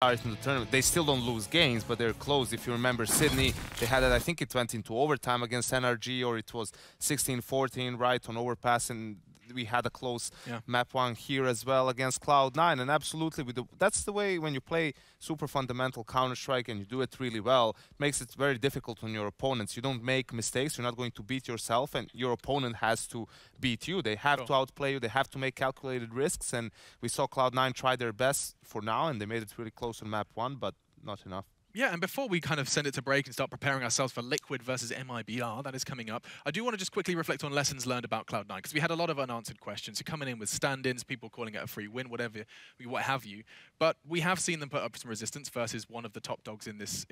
in the tournament. They still don't lose games, but they're close. If you remember Sydney, they had it, I think it went into overtime against NRG, or it was 16-14, right, on overpass, and we had a close map one here as well against Cloud9. And absolutely, that's the way when you play super fundamental Counter-Strike and you do it really well, it makes it very difficult on your opponents. You don't make mistakes, you're not going to beat yourself, and your opponent has to beat you. They have to outplay you, they have to make calculated risks, and we saw Cloud9 try their best for now, and they made it really close on map one, but not enough. Yeah, and before we kind of send it to break and start preparing ourselves for Liquid versus MiBR, that is coming up, I do want to just quickly reflect on lessons learned about Cloud9, because we had a lot of unanswered questions. You're coming in with stand-ins, people calling it a free win, whatever, what have you. But we have seen them put up some resistance versus one of the top dogs in this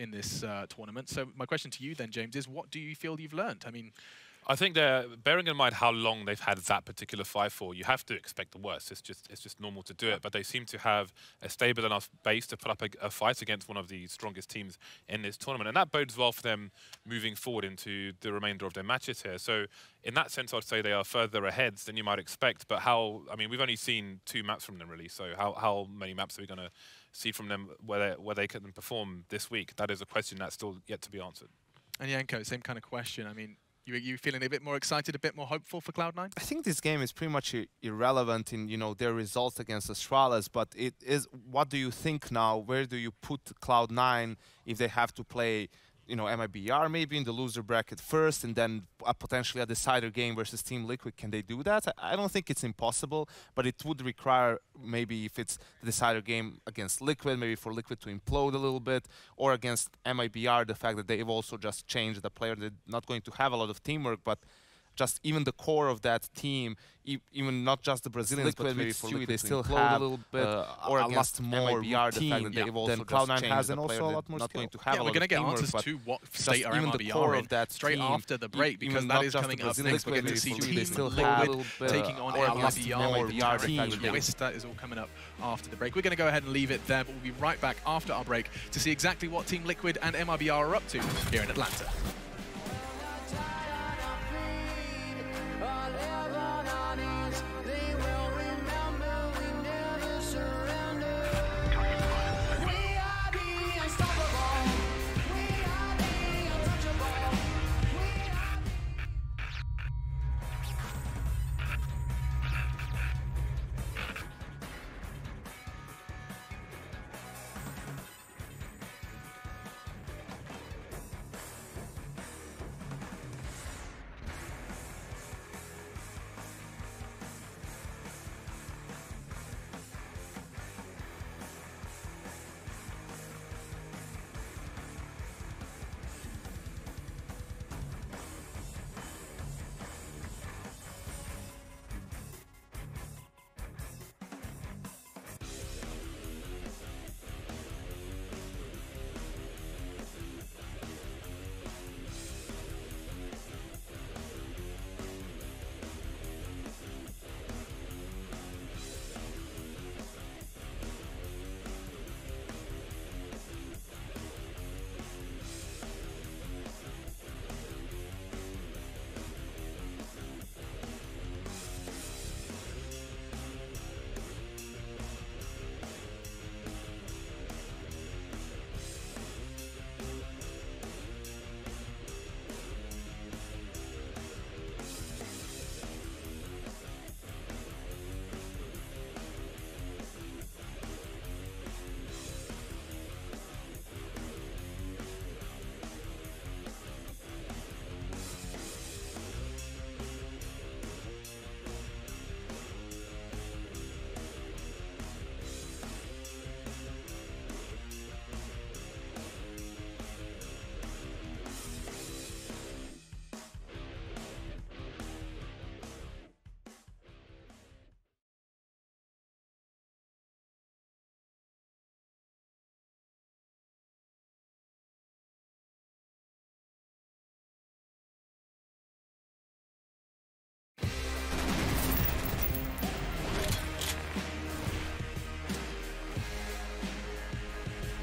tournament. So my question to you then, James, is what do you feel you've learned? I mean, I think they're bearing in mind how long they've had that particular fight for. You have to expect the worst. It's just normal to do it. But they seem to have a stable enough base to put up a fight against one of the strongest teams in this tournament, and that bodes well for them moving forward into the remainder of their matches here. So in that sense, I'd say they are further ahead than you might expect. But how? I mean, we've only seen 2 maps from them really. So how many maps are we going to see from them where they can perform this week? That is a question that's still yet to be answered. And Yanko, same kind of question. I mean, you feeling a bit more excited, a bit more hopeful for Cloud9? I think this game is pretty much irrelevant in their results against Astralis, but it is, what do you think now? Where do you put Cloud9 if they have to play MiBR maybe in the loser bracket first, and then potentially a decider game versus Team Liquid? Can they do that? I don't think it's impossible, but it would require, maybe if it's the decider game against Liquid, maybe for Liquid to implode a little bit, or against MiBR, the fact that they've also just changed the player. They're not going to have a lot of teamwork, but just even the core of that team, even not just the Brazilians, but maybe for Liquid, they still have a little bit, or against more MiBR, the fact that they've also Cloud9 has, and also a lot more skill. Yeah, we're going to get answers to what state are MiBR in straight after the break, because that is coming up next. We're going to see Team Liquid taking on MiBR team. That is all coming up after the break. We're going to go ahead and leave it there, but we'll be right back after our break to see exactly what Team Liquid and MiBR are up to here in Atlanta.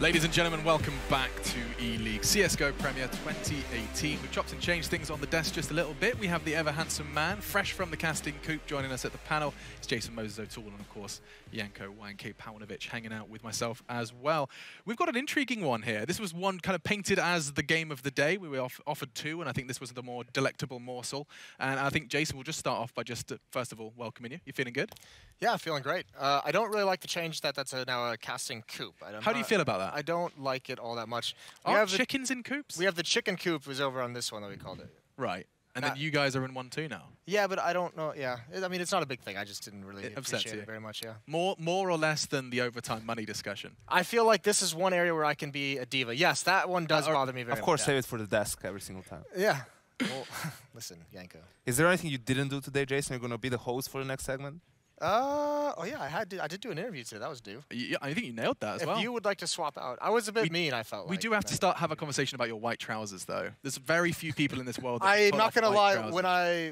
Ladies and gentlemen, welcome back to ELEAGUE CSGO Premier 2018. We've chopped and changed things on the desk just a little bit. We have the ever-handsome man, fresh from the casting coop, joining us at the panel. It's Jason Moses O'Toole and, of course, Janko Wanke Paunovic hanging out with myself as well. We've got an intriguing one here. This was one kind of painted as the game of the day. We were offered two, and I think this was the more delectable morsel. And I think, Jason, we'll just start off by just, first of all, welcoming you. You feeling good? Yeah, feeling great. I don't really like the change that that's now a casting coop. How do you feel about that? I don't like it all that much. We have chickens in coops? We have the chicken coop was over on this one that we called it. Right. And then you guys are in one too now? Yeah, but I don't know. Yeah, I mean, it's not a big thing. I just didn't really appreciate you it very much, yeah. More or less than the overtime money discussion? I feel like this is one area where I can be a diva. Yes, that one does bother me very much. Of course, save it for the desk every single time. Yeah. Well, listen, Janko. Is there anything you didn't do today, Jason? You're going to be the host for the next segment? Oh yeah, I did do an interview today. That was due. Yeah, I think you nailed that as well. If you would like to swap out, I was a bit mean. I felt we like. do have to have a conversation about your white trousers, though. There's very few people in this world. That I'm not gonna lie. Trousers.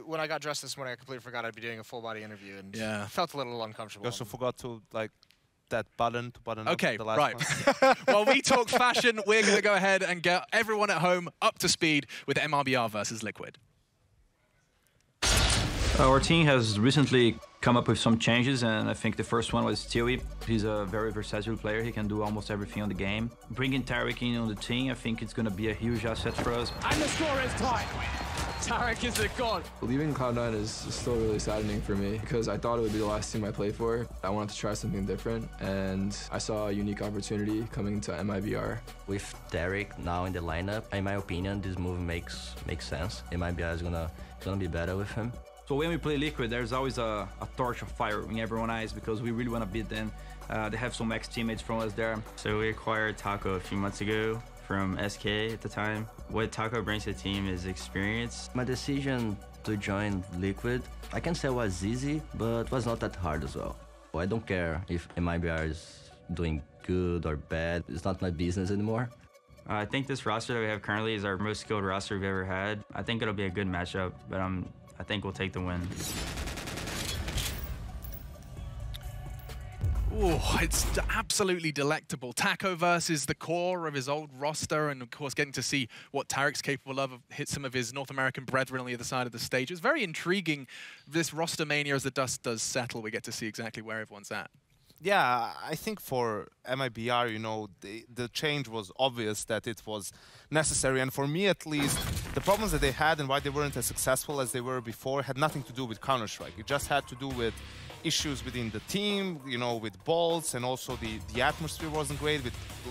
When I got dressed this morning, I completely forgot I'd be doing a full body interview, and felt a little uncomfortable. You also forgot to that button to button up the last right. one. While we talk fashion, we're gonna go ahead and get everyone at home up to speed with MiBR versus Liquid. Our team has recently come up with some changes, and I think the first one was Stewie. He's a very versatile player. He can do almost everything on the game. Bringing Tarek in on the team, I think it's going to be a huge asset for us. And the score is tied. Tarek is a god. Leaving Cloud9 is still really saddening for me because I thought it would be the last team I played for. I wanted to try something different, and I saw a unique opportunity coming to MiBR. With Tarek now in the lineup, in my opinion, this move makes sense. MiBR is gonna be better with him. So when we play Liquid, there's always a torch of fire in everyone's eyes because we really want to beat them. They have some ex-teammates from us there. So we acquired Taco a few months ago from SK at the time. What Taco brings to the team is experience. My decision to join Liquid, I can say it was easy, but it was not that hard as well. I don't care if MiBR is doing good or bad. It's not my business anymore. I think this roster that we have currently is our most skilled roster we've ever had. I think it'll be a good matchup, but I think we'll take the win. Oh, it's absolutely delectable. Taco versus the core of his old roster, and of course getting to see what Tarek's capable of, hit some of his North American brethren on the other side of the stage. It's very intriguing, this roster mania as the dust does settle. We get to see exactly where everyone's at. Yeah, I think for MiBR, you know, the change was obvious that it was necessary. And for me, at least, the problems that they had and why they weren't as successful as they were before had nothing to do with Counter-Strike. It just had to do with issues within the team, you know, with balls, and also the atmosphere wasn't great,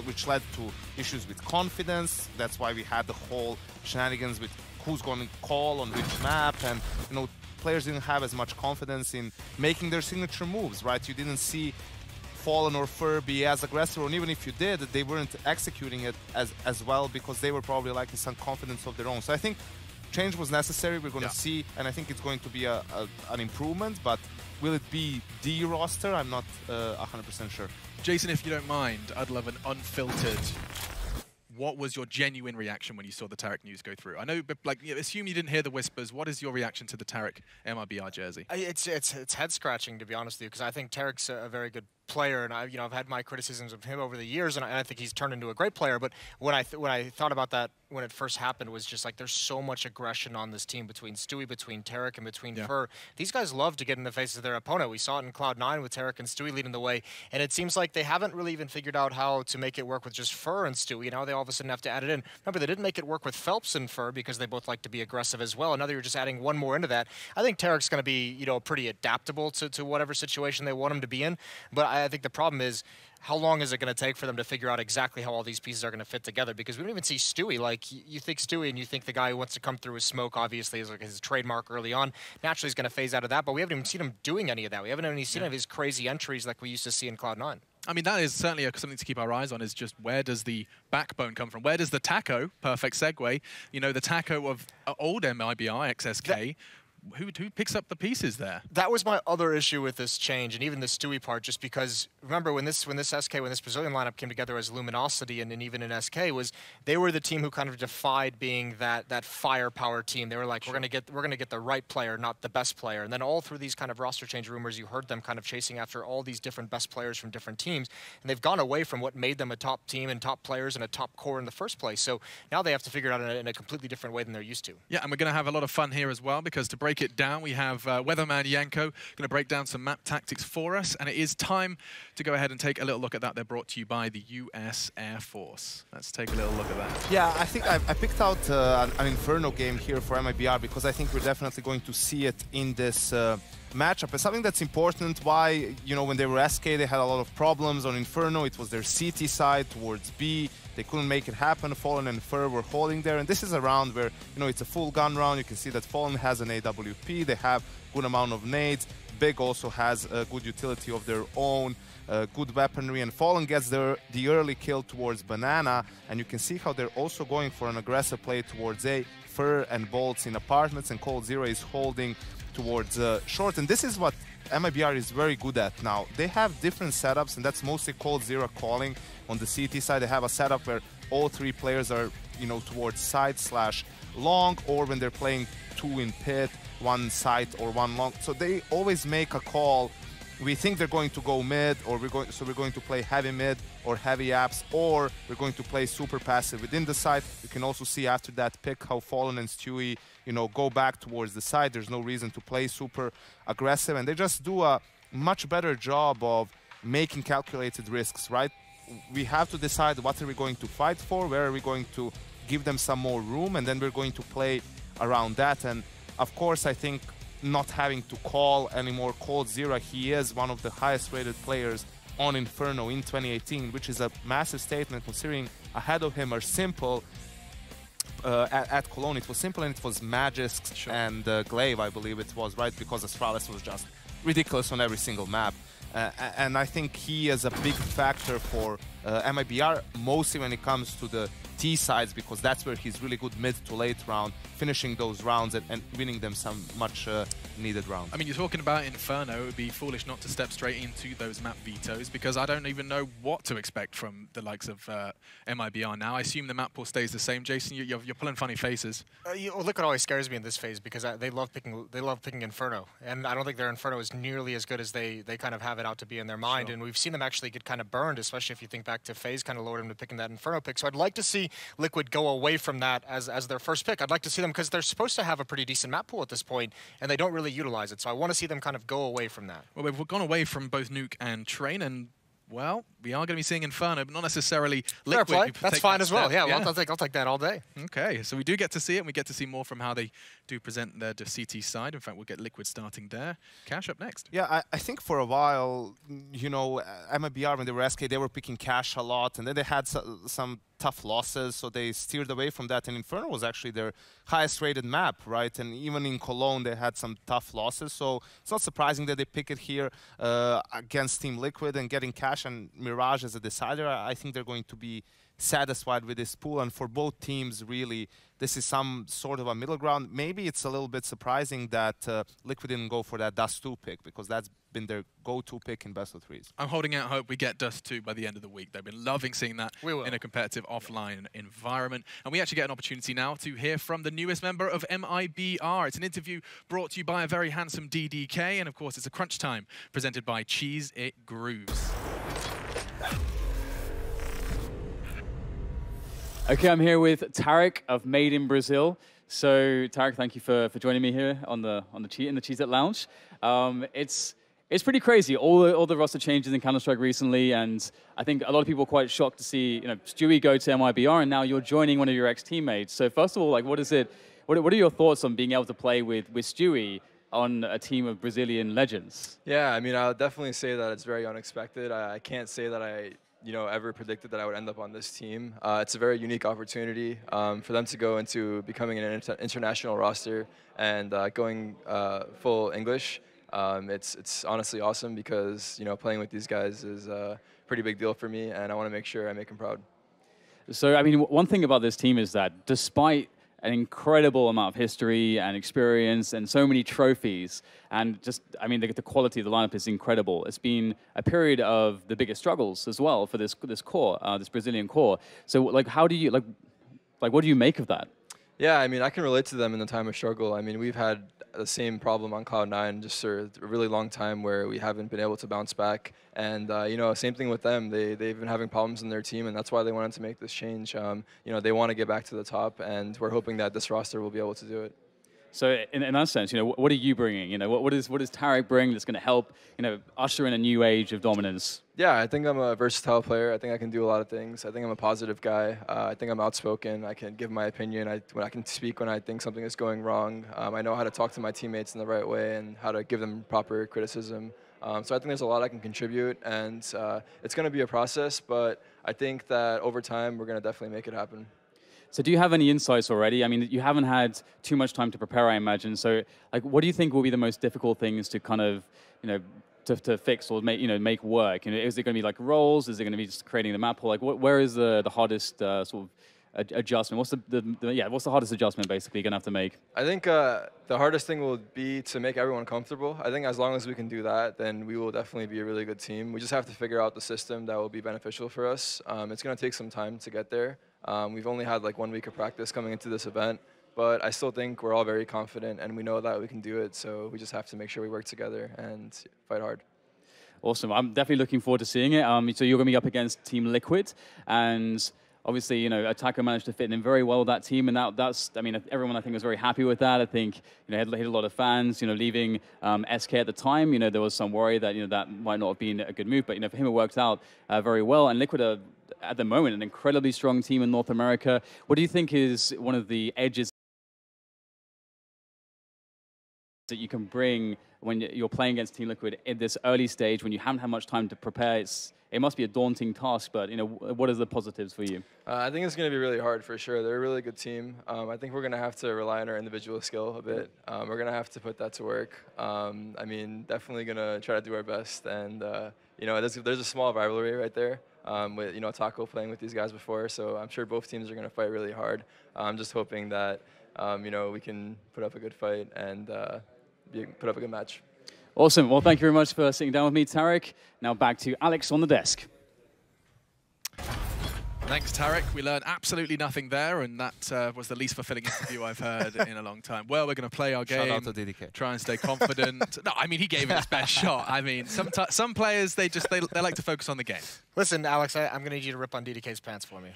which led to issues with confidence. That's why we had the whole shenanigans with who's going to call on which map, and, you know, players didn't have as much confidence in making their signature moves, right? You didn't see Fallen or Fur be as aggressive, and even if you did, they weren't executing it as well because they were probably lacking some confidence of their own. So I think change was necessary. We're going to see, and I think it's going to be an improvement, but will it be the roster? I'm not 100% sure. Jason, if you don't mind, I'd love an unfiltered. What was your genuine reaction when you saw the Tarek news go through? I know, but like, assume you didn't hear the whispers. What is your reaction to the Tarek MiBR jersey? It's head scratching, to be honest with you, because I think Tarek's a very good player, and I've had my criticisms of him over the years, and I think he's turned into a great player. But when I thought about that when it first happened, it was just like there's so much aggression on this team between Stewie, between Tarek, and between Fur. These guys love to get in the faces of their opponent. We saw it in Cloud9 with Tarek and Stewie leading the way, and it seems like they haven't really even figured out how to make it work with just Fur and Stewie. You know, they all of a sudden have to add it in. Remember, they didn't make it work with Phelps and Fur because they both like to be aggressive as well. And now you're just adding one more into that. I think Tarek's going to be, you know, pretty adaptable to whatever situation they want him to be in. But I think the problem is, how long is it going to take for them to figure out exactly how all these pieces are going to fit together? Because we don't even see Stewie. Like, you think Stewie and you think the guy who wants to come through with smoke, obviously, is like his trademark early on. Naturally, he's going to phase out of that, but we haven't even seen him doing any of that. We haven't even seen any of his crazy entries like we used to see in Cloud9. I mean, that is certainly something to keep our eyes on, is just where does the backbone come from? Where does the Taco, perfect segue, you know, the Taco of old MiBR, XSK, who picks up the pieces there? That was my other issue with this change, and even the Stewie part, just because remember when this Brazilian lineup came together as Luminosity, and even in SK, was they were the team who kind of defied being that firepower team. They were like, we're gonna get the right player, not the best player. And then all through these kind of roster change rumors, you heard them kind of chasing after all these different best players from different teams, and they've gone away from what made them a top team and top players and a top core in the first place. So now they have to figure it out in a completely different way than they're used to. Yeah, and we're going to have a lot of fun here as well, because to break it down, we have Weatherman Yanko going to break down some map tactics for us, and it is time to go ahead and take a little look at that. They're brought to you by the US Air Force. Let's take a little look at that. Yeah, I think I picked out an Inferno game here for MiBR because I think we're definitely going to see it in this matchup. And something that's important, why, you know, when they were SK, they had a lot of problems on Inferno. It was their CT side towards B. They couldn't make it happen. Fallen and Fur were holding there. And this is a round where, you know, it's a full gun round. You can see that Fallen has an AWP. They have good amount of nades. Big also has a good utility of their own, good weaponry. And Fallen gets the early kill towards Banana. And you can see how they're also going for an aggressive play towards A. Fur and Bolts in apartments. And Cold Zero is holding towards short. And this is what MiBR is very good at now. They have different setups, and that's mostly Cold Zero calling. On the CT side, they have a setup where all three players are, you know, towards side/long, or when they're playing two in pit, one side or one long. So they always make a call. We think they're going to go mid, or we're going to play heavy mid or heavy apps, or we're going to play super passive within the side. You can also see after that pick how Fallen and Stewie, you know, go back towards the side. There's no reason to play super aggressive, and they just do a much better job of making calculated risks, right? We have to decide what are we going to fight for, where are we going to give them some more room, and then we're going to play around that. And of course, I think not having to call anymore Cold Zero, he is one of the highest rated players on Inferno in 2018, which is a massive statement considering ahead of him are Simple. At Cologne it was Simple, and it was Magisk and Glaive, I believe it was, right? Because Astralis was just ridiculous on every single map. And I think he is a big factor for MiBR, mostly when it comes to the T sides, because that's where he's really good mid to late round, finishing those rounds and winning them some much needed rounds. I mean, you're talking about Inferno. It would be foolish not to step straight into those map vetoes, because I don't even know what to expect from the likes of MiBR now. I assume the map pool stays the same. Jason, you're pulling funny faces. Liquid always scares me in this phase because they love picking Inferno, and I don't think their Inferno is nearly as good as they kind of have it out to be in their mind. Sure. And we've seen them actually get kind of burned, especially if you think back to FaZe kind of lured them to picking that Inferno pick. So I'd like to see Liquid go away from that as their first pick. I'd like to see them, because they're supposed to have a pretty decent map pool at this point, and they don't really utilize it. So I want to see them kind of go away from that. Well, we've gone away from both Nuke and Train, and well, we are going to be seeing Inferno, but not necessarily Liquid. Fair play. That's fine as well. Yeah, well, I'll take that all day. Okay, so we do get to see it, and we get to see more from how they do present their CT side. In fact, we'll get Liquid starting there. Cash up next. Yeah, I think for a while, you know, MiBR, when they were SK, they were picking Cash a lot, and then they had some tough losses, so they steered away from that. And Inferno was actually their highest rated map, right? And even in Cologne, they had some tough losses, so it's not surprising that they pick it here against Team Liquid, and getting Cash and Mirage as a decider. I think they're going to be satisfied with this pool, and for both teams, really, this is some sort of a middle ground. Maybe it's a little bit surprising that Liquid didn't go for that Dust 2 pick, because that's been their go-to pick in best of threes. I'm holding out hope we get Dust 2 by the end of the week. They've been loving seeing that in a competitive offline environment. And we actually get an opportunity now to hear from the newest member of MiBR. It's an interview brought to you by a very handsome DDK, and of course it's a crunch time presented by Cheese It Grooves. Okay, I'm here with Tarek of Made in Brazil. So Tarek, thank you for joining me here in the Cheese It Lounge. It's pretty crazy, all the roster changes in Counter-Strike recently, and I think a lot of people are quite shocked to see, you know, Stewie go to MiBR, and now you're joining one of your ex-teammates. So first of all, like, what are your thoughts on being able to play with Stewie on a team of Brazilian legends? Yeah, I mean, I'll definitely say that it's very unexpected. I can't say that I ever predicted that I would end up on this team. It's a very unique opportunity for them to go into becoming an international roster and going full English. It's honestly awesome, because, you know, playing with these guys is a pretty big deal for me, and I want to make sure I make them proud. So, I mean, one thing about this team is that despite an incredible amount of history and experience and so many trophies. And just, I mean, the quality of the lineup is incredible. It's been a period of the biggest struggles as well for this core, this Brazilian core. So, like, how do you, like what do you make of that? Yeah, I mean, I can relate to them in the time of struggle. I mean, we've had the same problem on Cloud9 just for a really long time where we haven't been able to bounce back. And, you know, same thing with them. They've been having problems in their team, and that's why they wanted to make this change. You know, they want to get back to the top, and we're hoping that this roster will be able to do it. So in that sense, you know, what are you bringing? You know, what does Tarek bring that's going to help, you know, usher in a new age of dominance? Yeah, I think I'm a versatile player. I think I can do a lot of things. I think I'm a positive guy. I think I'm outspoken. I can give my opinion. I can speak when I think something is going wrong. I know how to talk to my teammates in the right way and how to give them proper criticism. So I think there's a lot I can contribute, and it's going to be a process, but I think that over time we're going to definitely make it happen. So do you have any insights already? I mean, you haven't had too much time to prepare, I imagine. So, like, what do you think will be the most difficult things to kind of, you know, to fix or make work? You know, is it going to be like roles? Is it going to be just creating the map? Or like, where is the hardest sort of adjustment? What's what's the hardest adjustment basically you're going to have to make? I think the hardest thing will be to make everyone comfortable. I think as long as we can do that, then we will definitely be a really good team. We just have to figure out the system that will be beneficial for us. It's going to take some time to get there. We've only had like 1 week of practice coming into this event, but I still think we're all very confident and we know that we can do it. So we just have to make sure we work together and fight hard. Awesome. I'm definitely looking forward to seeing it. So you're going to be up against Team Liquid, and obviously, you know, Attacker managed to fit in very well with that team, and that's, I mean, everyone I think was very happy with that. I think, you know, hit a lot of fans, you know, leaving SK at the time, you know, there was some worry that, you know, that might not have been a good move, but, you know, for him it worked out very well, and Liquid are, at the moment, an incredibly strong team in North America. What do you think is one of the edges that you can bring when you're playing against Team Liquid in this early stage when you haven't had much time to prepare? It must be a daunting task, but, you know, what are the positives for you? I think it's going to be really hard for sure. They're a really good team. I think we're going to have to rely on our individual skill a bit. We're going to have to put that to work. I mean, definitely going to try to do our best. And, you know, there's a small rivalry right there with, you know, Taco playing with these guys before. So I'm sure both teams are going to fight really hard. I'm just hoping that, you know, we can put up a good fight and put up a good match. Awesome. Well, thank you very much for sitting down with me, Tarek. Now back to Alex on the desk. Thanks, Tarek. We learned absolutely nothing there, and that was the least fulfilling interview I've heard in a long time. Well, we're going to play our game. Shout out to DDK. Try and stay confident. No, I mean, he gave it his best shot. I mean, some players, they like to focus on the game. Listen, Alex, I'm going to need you to rip on DDK's pants for me.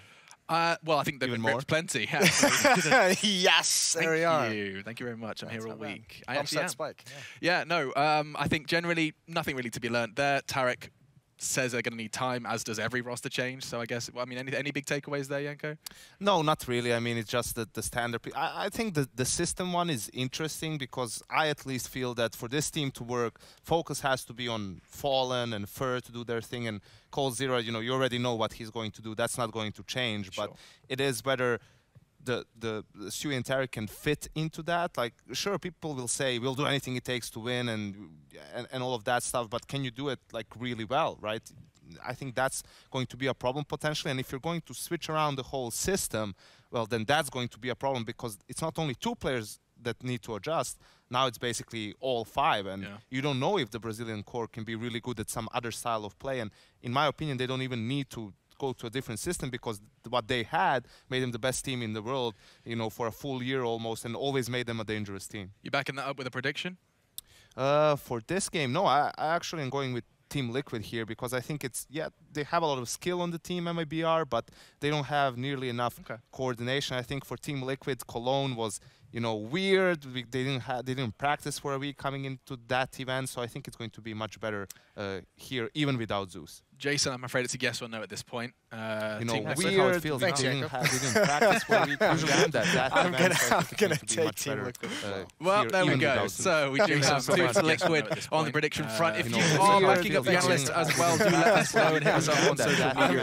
Well, I think they've been ripped plenty. Yes, there we are. Thank you very much. I'm here all week. I actually am. Spike. Yeah, no, I think generally nothing really to be learned there. Tarek says they're going to need time, as does every roster change. So I guess, I mean, any big takeaways there, Yanko? No, not really. I mean, it's just the standard. I think the system one is interesting because I at least feel that for this team to work, focus has to be on Fallen and Fur to do their thing, and Cold Zero, you know, you already know what he's going to do. That's not going to change, Sure. but it is whether the Stewie and Tarek can fit into that. Like, sure, people will say we'll do anything it takes to win and all of that stuff, but can you do it like really well, right? I think that's going to be a problem potentially, and if you're going to switch around the whole system, well, then that's going to be a problem because it's not only 2 players that need to adjust. Now it's basically all 5, and you don't know if the Brazilian core can be really good at some other style of play, and in my opinion, they don't even need to go to a different system because what they had made them the best team in the world, you know, for a full year almost, and always made them a dangerous team. You backing that up with a prediction? For this game, no, I actually am going with Team Liquid here because I think it's, they have a lot of skill on the team, MiBR, but they don't have nearly enough coordination. I think for Team Liquid, Cologne was, you know, weird. They didn't practice for a week coming into that event, so I think it's going to be much better here, even without Zeus. Jason, I'm afraid it's a yes or no at this point. You know, weird. how it feels. They didn't practice for a week. I'm gonna take Team Liquid. Well, there we go. So we do have Team Liquid on the prediction front. If you are backing up the analysts as well, do let us know and hit us up on social media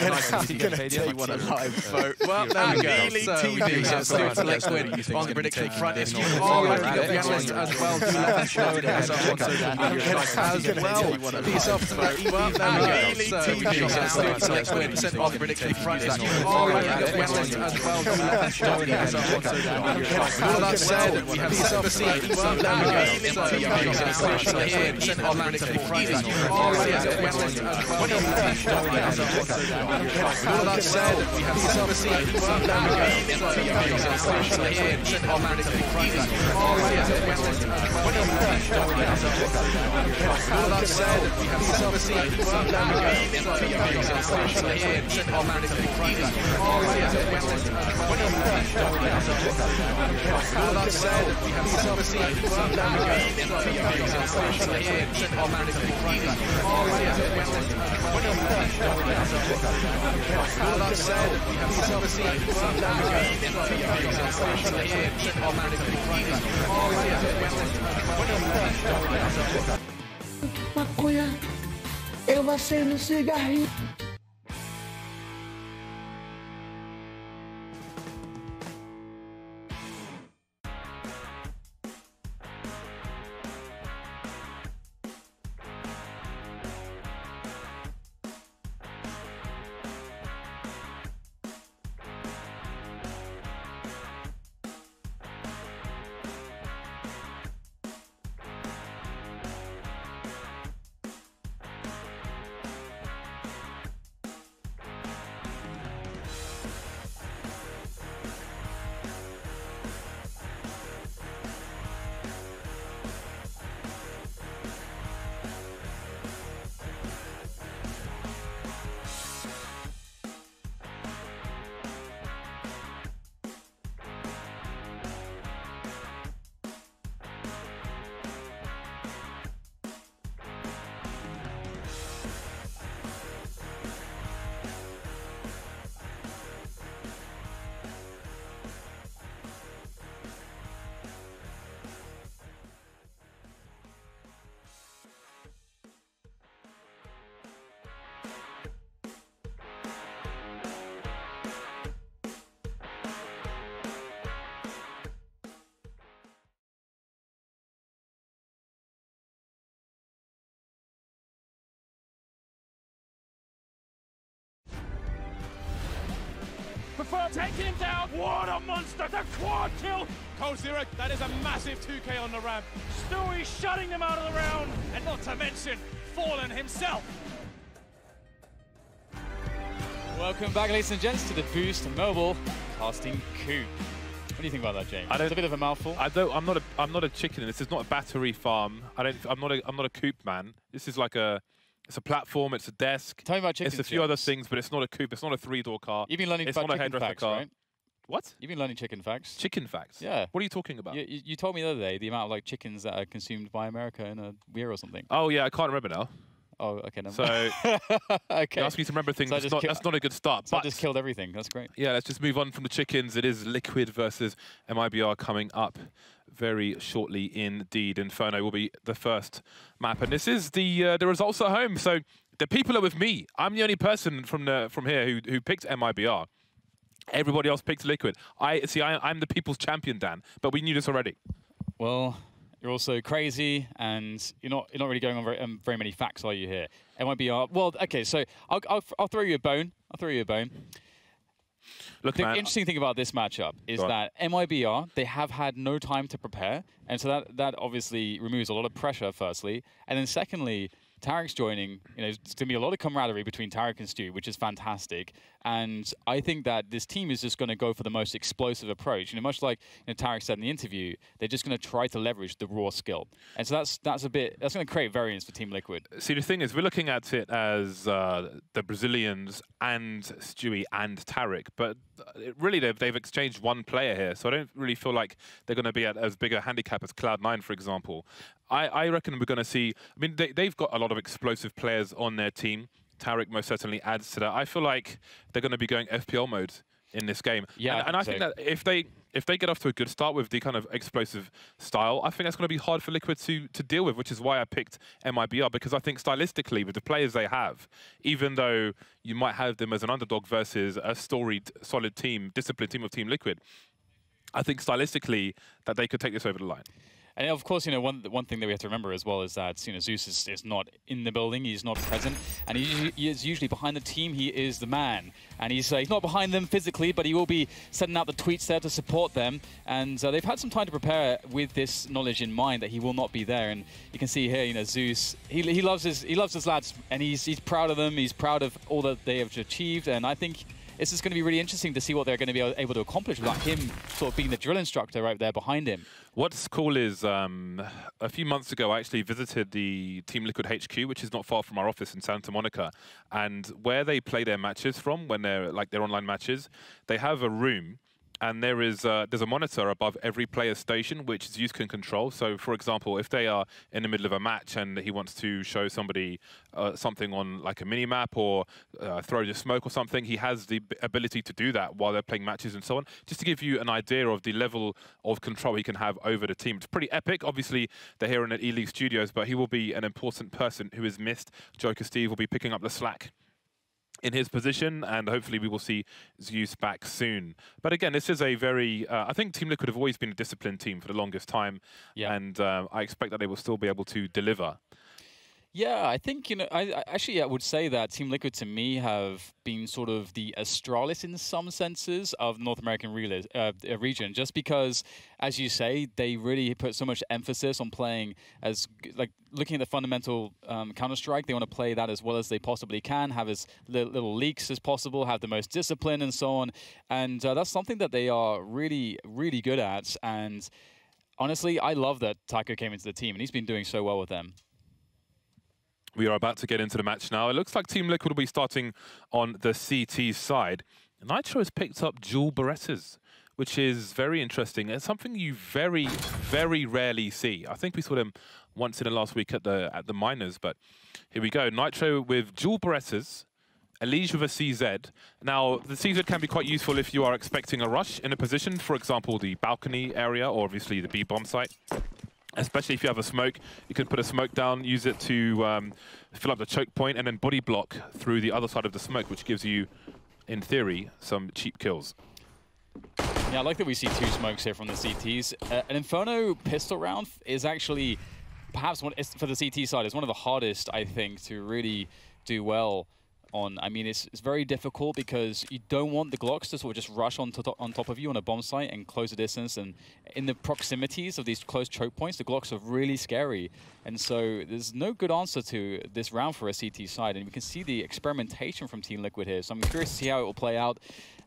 if you want a live vote. Well, there we go. So we do have Team Liquid on the prediction front. If you know, are it's looking all at the analysts as well, do let them know it as well on social media as well. Be yourself to that. Well, there we go. So we can select 20% off predicting front. If you are looking at the analysts as well, do let them know it as well on social media. All that said, we have yourself to see. Well, there we go. So you can here, percent off predicting front. If you are looking at the analysts as well, do let them know it as well on social media. All that said, we have yourself to see. Well, there we go. So you can here, percent off predicting front. If you are looking at the analysts as well, do let them know it as well on social media. All that said, we have yourself to see. Well, there we go. So you can here, percent off predicting front. If you are looking at the analysts as well, do let them know it as well on social media. All that said, we have yourself to see. Well, there we go. So you can here, percent off predicting front. If you are looking at the analysts as well, do let them know it as well on social media. All that said, we have yourself to see. Well, there we go. So you can here, percent off predicting front. If you are looking at the analysts as well, do let them know it as well on social media. Maconha, eu acendo cigarrinho. Taking him down. What a monster. The quad kill. Cold Zero, that is a massive 2K on the ramp. Stewie shutting them out of the round. And not to mention, Fallen himself. Welcome back, ladies and gents, to the Boost Mobile casting coup. What do you think about that, James? It's a bit of a mouthful. I'm not a chicken. This is not a battery farm. I'm not a coop man. This is like it's a platform, it's a desk. Tell me about chickens. It's a few other things, but it's not a coupe, it's not a three-door car. You've been learning about chicken facts, right? What? You've been learning chicken facts. Chicken facts? Yeah. What are you talking about? You told me the other day the amount of like chickens that are consumed by America in a year or something. Oh yeah, I can't remember now. Oh, okay. Never so, okay. You ask me to remember things, So that's not a good start. So I just killed everything. That's great. Yeah, let's just move on from the chickens. It is Liquid versus MiBR coming up very shortly indeed. Inferno will be the first map. And this is the results at home. So the people are with me. I'm the only person from here who picked MiBR. Everybody else picked Liquid. I'm the people's champion, Dan. But we knew this already. Well, you're also crazy, and you're not really going on very many facts, are you here? MiBR. Well, okay. So I'll throw you a bone. Look, the man, interesting thing about this matchup is that MiBR, they have had no time to prepare, and so that obviously removes a lot of pressure, firstly, and then secondly, Tarek's joining, there's going to be a lot of camaraderie between Tarek and Stu, which is fantastic. And I think that this team is just going to go for the most explosive approach. Much like Tarek said in the interview, they're just going to try to leverage the raw skill. And so that's going to create variance for Team Liquid. See, the thing is, we're looking at it as the Brazilians and Stewie and Tarek, but really they've exchanged one player here. So I don't really feel like they're going to be at as big a handicap as Cloud9, for example. I reckon we're going to see, they've got a lot of explosive players on their team. Tarek most certainly adds to that. I feel like they're going to be going FPL mode in this game. Yeah, and I think that if they get off to a good start with the kind of explosive style, I think that's going to be hard for Liquid to deal with, which is why I picked MiBR, because I think stylistically, with the players they have, even though you might have them as an underdog versus a storied, solid team, disciplined team of Team Liquid, I think stylistically that they could take this over the line. And of course, one thing that we have to remember as well is that Zeus is not in the building, he's not present, and he is usually behind the team. He is the man, and he's not behind them physically, but he will be sending out the tweets there to support them. And they've had some time to prepare with this knowledge in mind that he will not be there. And you can see here, Zeus, he loves his lads, and he's proud of them. He's proud of all that they have achieved, and I think this is going to be really interesting to see what they're going to be able to accomplish without him sort of being the drill instructor right there behind him. What's cool is a few months ago I actually visited the Team Liquid HQ, which is not far from our office in Santa Monica, and where they play their matches from, when they're like their online matches, they have a room. And there's a monitor above every player's station, which Zeus can control. So, for example, if they are in the middle of a match and he wants to show somebody something on like a mini-map or throw the smoke or something, he has the ability to do that while they're playing matches and so on, just to give you an idea of the level of control he can have over the team. It's pretty epic. Obviously, they're here in ELEAGUE Studios, but he will be an important person who is missed. Joker Steve will be picking up the slack in his position, and hopefully we will see Zeus back soon. But again, this is a very, I think Team Liquid have always been a disciplined team for the longest time, and I expect that they will still be able to deliver. Yeah, I think, I would say that Team Liquid to me have been sort of the Astralis in some senses of North American region, just because, as you say, they really put so much emphasis on playing as, like, looking at the fundamental Counter-Strike, they want to play that as well as they possibly can, have as little leaks as possible, have the most discipline and so on. And that's something that they are really, really good at. And honestly, I love that Taco came into the team, and he's been doing so well with them. We are about to get into the match now. It looks like Team Liquid will be starting on the CT side. Nitro has picked up dual Berettas, which is very interesting. It's something you very, very rarely see. I think we saw them once in the last week at the minors, but here we go. Nitro with dual Berettas, ELEAGUE with a CZ. Now, the CZ can be quite useful if you are expecting a rush in a position, for example, the balcony area or obviously the B bomb site. Especially if you have a smoke, you can put a smoke down, use it to fill up the choke point, and then body block through the other side of the smoke, which gives you, in theory, some cheap kills. Yeah, I like that we see two smokes here from the CTs. An Inferno pistol round is actually, perhaps for the CT side, is one of the hardest, I think, to really do well on. I mean, it's very difficult because you don't want the Glocks to sort of just rush on top of you on a bomb site and close the distance. And in the proximities of these close choke points, the Glocks are really scary. And so there's no good answer to this round for a CT side. And we can see the experimentation from Team Liquid here. So I'm curious to see how it will play out.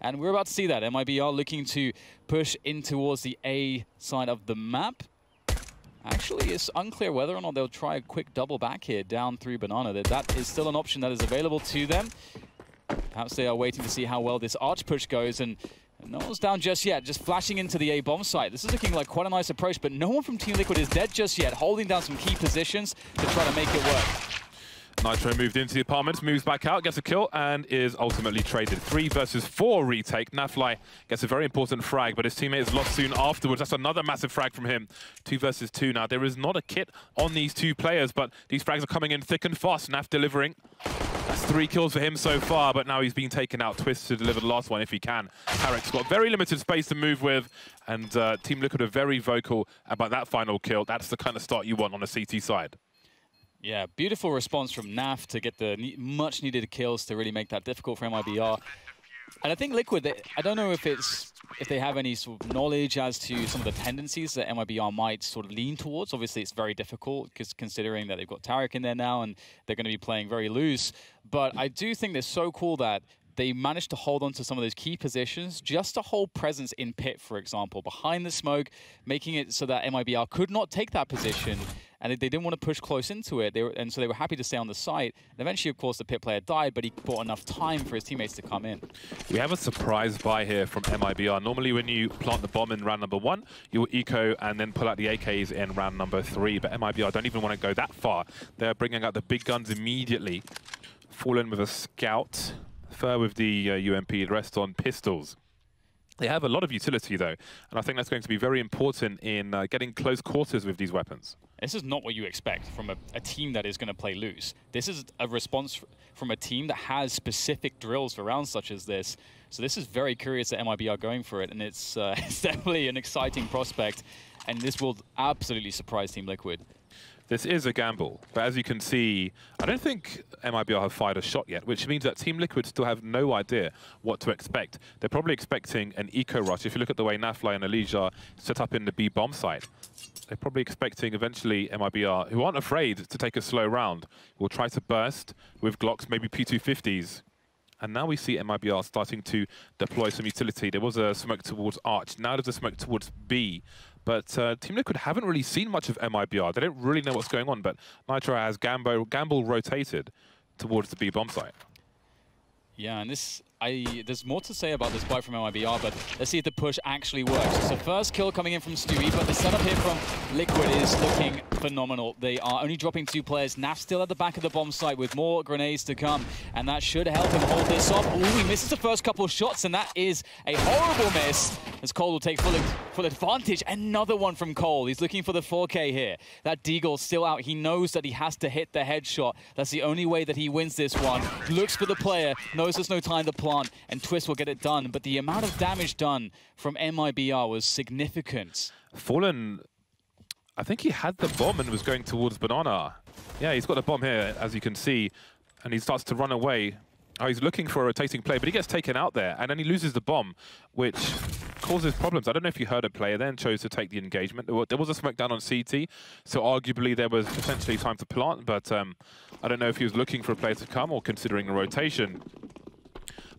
And we're about to see that. MiBR looking to push in towards the A side of the map. Actually, it's unclear whether or not they'll try a quick double back here down through Banana. That is still an option that is available to them. Perhaps they are waiting to see how well this arch push goes, and no one's down just yet, just flashing into the A bomb site. This is looking like quite a nice approach, but no one from Team Liquid is dead just yet, holding down some key positions to try to make it work. Nitro moved into the apartments, moves back out, gets a kill, and is ultimately traded. 3 versus 4 retake. Nafly gets a very important frag, but his teammate is lost soon afterwards. That's another massive frag from him. 2 versus 2 now. There is not a kit on these two players, but these frags are coming in thick and fast. Naf delivering. That's 3 kills for him so far, but now he's being taken out. Twist to deliver the last one if he can. Tarek's got very limited space to move with, and Team Liquid are very vocal about that final kill. That's the kind of start you want on the CT side. Yeah, beautiful response from Naf to get the much-needed kills to really make that difficult for MiBR. And I think Liquid, I don't know if they have any sort of knowledge as to some of the tendencies that MiBR might sort of lean towards. Obviously, it's very difficult because considering that they've got Tarek in there now and they're going to be playing very loose. But I do think they're so cool that they managed to hold on to some of those key positions just to hold presence in pit, for example, behind the smoke, making it so that MiBR could not take that position. And they didn't want to push close into it, and so they were happy to stay on the site. And eventually, of course, the pit player died, but he bought enough time for his teammates to come in. We have a surprise buy here from MiBR. Normally, when you plant the bomb in round number 1, you will eco and then pull out the AKs in round number 3. But MiBR don't even want to go that far. They're bringing out the big guns immediately. Fallen with a scout. Fur with the UMP, the rest on pistols. They have a lot of utility, though, and I think that's going to be very important in getting close quarters with these weapons. This is not what you expect from a team that is going to play loose. This is a response from a team that has specific drills for rounds such as this. So this is very curious that MiBR are going for it, and it's definitely an exciting prospect, and this will absolutely surprise Team Liquid. This is a gamble, but as you can see, I don't think MiBR have fired a shot yet, which means that Team Liquid still have no idea what to expect. They're probably expecting an eco rush. If you look at the way Nafly and ELEAGUE are set up in the B bomb site, they're probably expecting eventually MiBR, who aren't afraid to take a slow round, will try to burst with Glocks, maybe P250s. And now we see MiBR starting to deploy some utility. There was a smoke towards Arch. Now there's a smoke towards B. But Team Liquid haven't really seen much of MiBR. They don't really know what's going on, but Nitro has Gamble rotated towards the B bomb site. Yeah, and there's more to say about this fight from MiBR, but let's see if the push actually works. So first kill coming in from Stewie, but the setup here from Liquid is looking phenomenal. They are only dropping 2 players. Naf still at the back of the bomb site with more grenades to come, and that should help him hold this off. Ooh, he misses the first couple of shots, and that is a horrible miss, as Cole will take full advantage. Another one from Cole. He's looking for the 4K here. That Deagle's still out. He knows that he has to hit the headshot. That's the only way that he wins this one. Looks for the player, knows there's no time to plant, and Twist will get it done. But the amount of damage done from MiBR was significant. Fallen, I think he had the bomb and was going towards Banana. Yeah, he's got the bomb here, as you can see, and he starts to run away. Oh, he's looking for a rotating play, but he gets taken out there, and then he loses the bomb, which causes problems. I don't know if you heard a player then chose to take the engagement. There was a smoke down on CT, so arguably there was potentially time to plant, but I don't know if he was looking for a player to come or considering a rotation.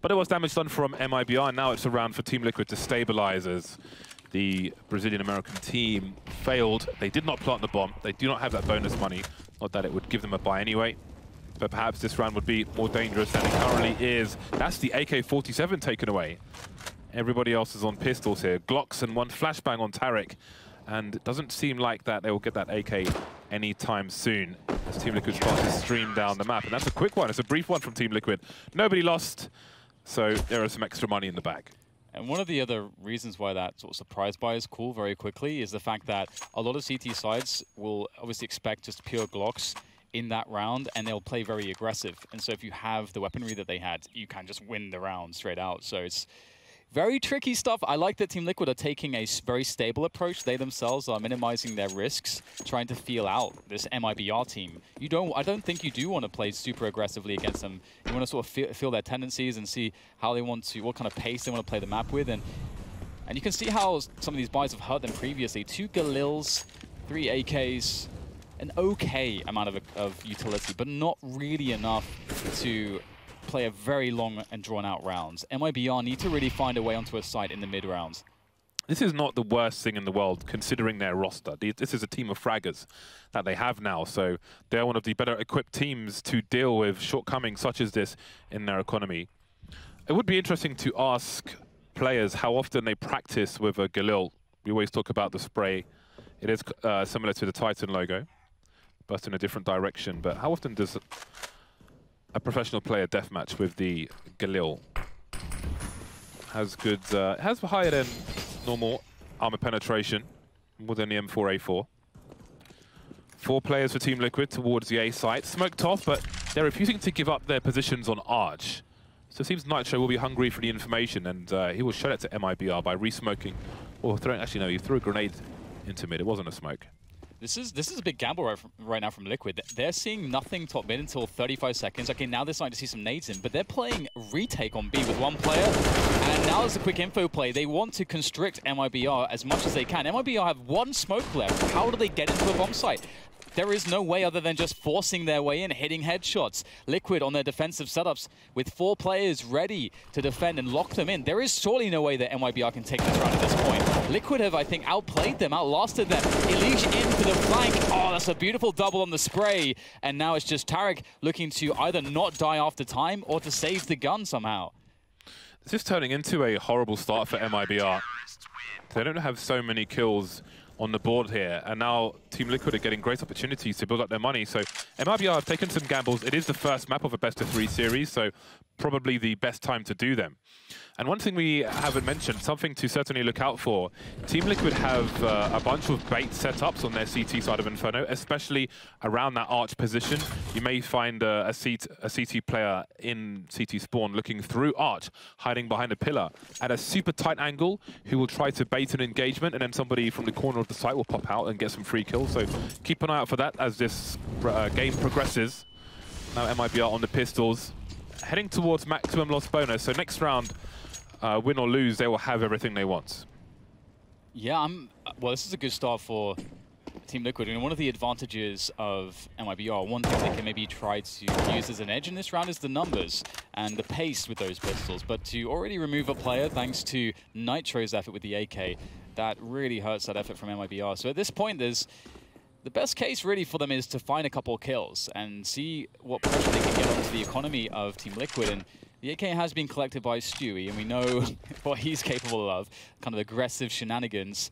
But there was damage done from MiBR, and now it's a round for Team Liquid to stabilize as the Brazilian-American team failed. They did not plant the bomb. They do not have that bonus money. Not that it would give them a buy anyway. But perhaps this round would be more dangerous than it currently is. That's the AK-47 taken away. Everybody else is on pistols here. Glocks and one flashbang on Tarek. And it doesn't seem like that they will get that AK anytime soon as Team Liquid starts to stream down the map. And that's a quick one. It's a brief one from Team Liquid. Nobody lost, so there is some extra money in the bag. And one of the other reasons why that sort of surprise buy is cool very quickly is the fact that a lot of CT sides will obviously expect just pure Glocks in that round, and they'll play very aggressive. And so if you have the weaponry that they had, you can just win the round straight out. So it's very tricky stuff. I like that Team Liquid are taking a very stable approach. They themselves are minimizing their risks, trying to feel out this MiBR team. I don't think you do want to play super aggressively against them. You want to sort of feel their tendencies and see how they want to, what kind of pace they want to play the map with. And you can see how some of these buys have hurt them previously. 2 Galils, 3 AKs, an okay amount of utility, but not really enough to play a very long and drawn-out rounds. MiBR need to really find a way onto a site in the mid-rounds. This is not the worst thing in the world, considering their roster. This is a team of fraggers that they have now, so they're one of the better-equipped teams to deal with shortcomings such as this in their economy. It would be interesting to ask players how often they practice with a Galil. We always talk about the spray. It is similar to the Titan logo, but in a different direction. But how often does a professional player deathmatch with the Galil? Has higher than normal armor penetration, more than the M4A4. 4 players for Team Liquid towards the A site. Smoked off, but they're refusing to give up their positions on Arch. So it seems Nitro will be hungry for the information, and he will shut it to MiBR by re-smoking, or throwing, actually no, he threw a grenade into mid. It wasn't a smoke. This is a big gamble right now from Liquid. They're seeing nothing top mid until 35 seconds. Okay, now they're starting to see some nades in, but they're playing retake on B with 1 player. And now there's a quick info play. They want to constrict MiBR as much as they can. MiBR have 1 smoke left. How do they get into a bomb site? There is no way other than just forcing their way in, hitting headshots. Liquid on their defensive setups with 4 players ready to defend and lock them in. There is surely no way that MiBR can take this round at this point. Liquid have, I think, outplayed them, outlasted them. ELEAGUE in for the flank. Oh, that's a beautiful double on the spray. And now it's just Tarek looking to either not die after time or to save the gun somehow. This is turning into a horrible start for MiBR. They don't have so many kills on the board here, and now Team Liquid are getting great opportunities to build up their money. So MiBR have taken some gambles. It is the first map of a best-of-3 series, so probably the best time to do them. And one thing we haven't mentioned, something to certainly look out for, Team Liquid have a bunch of bait setups on their CT side of Inferno, especially around that arch position. You may find a CT player in CT spawn looking through arch, hiding behind a pillar at a super tight angle, who will try to bait an engagement, and then somebody from the corner of the site will pop out and get some free kills. So keep an eye out for that as this game progresses. Now MiBR on the pistols, heading towards maximum loss bonus. So next round, win or lose, they will have everything they want. Yeah, well, this is a good start for Team Liquid. And one of the advantages of MiBR, one thing they can maybe try to use as an edge in this round is the numbers and the pace with those pistols. But to already remove a player, thanks to Nitro's effort with the AK, that really hurts that effort from MiBR. So at this point, the best case really for them is to find a couple of kills and see what pressure they can get onto the economy of Team Liquid. And the AK has been collected by Stewie, and we know what he's capable of, kind of aggressive shenanigans.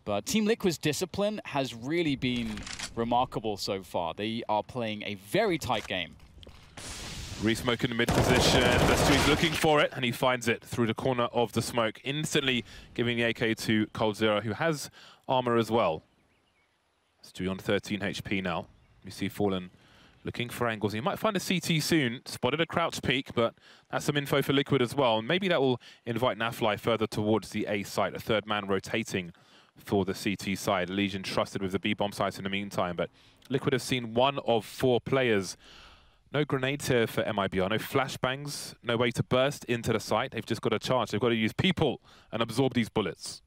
But Team Liquid's discipline has really been remarkable so far. They are playing a very tight game. Re-smoke in the mid position, Stewie's looking for it, and he finds it through the corner of the smoke, instantly giving the AK to coldzera, who has armor as well. Stewie on 13 HP now. You see Fallen looking for angles. He might find a CT soon. Spotted a crouch peek, but that's some info for Liquid as well. And maybe that will invite Nafly further towards the A site. A third man rotating for the CT side. Legion trusted with the B bomb sites in the meantime, but Liquid have seen 1 of 4 players. No grenades here for MiBR, no flashbangs, no way to burst into the site. They've just got to charge. They've got to use people and absorb these bullets.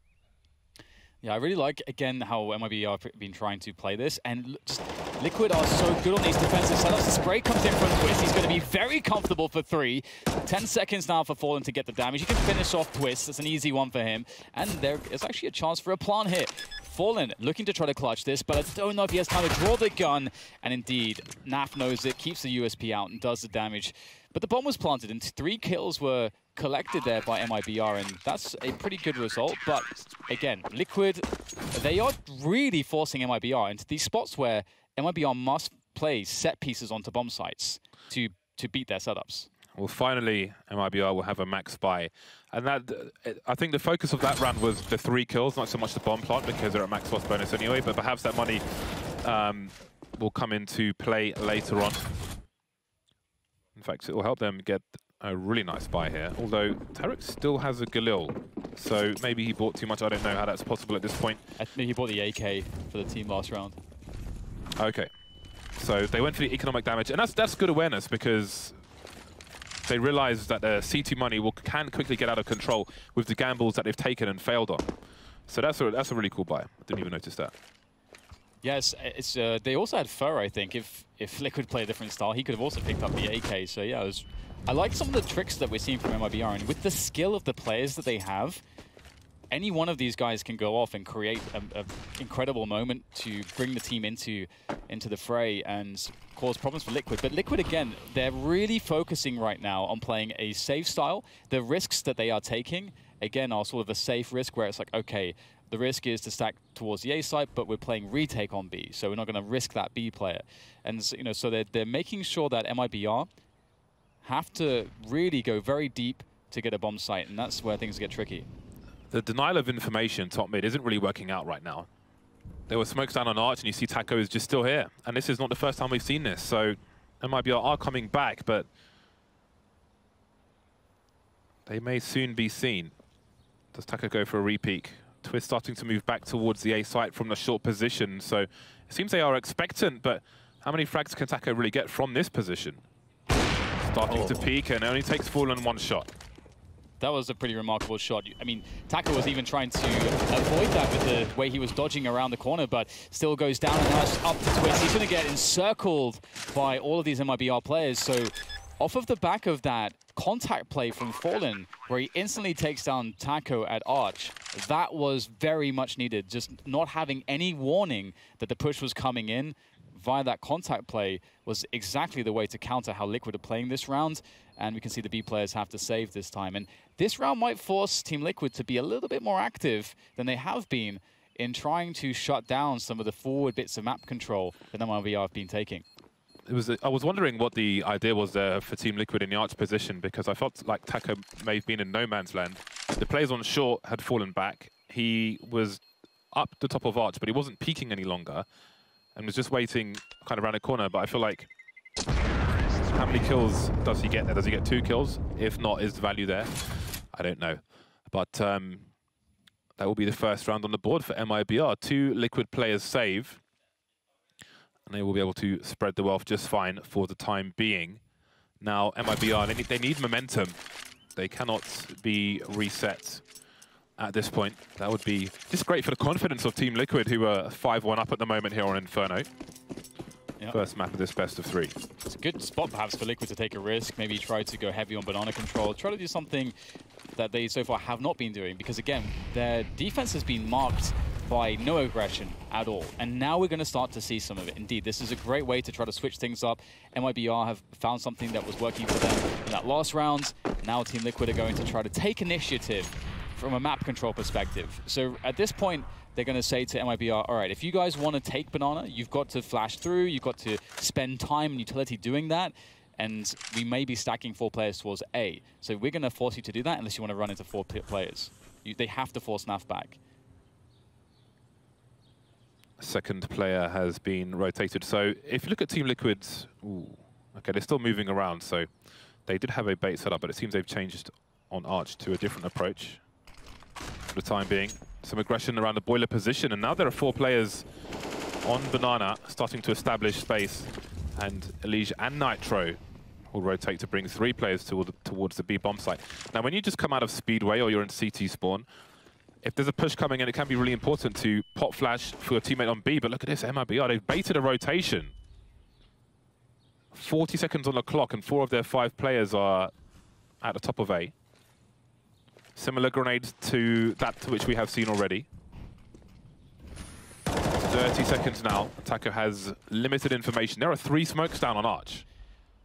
Yeah, I really like, again, how MiBR have been trying to play this. And just Liquid are so good on these defensive setups. The spray comes in from Twist. He's going to be very comfortable for 3. 10 seconds now for Fallen to get the damage. He can finish off Twist. It's an easy one for him. And there is actually a chance for a plant hit. Fallen looking to try to clutch this, but I don't know if he has time to draw the gun. And indeed, Naf knows it, keeps the USP out and does the damage. But the bomb was planted, and 3 kills were collected there by MiBR, and that's a pretty good result. But again, Liquid, they are really forcing MiBR into these spots where MiBR must play set pieces onto bomb sites to beat their setups. Well, finally, MiBR will have a max buy. And that, I think the focus of that round was the 3 kills, not so much the bomb plant, because they're at max loss bonus anyway, but perhaps that money will come into play later on. In fact, it will help them get a really nice buy here, although Tarek still has a Galil, so maybe he bought too much. I don't know how that's possible at this point. I think he bought the AK for the team last round. Okay, so they went for the economic damage, and that's good awareness, because they realize that the CT money can quickly get out of control with the gambles that they've taken and failed on. So that's a really cool buy. I didn't even notice that. Yes, they also had Fur, I think. If Liquid played a different style, he could have also picked up the AK. So yeah, I like some of the tricks that we're seeing from MiBR, and with the skill of the players that they have, any one of these guys can go off and create an incredible moment to bring the team into the fray and cause problems for Liquid. But Liquid, again, they're really focusing right now on playing a safe style. The risks that they are taking, again, are sort of a safe risk where it's like, okay, the risk is to stack towards the A site, but we're playing retake on B, so we're not going to risk that B player. And so they're making sure that MiBR have to really go very deep to get a bomb site, and that's where things get tricky. The denial of information top mid isn't really working out right now. There were smokes down on Arch, and you see Taco is just still here. And this is not the first time we've seen this, so MiBR are coming back, but they may soon be seen. Does Taco go for a re-peek? Twist starting to move back towards the A site from the short position, so it seems they are expectant, but how many frags can Taco really get from this position? Starting to peek, and it only takes Fallen 1 shot. That was a pretty remarkable shot. I mean, Taco was even trying to avoid that with the way he was dodging around the corner, but still goes down and now it's up to Twist. He's going to get encircled by all of these MiBR players, so off of the back of that contact play from Fallen, where he instantly takes down Taco at Arch, that was very much needed. Just not having any warning that the push was coming in via that contact play was exactly the way to counter how Liquid are playing this round. And we can see the B players have to save this time. And this round might force Team Liquid to be a little bit more active than they have been in trying to shut down some of the forward bits of map control that MiBR have been taking. I was wondering what the idea was there for Team Liquid in the arch position, because I felt like Taco may have been in no man's land. The players on short had fallen back. He was up the top of arch, but he wasn't peeking any longer and was just waiting kind of around the corner. But I feel like, how many kills does he get there? Does he get 2 kills? If not, is the value there? I don't know. But that will be the first round on the board for MiBR. 2 Liquid players save, and they will be able to spread the wealth just fine for the time being. Now, MiBR, they need momentum. They cannot be reset at this point. That would be just great for the confidence of Team Liquid, who are 5-1 up at the moment here on Inferno. Yep. First map of this best of 3. It's a good spot, perhaps, for Liquid to take a risk, maybe try to go heavy on banana control, try to do something that they so far have not been doing, because, again, their defense has been marked by no aggression at all. And now we're going to start to see some of it. Indeed, this is a great way to try to switch things up. MiBR have found something that was working for them in that last round. Now Team Liquid are going to try to take initiative from a map control perspective. So at this point, they're going to say to MiBR, all right, if you guys want to take banana, you've got to flash through, you've got to spend time and utility doing that, and we may be stacking 4 players towards A. So we're going to force you to do that unless you want to run into 4 players. They have to force NAF back. Second player has been rotated. So if you look at Team Liquid's, okay, they're still moving around. So they did have a bait set up, but it seems they've changed on Arch to a different approach for the time being. Some aggression around the boiler position, and now there are 4 players on banana starting to establish space, and ELEAGUE and Nitro will rotate to bring 3 players towards the B bomb site. Now, when you just come out of Speedway or you're in CT spawn, if there's a push coming in, it can be really important to pop flash for your teammate on B. But look at this, MiBR, they've baited a rotation. 40 seconds on the clock, and 4 of their 5 players are at the top of A. Similar grenades to that to which we have seen already. 30 seconds now. Taco has limited information. There are 3 smokes down on Arch.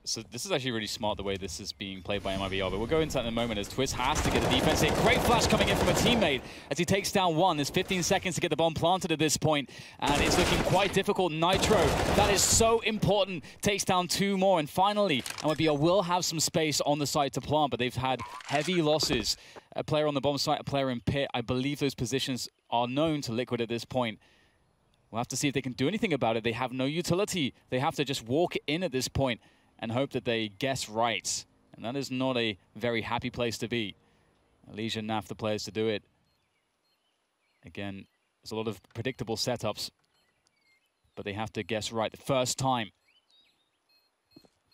So this is actually really smart, the way this is being played by MiBR, but we'll go into that in a moment as Twist has to get the defense in. Great flash coming in from a teammate as he takes down 1. There's 15 seconds to get the bomb planted at this point, and it's looking quite difficult. Nitro, that is so important, takes down 2 more, and finally, MiBR will have some space on the site to plant, but they've had heavy losses. A player on the bomb site, a player in pit. I believe those positions are known to Liquid at this point. We'll have to see if they can do anything about it. They have no utility. They have to just walk in at this point and hope that they guess right. And that is not a very happy place to be. ELEAGUE and NAF, the players to do it. Again, there's a lot of predictable setups, but they have to guess right the first time.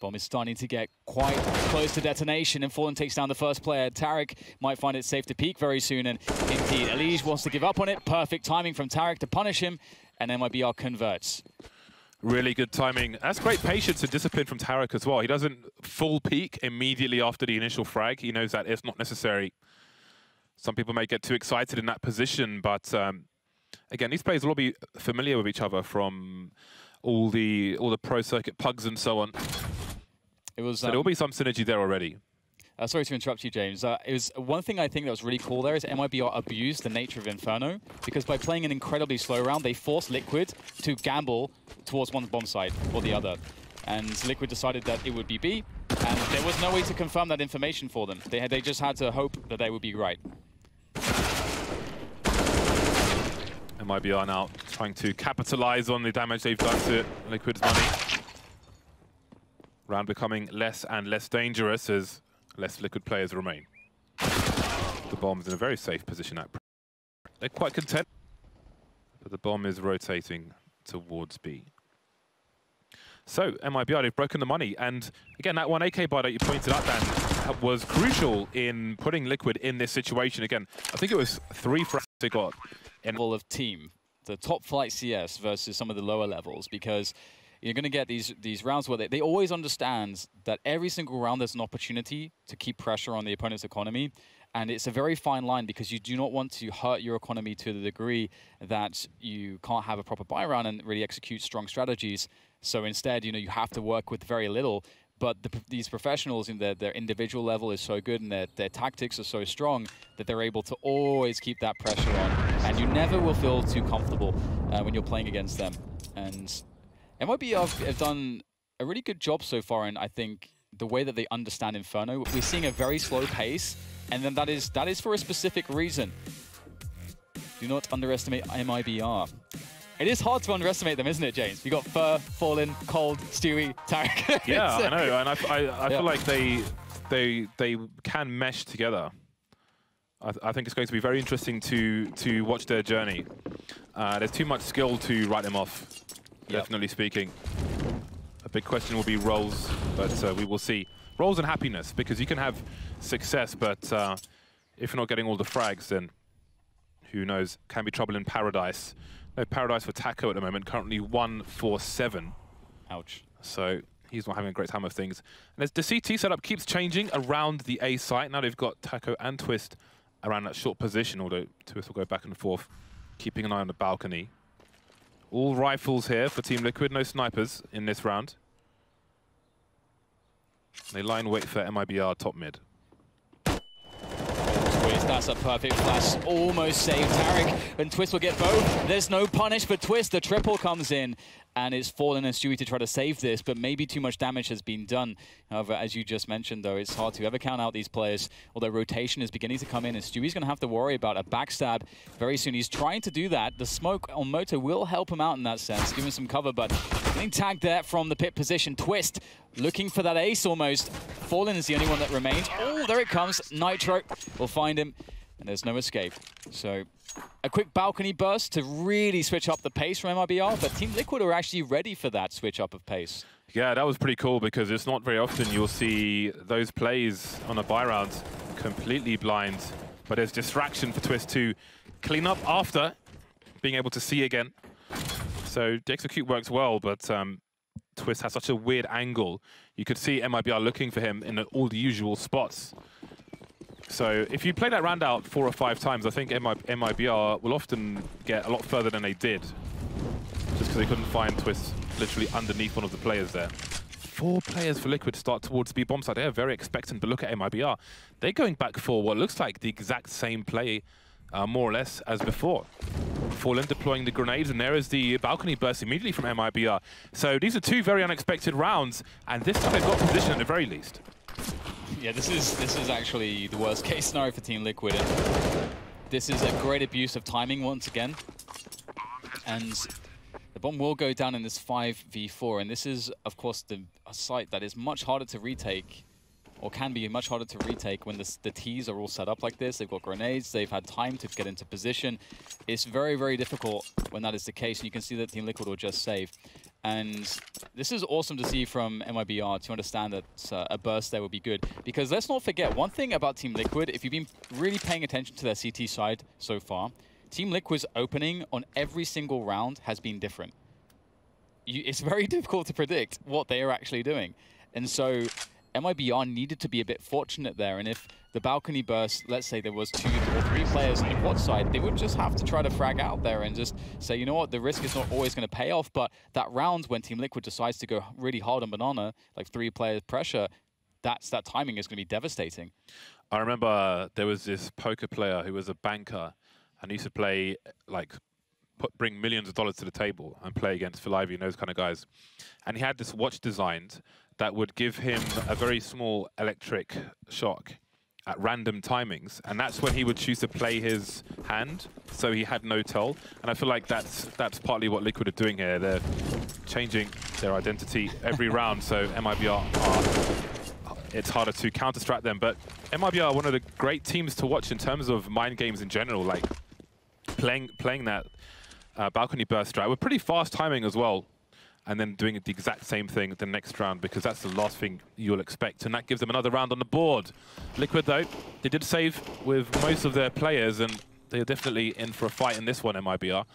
Bomb is starting to get quite close to detonation, and Fallen takes down the first player. Tarek might find it safe to peek very soon, and indeed, ELEAGUE wants to give up on it. Perfect timing from Tarek to punish him, and MiBR converts. Really good timing. That's great patience and discipline from Tarek as well. He doesn't full peak immediately after the initial frag. He knows that it's not necessary. Some people may get too excited in that position, but again, these players will all be familiar with each other from all the pro circuit pugs and so on. It was, so there will be some synergy there already. Sorry to interrupt you, James. It was one thing I think that was really cool there is MiBR abused the nature of Inferno, because by playing an incredibly slow round, they forced Liquid to gamble towards one bomb site or the other. And Liquid decided that it would be B, and there was no way to confirm that information for them. They just had to hope that they would be right. MiBR now trying to capitalize on the damage they've done to Liquid's money. Round becoming less and less dangerous as less Liquid players remain. The bomb's in a very safe position. They're quite content, but the bomb is rotating towards B. So, MiBR, they've broken the money. And again, that 1 AK buy that you pointed out, Dan, was crucial in putting Liquid in this situation. Again, I think it was 3 frags they got. Level of team, the top flight CS versus some of the lower levels, because you're going to get these rounds where they always understand that every single round there's an opportunity to keep pressure on the opponent's economy. And it's a very fine line, because you do not want to hurt your economy to the degree that you can't have a proper buy round and really execute strong strategies. So instead, you have to work with very little. But these professionals, in their individual level is so good, and their tactics are so strong that they're able to always keep that pressure on. And you never will feel too comfortable when you're playing against them. And MiBR have done a really good job so far in, I think, the way that they understand Inferno. We're seeing a very slow pace, and then that is for a specific reason. Do not underestimate MiBR. It is hard to underestimate them, isn't it, James? You got Fur, Fallen, Cold, Stewie, Tarek. Yeah, I know, and I feel like they can mesh together. I think it's going to be very interesting to watch their journey. There's too much skill to write them off, definitely speaking. A big question will be roles, but we will see. Roles and happiness, because you can have success, but if you're not getting all the frags, then who knows? Can be trouble in paradise. No paradise for Taco at the moment, currently 1-4-7. Ouch. So he's not having a great time of things. And the CT setup keeps changing around the A site. Now they've got Taco and Twist around that short position, although Twist will go back and forth, keeping an eye on the balcony. All rifles here for Team Liquid, no snipers in this round. They lie in wait for MiBR top mid. Twist, that's a perfect flash, almost saved Tarek, and Twist will get both. There's no punish for Twist, the triple comes in, and it's Fallen and Stewie to try to save this, but maybe too much damage has been done. However, as you just mentioned, though, it's hard to ever count out these players, although rotation is beginning to come in, and Stewie's going to have to worry about a backstab very soon. He's trying to do that. The smoke on Moto will help him out in that sense, give him some cover, but getting tagged there from the pit position. Twist looking for that ace almost. Fallen is the only one that remains. Oh, there it comes. Nitro will find him, and there's no escape. So a quick balcony burst to really switch up the pace from MiBR, but Team Liquid are actually ready for that switch up of pace. Yeah, that was pretty cool, because it's not very often you'll see those plays on a buy round completely blind, but there's distraction for Twist to clean up after being able to see again. So the execute works well, but Twist has such a weird angle. You could see MiBR looking for him in all the usual spots. So if you play that round out 4 or 5 times, I think MiBR will often get a lot further than they did, just because they couldn't find Twist literally underneath one of the players there. 4 players for Liquid start towards B bomb side. They are very expectant, but look at MiBR. They're going back for what looks like the exact same play, more or less, as before. Fallen deploying the grenades, and there is the balcony burst immediately from MiBR. So these are 2 very unexpected rounds, and this time they've got position at the very least. Yeah, this is actually the worst case scenario for Team Liquid. And this is a great abuse of timing once again. And the bomb will go down in this 5v4, and this is, of course, a site that is much harder to retake, or can be much harder to retake when the Ts are all set up like this. They've got grenades, they've had time to get into position. It's very, very difficult when that is the case, and you can see that Team Liquid will just save. And this is awesome to see from MiBR, to understand that a burst there would be good. Because let's not forget, one thing about Team Liquid, if you've been really paying attention to their CT side so far, Team Liquid's opening on every single round has been different. It's very difficult to predict what they are actually doing. And so MiBR needed to be a bit fortunate there, and if the balcony burst, let's say there was 2 or 3 players on the quad side, they would just have to try to frag out there and just say, you know what, the risk is not always going to pay off, but that round when Team Liquid decides to go really hard on Banana, like 3 players pressure, that timing is going to be devastating. I remember there was this poker player who was a banker, and he used to play, like, bring millions of dollars to the table and play against Phil Ivey and those kind of guys. And he had this watch designed that would give him a very small electric shock at random timings, and that's when he would choose to play his hand, so he had no tell. And I feel like that's partly what Liquid are doing here. They're changing their identity every round, so MiBR it's harder to counter-strat them. But MiBR are one of the great teams to watch in terms of mind games in general, like playing that balcony burst strat with pretty fast timing as well, and then doing the exact same thing the next round, because that's the last thing you'll expect, and that gives them another round on the board. Liquid, though, they did save with most of their players, and they're definitely in for a fight in this one, MiBR.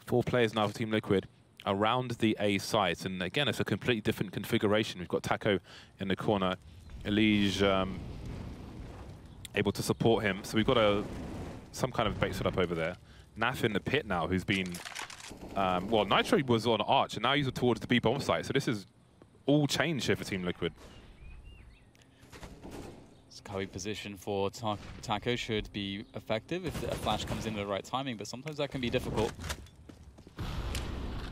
4 players now for Team Liquid around the A site, and again, it's a completely different configuration. We've got Taco in the corner, ELEAGUE able to support him, so we've got some kind of bait set up over there. Naf in the pit now, who's been... well, Nitro was on Arch, and now he's towards the B-bomb site, so this is all change here for Team Liquid. Scully position for Taco should be effective if a flash comes in at the right timing, but sometimes that can be difficult.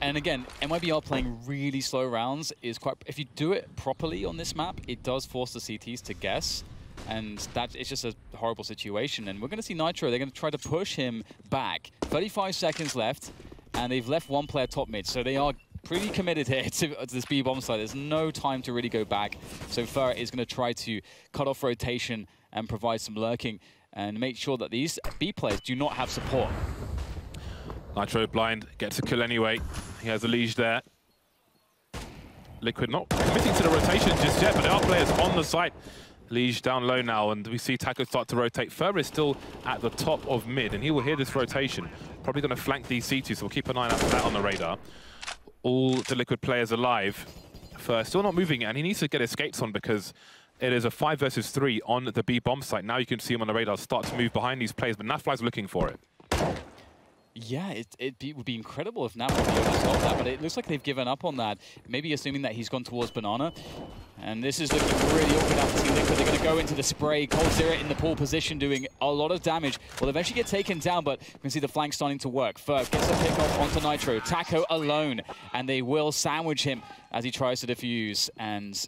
And again, MiBR playing really slow rounds is quite... If you do it properly on this map, it does force the CTs to guess. And that it's just a horrible situation. And we're going to see Nitro. They're going to try to push him back. 35 seconds left, and they've left one player top mid. So they are pretty committed here to this B bomb side. There's no time to really go back. So Fer is going to try to cut off rotation and provide some lurking and make sure that these B players do not have support. Nitro blind, gets a kill anyway. He has a liege there. Liquid not committing to the rotation just yet, but there are players on the site. Liege down low now, and we see Taco start to rotate. Fer is still at the top of mid, and he will hear this rotation. Probably going to flank these C2, so we'll keep an eye out for that on the radar. All the Liquid players alive. Fer still not moving, and he needs to get his skates on because it is a 5 versus 3 on the B bomb site. Now you can see him on the radar start to move behind these players, but Nafly's looking for it. Yeah, it would be incredible if Nap would be able to stop that, but it looks like they've given up on that. Maybe assuming that he's gone towards Banana. And this is looking really awkward now for Team Liquid. They're going to go into the spray. coldzera in the pole position doing a lot of damage. Will eventually get taken down, but you can see the flank starting to work. Fer gets a pick off onto Nitro. Taco alone, and they will sandwich him as he tries to defuse. And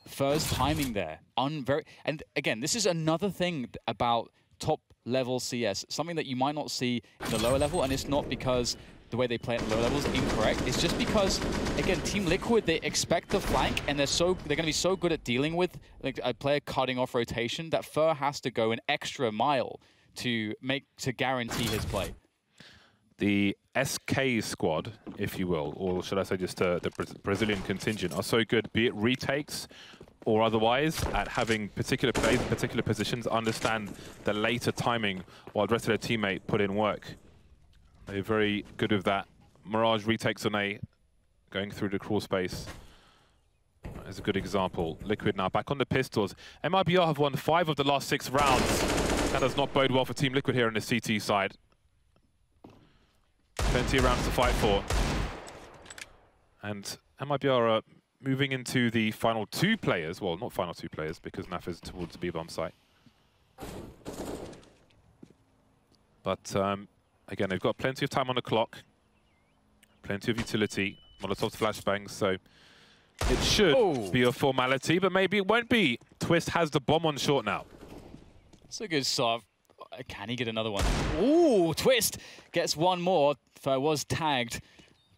Fer's timing there. And again, this is another thing about top level CS, something that you might not see in the lower level, and it's not because the way they play at the lower level is incorrect. It's just because, again, Team Liquid, they expect the flank, and they're going to be so good at dealing with like a player cutting off rotation that Fer has to go an extra mile to guarantee his play. The SK squad, if you will, or should I say just the Brazilian contingent, are so good, be it retakes or otherwise, at having particular plays in particular positions, understand the later timing while the rest of their teammate put in work. They're very good with that. Mirage retakes on A, going through the crawl space is a good example. Liquid now back on the pistols. MiBR have won 5 of the last 6 rounds. That does not bode well for Team Liquid here on the CT side. Plenty of rounds to fight for. And MiBR are moving into the final 2 players. Well, not final 2 players, because Naf is towards the B-bomb site. But again, they've got plenty of time on the clock. Plenty of utility. Molotov's flashbangs, so it should be a formality, but maybe it won't be. Twist has the bomb on short now. That's a good start. Can he get another one? Ooh, Twist gets one more. Fer was tagged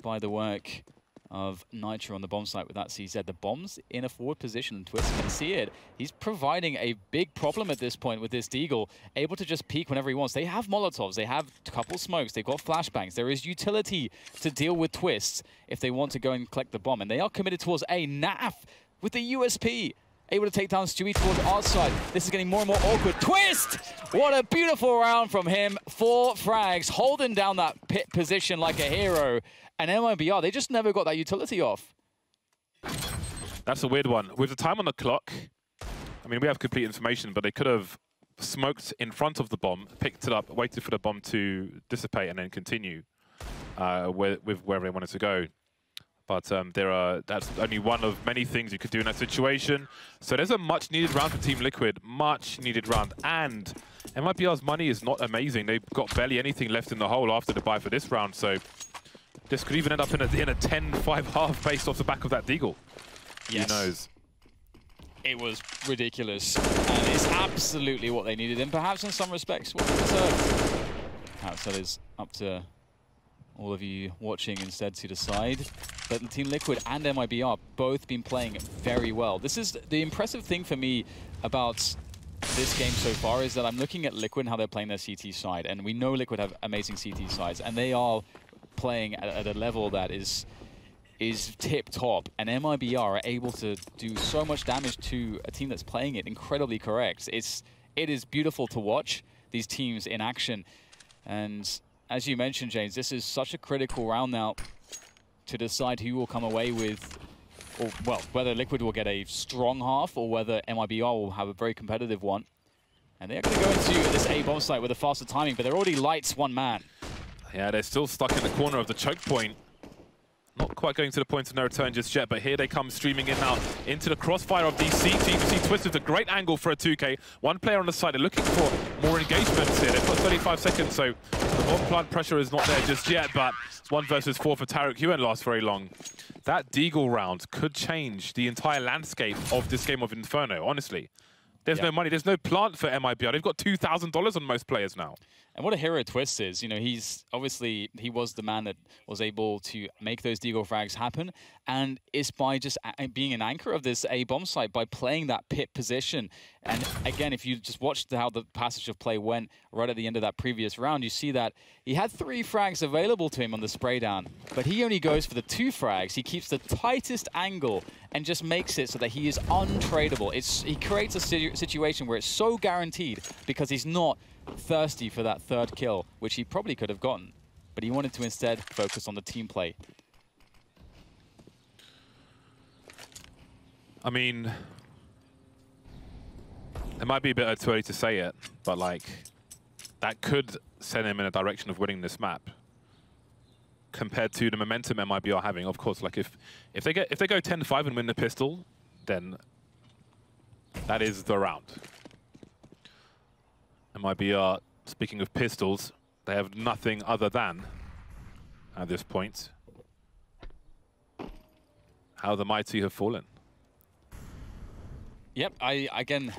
by the work of Nitro on the bomb site with that CZ. The bomb's in a forward position, and Twist can see it. He's providing a big problem at this point with this Deagle, able to just peek whenever he wants. They have Molotovs, they have a couple smokes, they've got flashbangs. There is utility to deal with Twists if they want to go and collect the bomb, and they are committed towards A. Naf with the USP, able to take down Stewie towards our side. This is getting more and more awkward. Twist! What a beautiful round from him. 4 frags, holding down that pit position like a hero. And MiBR, they just never got that utility off. That's a weird one. With the time on the clock, I mean, we have complete information, but they could have smoked in front of the bomb, picked it up, waited for the bomb to dissipate, and then continue with wherever they wanted to go. But that's only one of many things you could do in that situation. So there's a much-needed round for Team Liquid, much-needed round. And MiBR's money is not amazing. They've got barely anything left in the hole after the buy for this round. So this could even end up in a 10-5 half based off the back of that Deagle. Yes. Who knows? It was ridiculous. And it's absolutely what they needed. And perhaps in some respects, what they deserved. Perhaps that is up to all of you watching instead to decide. But Team Liquid and MiBR both been playing very well. This is the impressive thing for me about this game so far, is that I'm looking at Liquid and how they're playing their CT side. And we know Liquid have amazing CT sides, and they are playing at a level that is tip-top. And MiBR are able to do so much damage to a team that's playing it incredibly correct. It is beautiful to watch these teams in action. And as you mentioned, James, this is such a critical round now to decide who will come away with, or well, whether Liquid will get a strong half or whether MiBR will have a very competitive one. And they're going to go into this A bomb site with a faster timing, but they're already lights one man. Yeah, they're still stuck in the corner of the choke point. Not quite going to the point of no return just yet, but here they come streaming in now into the crossfire of these C teams. You see Twist with a great angle for a 2K. One player on the side. They're looking for more engagements here. They've got 35 seconds, so Bomb plant pressure is not there just yet, but 1 versus 4 for Tarek. He won't last very long. That Deagle round could change the entire landscape of this game of Inferno, honestly. There's no money, there's no plant for MiBR. They've got $2,000 on most players now. And what a hero Twist is, you know, he was the man that was able to make those Deagle frags happen, and it's by just being an anchor of this A bomb site, by playing that pit position. And again, if you just watched how the passage of play went right at the end of that previous round, you see that he had 3 frags available to him on the spray down, but he only goes for the 2 frags. He keeps the tightest angle and just makes it so that he is untradeable. He creates a situation where it's so guaranteed because he's not thirsty for that 3rd kill, which he probably could have gotten, but he wanted to instead focus on the team play. I mean, it might be a bit too early to say it, but like, that could send him in a direction of winning this map. Compared to the momentum MiBR are having, of course, like if they go 10-5 and win the pistol, then that is the round. MiBR, speaking of pistols, they have nothing other than, at this point, how the mighty have fallen. Yep, again,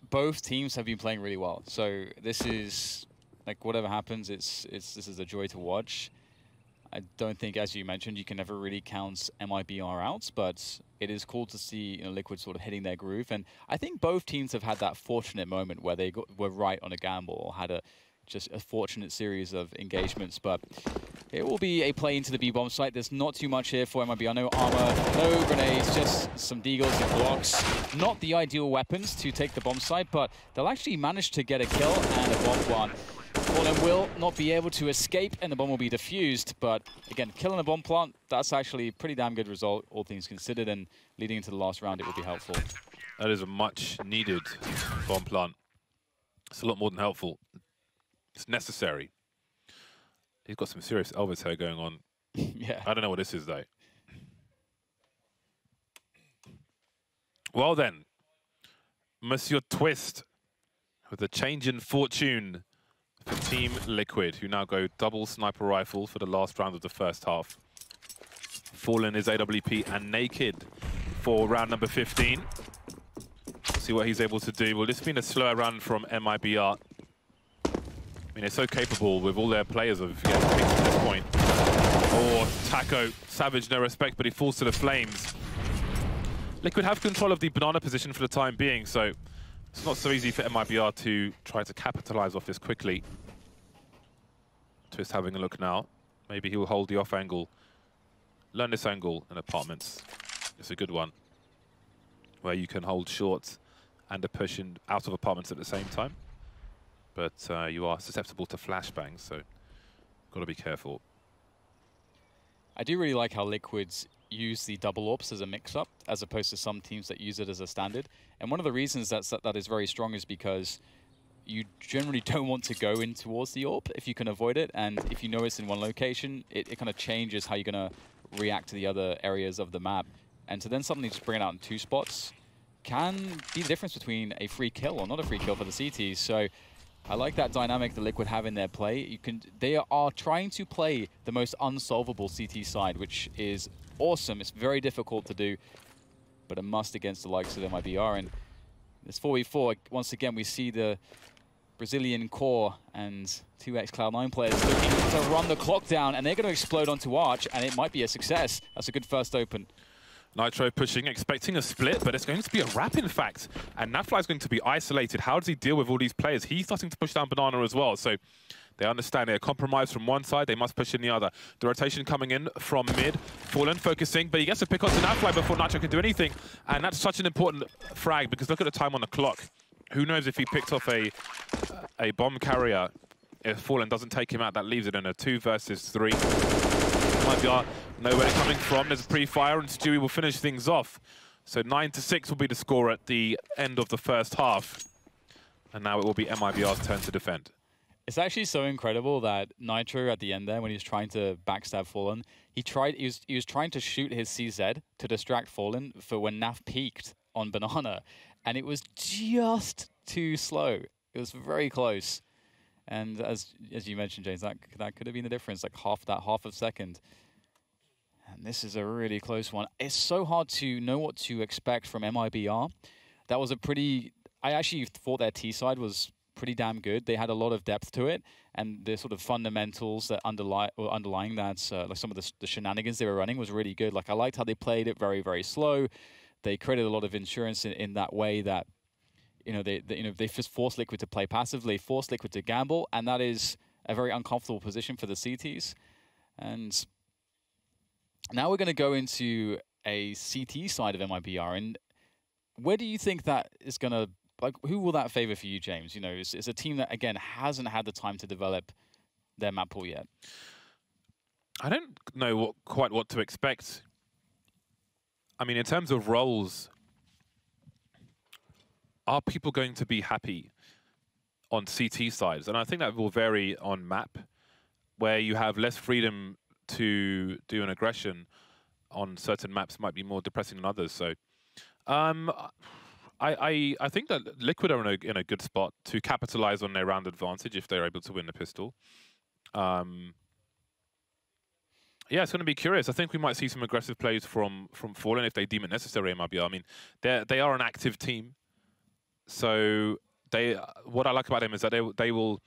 both teams have been playing really well. So this is, like, whatever happens, this is a joy to watch. I don't think, as you mentioned, you can never really count MiBR out, but it is cool to see, you know, Liquid sort of hitting their groove. And I think both teams have had that fortunate moment where they were right on a gamble, or had just a fortunate series of engagements. But it will be a play into the B bomb site. There's not too much here for MiBR. No armor, no grenades, just some deagles and blocks. Not the ideal weapons to take the bomb site, but they'll actually manage to get a kill and a bomb plant. Fallen will not be able to escape, and the bomb will be defused. But again, killing a bomb plant, that's actually a pretty damn good result, all things considered, and leading into the last round, it will be helpful. That is a much needed bomb plant. It's a lot more than helpful. It's necessary. He's got some serious Elvis hair going on. Yeah. I don't know what this is, though. Well then, Monsieur Twist with a change in fortune for Team Liquid, who now go double sniper rifle for the last round of the first half. Fallen is AWP and Naked for round number 15. See what he's able to do. Well, this has been a slower run from MiBR. I mean, they're so capable with all their players of getting picked at this point. Oh, Taco, savage, no respect, but he falls to the flames. Liquid have control of the banana position for the time being, so it's not so easy for MiBR to try to capitalize off this quickly. Twist having a look now. Maybe he'll hold the off angle. Learn this angle in apartments. It's a good one, where you can hold short and a push in out of apartments at the same time. But you are susceptible to flashbangs, so got to be careful. I do really like how Liquid's use the double AWPs as a mix-up, as opposed to some teams that use it as a standard. And one of the reasons that is very strong is because you generally don't want to go in towards the AWP if you can avoid it. And if you know it's in one location, it kind of changes how you're going to react to the other areas of the map. And to then suddenly just bring it out in 2 spots can be the difference between a free kill or not a free kill for the CTs. So I like that dynamic that Liquid have in their play. They are trying to play the most unsolvable CT side, which is awesome. It's very difficult to do, but a must against the likes of MiBR. And this 4v4, once again, we see the Brazilian core and 2x Cloud9 players looking to run the clock down, and they're going to explode onto Arch, and it might be a success. That's a good first open. Nitro pushing, expecting a split, but it's going to be a wrap, in fact. And Nafly is going to be isolated. How does he deal with all these players? He's starting to push down Banana as well. So they understand they're compromised from one side. They must push in the other. The rotation coming in from mid. Fallen focusing, but he gets a pick onto Nafly before Nitro can do anything. And that's such an important frag, because look at the time on the clock. Who knows if he picks off a bomb carrier. If Fallen doesn't take him out, that leaves it in a 2 versus 3. MiBR know where they're coming from. There's a pre-fire, and Stewie will finish things off. So 9-6 will be the score at the end of the first half. And now it will be MiBR's turn to defend. It's actually so incredible that Nitro at the end there, when he was trying to backstab Fallen, he was trying to shoot his CZ to distract Fallen for when Naf peeked on Banana. And it was just too slow. It was very close. And as you mentioned, James, that could have been the difference, like half a second. And this is a really close one. It's so hard to know what to expect from MiBR. That was a pretty... I actually thought their T side was pretty damn good. They had a lot of depth to it, and the sort of fundamentals that underlying that, like some of the shenanigans they were running was really good. Like I liked how they played it very, very slow. They created a lot of insurance in that way that, they just forced Liquid to play passively, forced Liquid to gamble, and that is a very uncomfortable position for the CTs. And now we're going to go into a CT side of MiBR, and where do you think that is going to, like, who will that favor for you, James? It's a team that, again, hasn't had the time to develop their map pool yet. I don't know quite what to expect. I mean, in terms of roles, are people going to be happy on CT sides? And I think that will vary on map, where you have less freedom to do an aggression on certain maps might be more depressing than others. So I think that Liquid are in a good spot to capitalize on their round advantage if they're able to win the pistol. Yeah, it's going to be curious. I think we might see some aggressive plays from Fallen if they deem it necessary in MiBR. I mean, they are an active team. So what I like about them is that they will,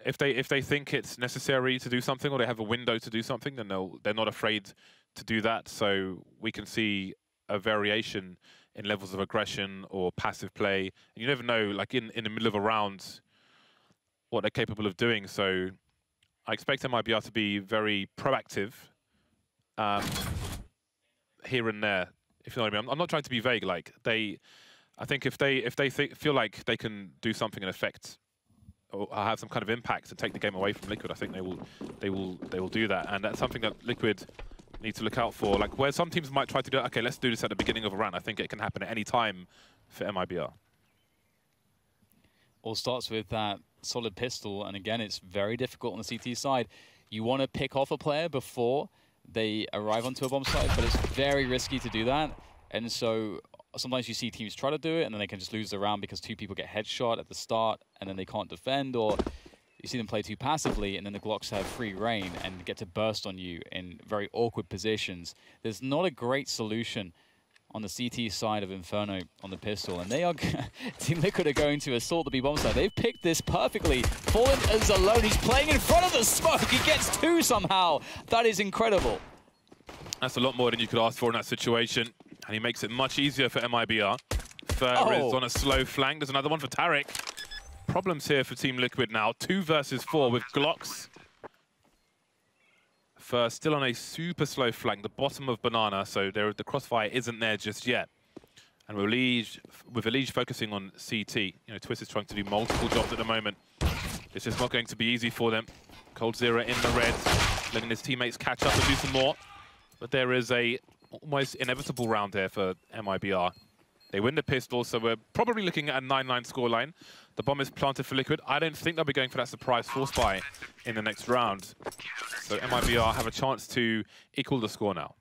if they think it's necessary to do something or they have a window to do something, then they're not afraid to do that. So we can see a variation in levels of aggression or passive play. And you never know, like in the middle of a round, what they're capable of doing. So I expect MiBR to be very proactive here and there, if you know what I mean. I'm not trying to be vague. Like I think if they feel like they can do something in effect or have some kind of impact and take the game away from Liquid, I think they will do that. And that's something that Liquid need to look out for. Like where some teams might try to do, okay, let's do this at the beginning of a round. I think it can happen at any time for MiBR. All starts with that solid pistol, and again, it's very difficult on the CT side. You want to pick off a player before they arrive onto a bomb site, but it's very risky to do that. And so sometimes you see teams try to do it, and then they can just lose the round because two people get headshot at the start, and then they can't defend, or you see them play too passively, and then the Glocks have free reign and get to burst on you in very awkward positions. There's not a great solution on the CT side of Inferno on the pistol, and they are Team Liquid are going to assault the B bomb side. They've picked this perfectly. Fallen is alone. He's playing in front of the smoke. He gets two somehow. That is incredible. That's a lot more than you could ask for in that situation, and he makes it much easier for MiBR. Fur is on a slow flank. There's another one for Tariq. Problems here for Team Liquid now. 2 versus 4 with Glocks. Fur still on a super slow flank, the bottom of Banana, so the crossfire isn't there just yet. And with ELEAGUE focusing on CT, Twist is trying to do multiple jobs at the moment. This is not going to be easy for them. coldzera in the red, letting his teammates catch up and do some more. But there is a almost inevitable round here for MiBR. They win the pistol, so we're probably looking at a 9-9 scoreline. The bomb is planted for Liquid. I don't think they'll be going for that surprise force buy in the next round. So MiBR have a chance to equal the score now.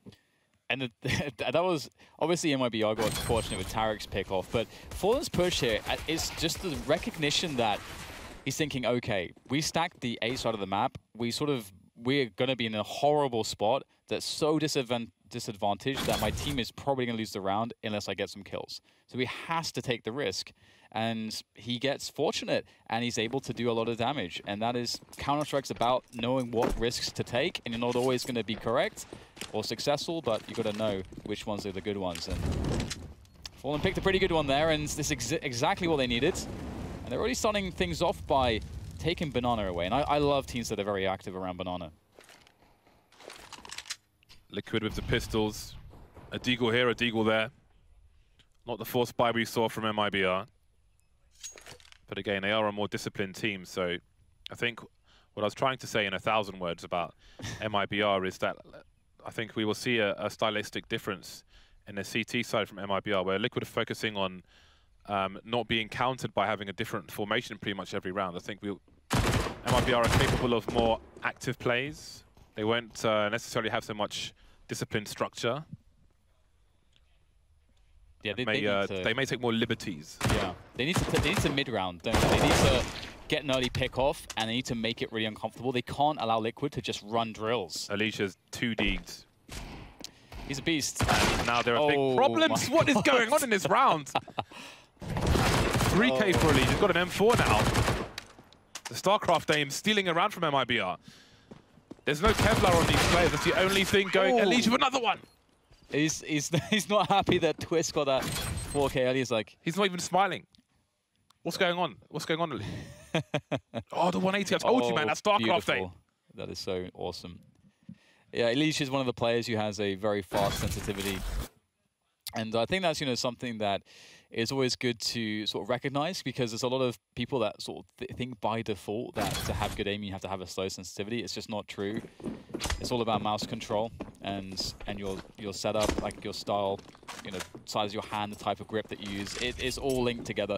And that was, obviously MiBR got fortunate with Tariq's pick-off, but Fallen's push here is just the recognition that he's thinking, okay, we stacked the A side of the map. We're going to be in a horrible spot that's so disadvantaged that my team is probably going to lose the round unless I get some kills. So he has to take the risk. And he gets fortunate, and he's able to do a lot of damage. And that is, Counter-Strike's about knowing what risks to take, and you're not always going to be correct or successful, but you've got to know which ones are the good ones. And Fallen picked a pretty good one there, and this is exactly what they needed. And they're already starting things off by taking Banana away. And I love teams that are very active around Banana. Liquid with the pistols. A deagle here, a deagle there. Not the force buy we saw from MiBR. But again, they are a more disciplined team, so I think what I was trying to say in 1,000 words about MiBR is that I think we will see a stylistic difference in the CT side from MiBR, where Liquid are focusing on not being countered by having a different formation pretty much every round. I think MiBR are capable of more active plays. They won't necessarily have so much disciplined structure. Yeah, they may take more liberties. Yeah, they need to mid-round, don't they? They need to get an early pick off, and they need to make it really uncomfortable. They can't allow Liquid to just run drills. Alicia's 2 deeds. He's a beast. And now there are big problems. What is going on in this round? 3K for Eliage. He's got an M4 now. The StarCraft aim stealing around from MiBR. There's no Kevlar on these players. That's the only thing going. Eliage with another one. He's not happy that Twist got that 4K early. He's like... He's not even smiling. What's going on? What's going on, Oh, the 180. I told you, man. That's StarCraft aim. That is so awesome. Yeah, Eliage is one of the players who has a very fast sensitivity. And I think that's, you know, something that is always good to sort of recognize, because there's a lot of people that sort of think by default that to have good aim you have to have a slow sensitivity. It's just not true. It's all about mouse control and your setup, like your style, you know, size of your hand, the type of grip that you use. It is all linked together,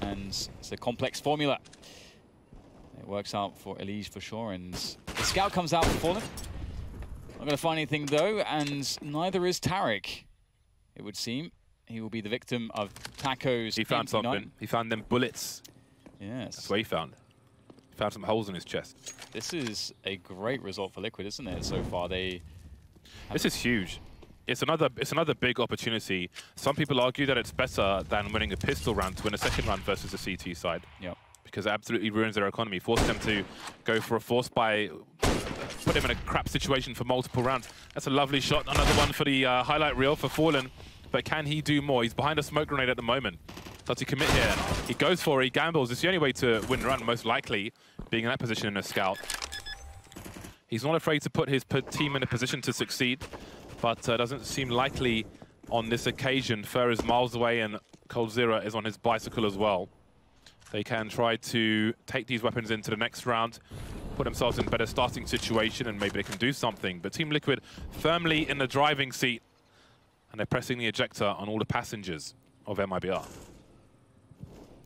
and it's a complex formula. It works out for Eliage for sure, and the scout comes out for Fallen. Not going to find anything though, and neither is Tarek, it would seem. He will be the victim of Taco's. He found something. He found them bullets. Yes. That's what he found. He found some holes in his chest. This is a great result for Liquid, isn't it, so far? This is huge. It's another big opportunity. Some people argue that it's better than winning a pistol round to win a second round versus the CT side. Yep. Because it absolutely ruins their economy, forces them to go for a force buy, put him in a crap situation for multiple rounds. That's a lovely shot. Another one for the highlight reel for Fallen. But can he do more? He's behind a smoke grenade at the moment. Does he commit here? He goes for it, he gambles. It's the only way to win a round, most likely, being in that position in a scout. He's not afraid to put his team in a position to succeed, but doesn't seem likely on this occasion. Fur is miles away and coldzera is on his bicycle as well. They can try to take these weapons into the next round, put themselves in a better starting situation, and maybe they can do something. But Team Liquid firmly in the driving seat, and they're pressing the ejector on all the passengers of MiBR.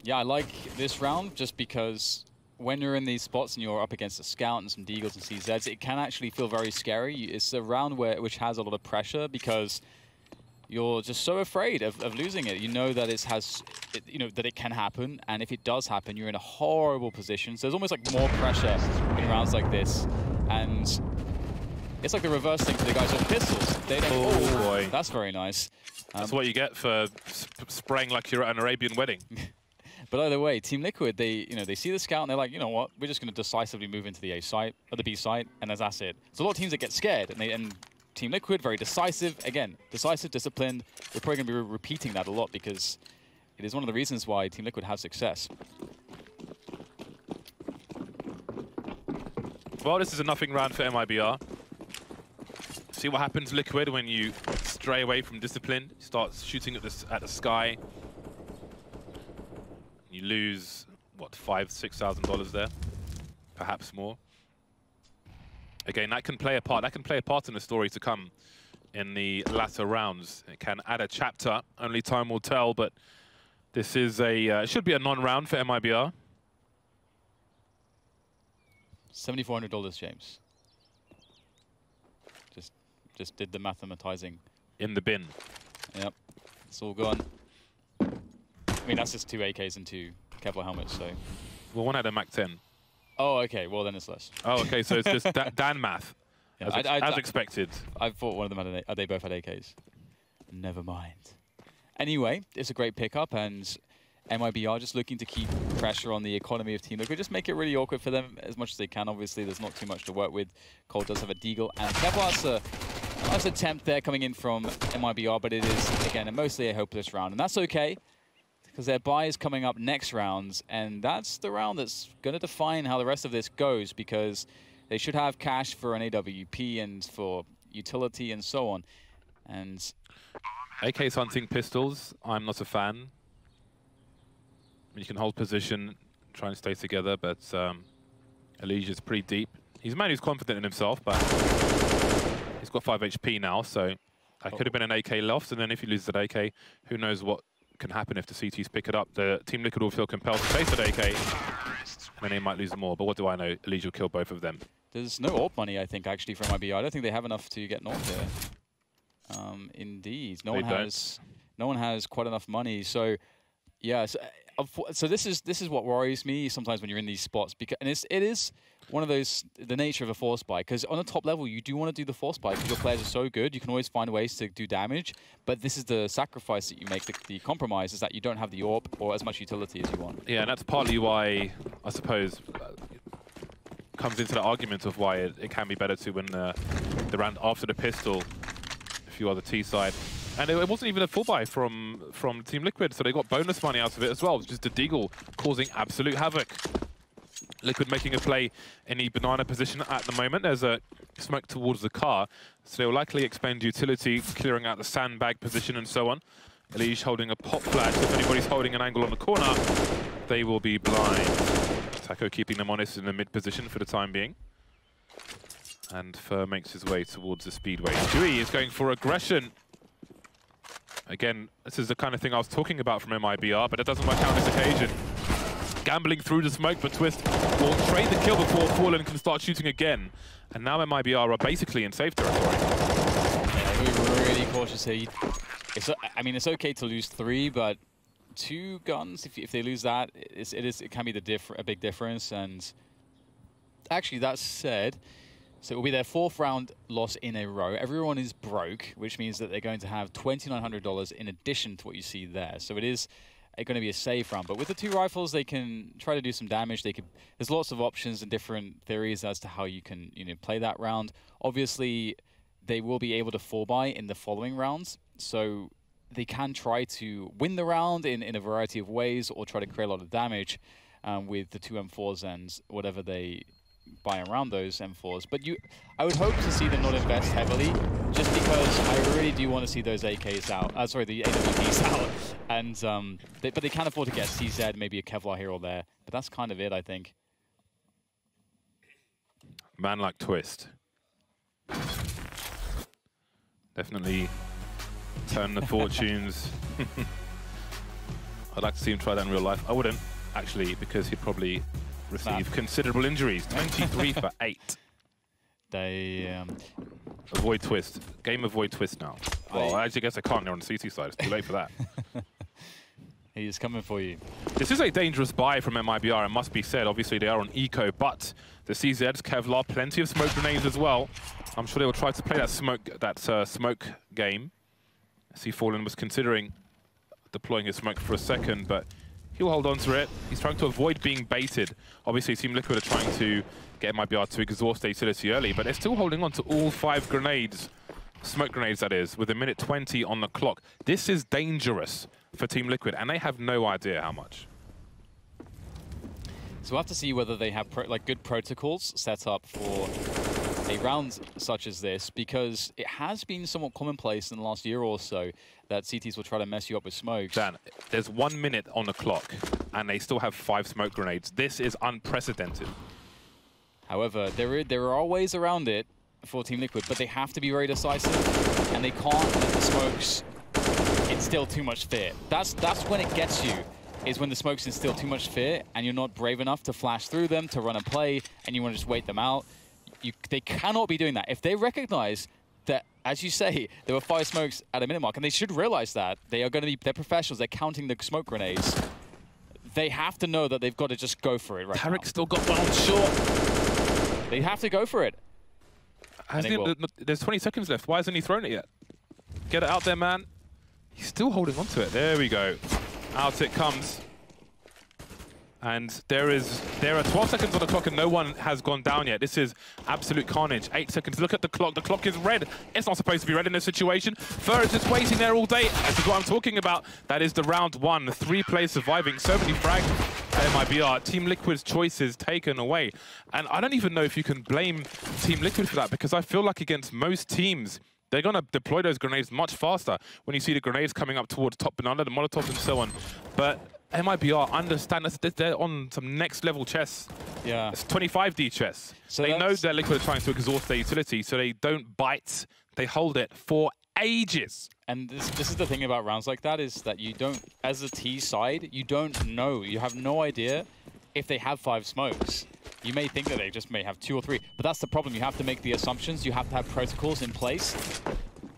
Yeah, I like this round just because when you're in these spots and you're up against a Scout and some Deagles and CZs, it can actually feel very scary. It's a round which has a lot of pressure because you're just so afraid of losing it. You know that that it can happen, and if it does happen, you're in a horrible position. So there's almost like more pressure in rounds like this, and it's like the reverse thing for the guys with pistols. They don't. Oh boy, that's very nice. That's what you get for spraying like you're at an Arabian wedding. But either way, Team Liquid, they see the scout and they're like, you know what, we're just going to decisively move into the A site or the B site, and that's it. There's a lot of teams that get scared, and Team Liquid very decisive. Again, decisive, disciplined. We're probably going to be repeating that a lot because it is one of the reasons why Team Liquid have success. Well, this is a nothing round for MiBR. See what happens, Liquid, when you stray away from discipline, start shooting at the sky. You lose, what, $5,000, $6,000 there? Perhaps more. Again, that can play a part. That can play a part in the story to come in the latter rounds. It can add a chapter. Only time will tell, but this is it should be a non-round for MiBR. $7,400, James. Just did the mathematizing. In the bin. Yep, it's all gone. I mean, that's just 2 AKs and 2 Kevlar helmets, so. Well, one had a Mac-10. Oh, okay. Well, then it's less. Oh, okay. So it's just Dan math, yeah, as expected. I thought one of them had they both had AKs. Never mind. Anyway, it's a great pickup, and MiBR just looking to keep pressure on the economy of Team Liquid. Just make it really awkward for them as much as they can. Obviously, there's not too much to work with. Cole does have a Deagle, and Kevlar's a nice attempt there coming in from MiBR, but it is, again, mostly a hopeless round, and that's okay, because their buy is coming up next rounds, and that's the round that's going to define how the rest of this goes, because they should have cash for an AWP and for utility and so on. And AK's hunting pistols, I'm not a fan. You can hold position, try and stay together, but Eliage is pretty deep. He's a man who's confident in himself, but he's got 5 HP now, so that could have been an AK lost, and then if he loses that AK, who knows what can happen if the CTs pick it up. The Team Liquid will feel compelled to chase that AK, and then they might lose more. But what do I know? Eliage will kill both of them. There's no AWP money, I think, actually, from MiBR. I don't think they have enough to get knocked here. Indeed. No one has quite enough money. So, yeah, so this is what worries me sometimes when you're in these spots, because it is one of those, the nature of a force buy, because on the top level you do want to do the force buy because your players are so good, you can always find ways to do damage, but this is the sacrifice that you make, the compromise is that you don't have the AWP or as much utility as you want. Yeah, and that's partly why, I suppose, comes into the argument of why it can be better to win the round after the pistol if you are the T side. And it wasn't even a full buy from Team Liquid, so they got bonus money out of it as well. Just a Deagle causing absolute havoc. Liquid making a play in the banana position at the moment. There's a smoke towards the car, so they'll likely expend utility, clearing out the sandbag position and so on. ELEAGUE holding a pop flash. If anybody's holding an angle on the corner, they will be blind. Taco keeping them honest in the mid position for the time being. And Fur makes his way towards the speedway. Dewey is going for aggression. Again, this is the kind of thing I was talking about from MiBR, but it doesn't work out on this occasion. Gambling through the smoke, but Twist will trade the kill before Fallen can start shooting again. And now MiBR are basically in safe territory. Yeah, we're really cautious here. I mean, it's okay to lose 3, but 2 guns, if they lose that, it can be a big difference. And actually, that said, so it will be their 4th round loss in a row. Everyone is broke, which means that they're going to have $2,900 in addition to what you see there. So it is going to be a safe round. But with the 2 rifles, they can try to do some damage. There's lots of options and different theories as to how you can play that round. Obviously, they will be able to 4-buy in the following rounds. So they can try to win the round in a variety of ways or try to create a lot of damage with the 2 M4s and whatever they buy around those M4s. But I would hope to see them not invest heavily, just because I really do want to see those AKs out. Sorry, the AWPs out. And but they can afford to get CZ, maybe a Kevlar here or there. But that's kind of it, I think. Man like Twist. Definitely turn the fortunes. I'd like to see him try that in real life. I wouldn't, actually, because he'd probably receive considerable injuries. 23 for 8. They avoid Twist. Game avoid Twist now. Well, I actually guess I can't. They're on the CT side. It's too late for that. He's coming for you. This is a dangerous buy from MiBR, it must be said. Obviously, they are on eco, but the CZs, Kevlar, plenty of smoke grenades as well. I'm sure they will try to play that smoke game. I see Fallen was considering deploying his smoke for a second, but he'll hold on to it. He's trying to avoid being baited. Obviously, Team Liquid are trying to get MiBR to exhaust their utility early, but they're still holding on to all 5 grenades. Smoke grenades, that is, with a minute 20 on the clock. This is dangerous for Team Liquid, and they have no idea how much. So we'll have to see whether they have good protocols set up for a round such as this, because it has been somewhat commonplace in the last year or so that CTs will try to mess you up with smokes. Dan, there's 1 minute on the clock, and they still have 5 smoke grenades. This is unprecedented. However, there are ways around it for Team Liquid, but they have to be very decisive, and they can't let the smokes instill too much fear. That's when it gets you, is when the smokes instill too much fear, and you're not brave enough to flash through them, to run a play, and you want to just wait them out. They cannot be doing that. If they recognize that, as you say, there were 5 smokes at a minute mark, and they should realize that. They're professionals, they're counting the smoke grenades. They have to know that they've got to just go for it right now. Tarek's still got one on short. They have to go for it. There's 20 seconds left. Why hasn't he thrown it yet? Get it out there, man. He's still holding on to it. There we go. Out it comes. And there are 12 seconds on the clock and no one has gone down yet. This is absolute carnage. 8 seconds. Look at the clock. The clock is red. It's not supposed to be red in this situation. Fur is just waiting there all day. This is what I'm talking about. That is the round 1. 3 players surviving. So many frags at MiBR. Team Liquid's choices taken away. And I don't even know if you can blame Team Liquid for that, because I feel like against most teams, they're going to deploy those grenades much faster when you see the grenades coming up towards top banana, the Molotovs and so on. But MiBR understand that they're on some next level chess. Yeah. It's 25D chess. So they know that Liquid are trying to exhaust their utility, so they don't bite. They hold it for ages. And this is the thing about rounds like that, is that you don't, as a T side, you don't know. You have no idea if they have 5 smokes. You may think that they just may have 2 or 3, but that's the problem. You have to make the assumptions. You have to have protocols in place.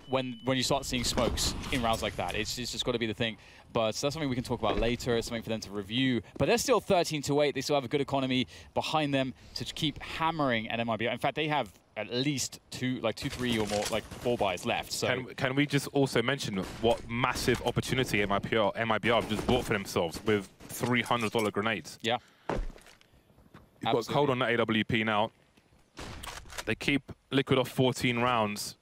when you start seeing smokes in rounds like that. It's just got to be the thing. But that's something we can talk about later. It's something for them to review. But they're still 13-8. They still have a good economy behind them to keep hammering at MiBR. In fact, they have at least 2, 3 or more, 4 buys left. So can we just also mention what massive opportunity MiBR have just bought for themselves with $300 grenades? Yeah. You've got Cold on the AWP now. They keep Liquid off 14 rounds.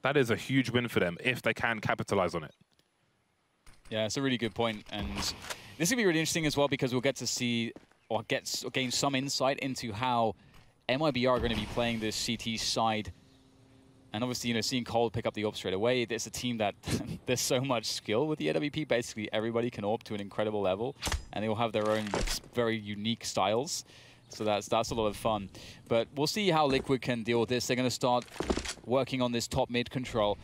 That is a huge win for them if they can capitalize on it. Yeah, it's a really good point. And this will be really interesting as well because we'll get to see or gain some insight into how MiBR are going to be playing this CT side. And obviously, you know, seeing Cold pick up the AWP straight away, there's a team that there's so much skill with the AWP. Basically, everybody can AWP to an incredible level, and they will have their own very unique styles. So that's a lot of fun. But we'll see how Liquid can deal with this. They're going to start working on this top mid control.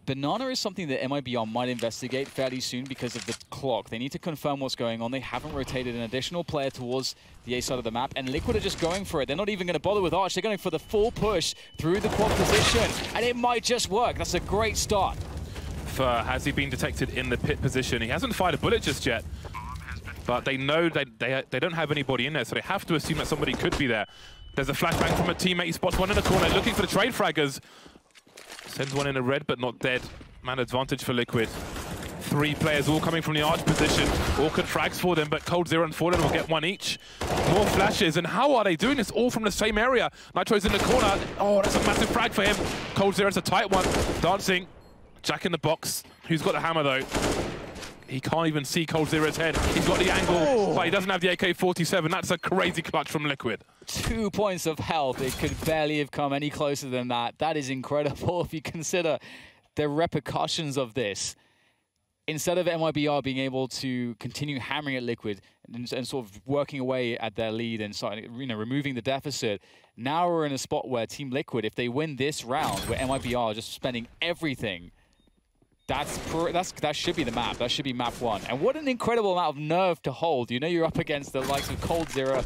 Banana is something that MiBR might investigate fairly soon because of the clock. They need to confirm what's going on. They haven't rotated an additional player towards the A side of the map, and Liquid are just going for it. They're not even going to bother with Arch. They're going for the full push through the quad position, and it might just work. That's a great start. Has he been detected in the pit position? He hasn't fired a bullet just yet, but they know they don't have anybody in there, so they have to assume that somebody could be there. There's a flashbang from a teammate. He spots one in the corner, looking for the trade fraggers. Sends one in a red, but not dead. Man advantage for Liquid. 3 players all coming from the arch position. Awkward frags for them, but Cold0 and Fallen will get 1 each. More flashes, and how are they doing this? All from the same area. Nitro's in the corner. Oh, that's a massive frag for him. Cold0's a tight one. Dancing. Jack in the box. Who's got the hammer, though? He can't even see Cold0's head. He's got the angle, but he doesn't have the AK-47. That's a crazy clutch from Liquid. 2 points of health. It could barely have come any closer than that. That is incredible if you consider the repercussions of this. Instead of MiBR being able to continue hammering at Liquid and sort of working away at their lead and removing the deficit, now we're in a spot where Team Liquid, if they win this round, where MiBR are just spending everything, that should be the map. That should be map 1. And what an incredible amount of nerve to hold. You know you're up against the likes of Cold0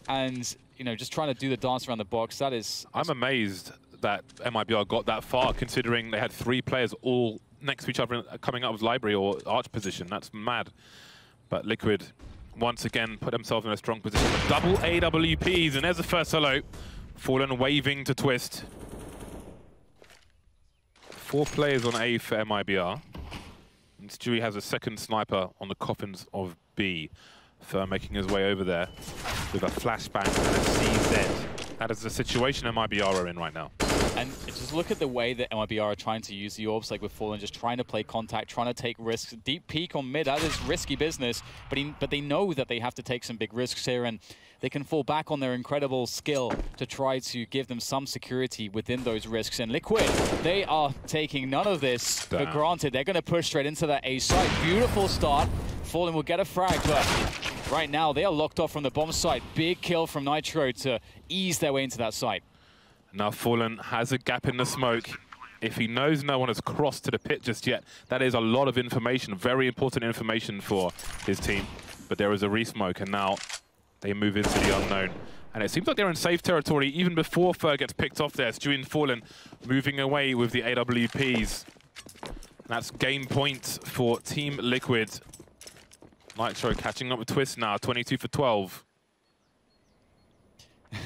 and, you know, just trying to do the dance around the box. I'm amazed that MiBR got that far, considering they had 3 players all next to each other coming out of library or arch position. That's mad. But Liquid, once again, put themselves in a strong position. Double AWPs, and there's the first solo. Fallen waving to Twist. 4 players on A for MiBR. And Stewie has a second sniper on the coffins of B. For making his way over there with a flashbang and a CZ. That is the situation MiBR are in right now. And just look at the way that MiBR are trying to use the orbs, like with Fallen, just trying to play contact, trying to take risks. Deep peek on mid, that is risky business, but they know that they have to take some big risks here, and they can fall back on their incredible skill to try to give them some security within those risks. And Liquid, they are taking none of this for granted. They're going to push straight into that A site. Beautiful start. Fallen will get a frag, but right now they are locked off from the bomb site. Big kill from Nitro to ease their way into that site. Now Fallen has a gap in the smoke. If he knows no one has crossed to the pit just yet, that is a lot of information, very important information for his team. But there is a re-smoke, and now they move into the unknown. And it seems like they're in safe territory even before Fer gets picked off there. Stewie and Fallen moving away with the AWPs. That's game point for Team Liquid. Nitro catching up with Twist now, 22 for 12.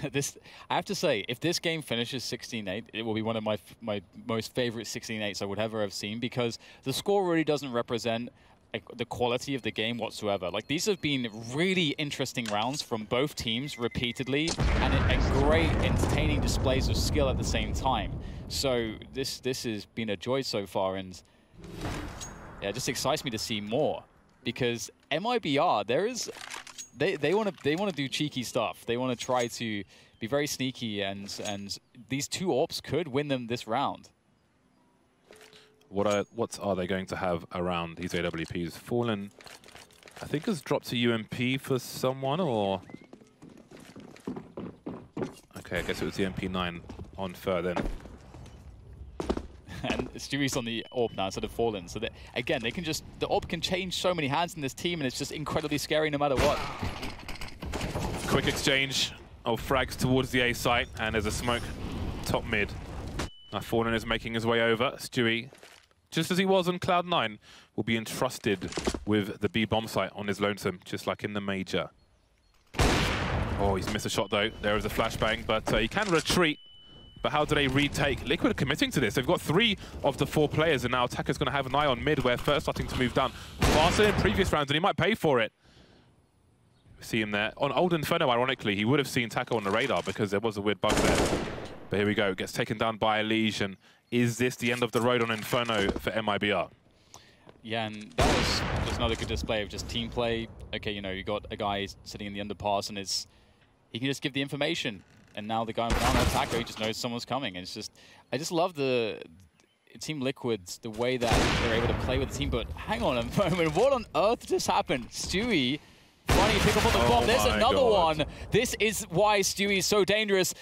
I have to say, if this game finishes 16-8, it will be one of my most favorite 16-8s I would ever have seen, because the score really doesn't represent the quality of the game whatsoever. Like, these have been really interesting rounds from both teams repeatedly, and great, entertaining displays of skill at the same time. So this has been a joy so far, and yeah, it just excites me to see more, because MiBR, they want to do cheeky stuff. They want to try to be very sneaky, and these 2 AWPs could win them this round. What are they going to have around these AWPs? Fallen, I think, has dropped to UMP for someone, or... Okay, I guess it was the MP9 on Fer then. And Stewie's on the AWP now instead of Fallen. So that, again, they can just... The AWP can change so many hands in this team, and it's just incredibly scary no matter what. Quick exchange of frags towards the A site, and there's a smoke top mid. Now Fallen is making his way over. Stewie, just as he was on Cloud9, will be entrusted with the B bomb site on his lonesome, just like in the major. Oh, he's missed a shot though. There is a flashbang, but he can retreat. But how do they retake? Liquid are committing to this. They've got 3 of the 4 players, and now Attacker's going to have an eye on mid, where first starting to move down faster in previous rounds, and he might pay for it. See him there. On Old Inferno, ironically, he would have seen Taco on the radar because there was a weird bug there. But here we go. Gets taken down by ELEAGUE, and is this the end of the road on Inferno for MiBR? Yeah, and that was just another good display of just team play. Okay, you know, you got a guy sitting in the underpass, and he can just give the information. And now the guy on Taco, he just knows someone's coming. And it's just, I just love the Team Liquid's, the way that they're able to play with the team. But hang on a moment, what on earth just happened? Stewie finally pick up on the bomb. There's another one. This is why Stewie is so dangerous.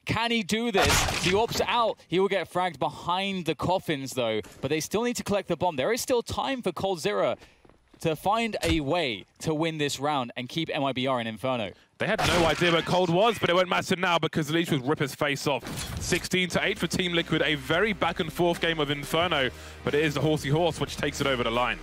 Can he do this? The orb's out. He will get fragged behind the coffins, though. But they still need to collect the bomb. There is still time for coldzera to find a way to win this round and keep MiBR in Inferno. They had no idea where Cold was, but it won't matter now because ELEAGUE will rip his face off. 16-8 for Team Liquid, a very back-and-forth game of Inferno, but it is the horsey horse which takes it over the line.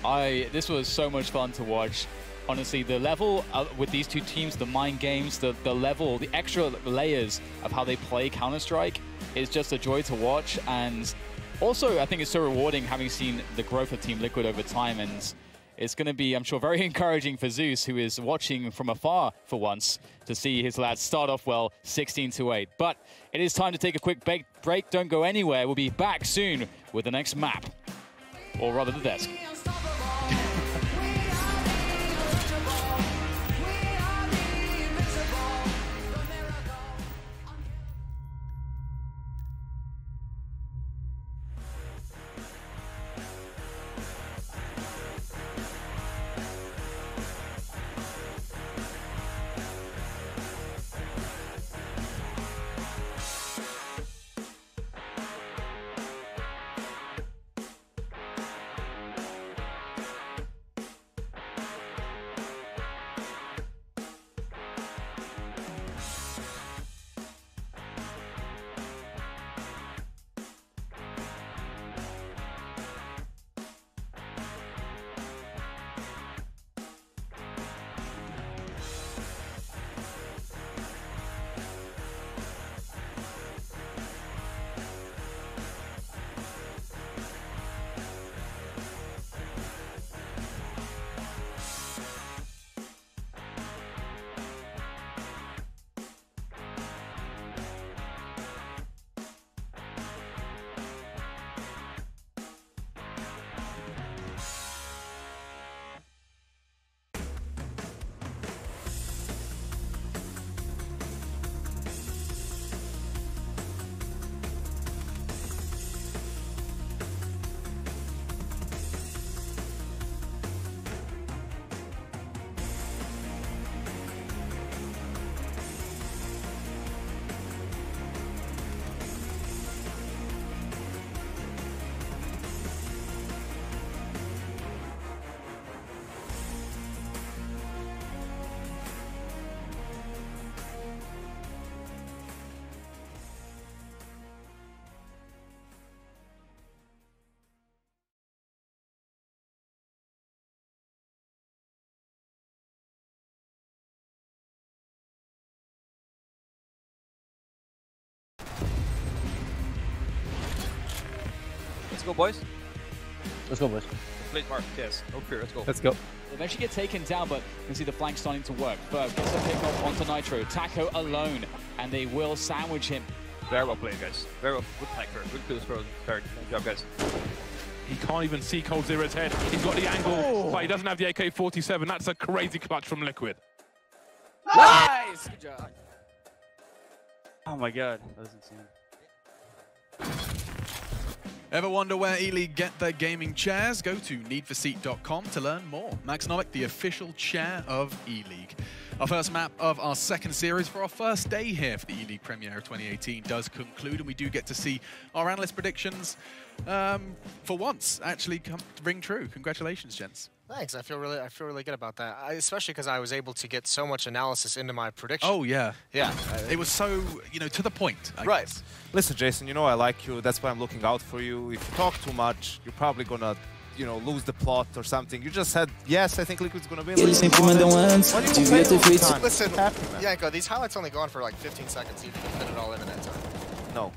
This was so much fun to watch. Honestly, the level with these two teams, the mind games, the level, the extra layers of how they play Counter-Strike is just a joy to watch. And also, I think it's so rewarding having seen the growth of Team Liquid over time. And it's going to be, I'm sure, very encouraging for Zeus, who is watching from afar for once, to see his lads start off well, 16-8. But it is time to take a quick break. Don't go anywhere. We'll be back soon with the next map, or rather the desk. Let's go, boys. Let's go, boys. Please, Mark. Yes. No fear. Let's go. Let's go. They eventually get taken down, but you can see the flank starting to work. Berg gets a pick off onto Nitro. Taco alone, and they will sandwich him. Very well played, guys. Very well. Good flank, good kills for Berg. Good job, guys. He can't even see coldzera's head. He's got the angle, but he doesn't have the AK-47. That's a crazy clutch from Liquid. Nice! Good job. Oh my god, that was insane. Ever wonder where ELEAGUE get their gaming chairs? Go to needforseat.com to learn more. Max Novick, the official chair of ELEAGUE. Our first map of our second series for our first day here for the ELEAGUE Premiere of 2018 does conclude, and we do get to see our analyst predictions for once actually ring true. Congratulations, gents. Thanks. I feel really good about that. Especially because I was able to get so much analysis into my prediction. Oh yeah, yeah. It was so to the point. I right. guess. Listen, Jason. You know I like you. That's why I'm looking out for you. If you talk too much, you're probably gonna, lose the plot or something. You just said yes. I think Liquid's gonna win. Eles sempre mandam antes de ver ter feito. Listen, Yanko, these highlights only go on for like 15 seconds. You can fit it all in that time. No.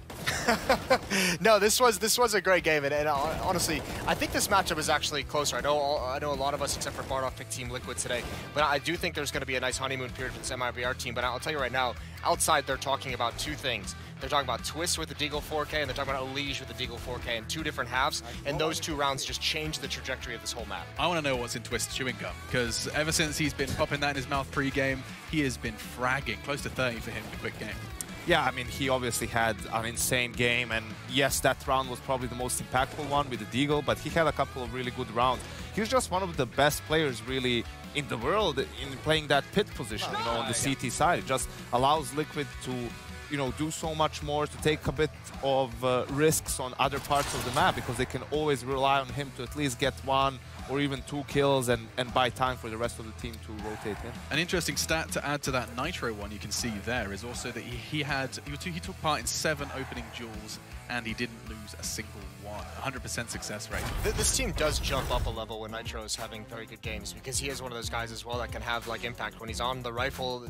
No, this was a great game, and honestly, I think this matchup is actually closer. I know a lot of us, except for Bardolph, picked Team Liquid today, but I do think there's going to be a nice honeymoon period for this MiBR team. But I'll tell you right now, outside they're talking about two things. They're talking about Twist with the Deagle 4K, and they're talking about ELEAGUE with the Deagle 4K in two different halves, and those two rounds just changed the trajectory of this whole map. I want to know what's in Twist's chewing gum, because ever since he's been popping that in his mouth pre-game, he has been fragging, close to 30 for him in a quick game. Yeah, I mean, he obviously had an insane game, and yes, that round was probably the most impactful one with the Deagle, but he had a couple of really good rounds. He was just one of the best players, really, in the world in playing that pit position, on the CT side. It just allows Liquid to, do so much more, to take a bit of risks on other parts of the map, because they can always rely on him to at least get one or even 2 kills and buy time for the rest of the team to rotate in. An interesting stat to add to that Nitro one you can see there is also that he took part in 7 opening duels and he didn't lose a single one. 100% success rate. This team does jump up a level when Nitro is having very good games, because he is one of those guys as well that can have impact. When he's on the rifle,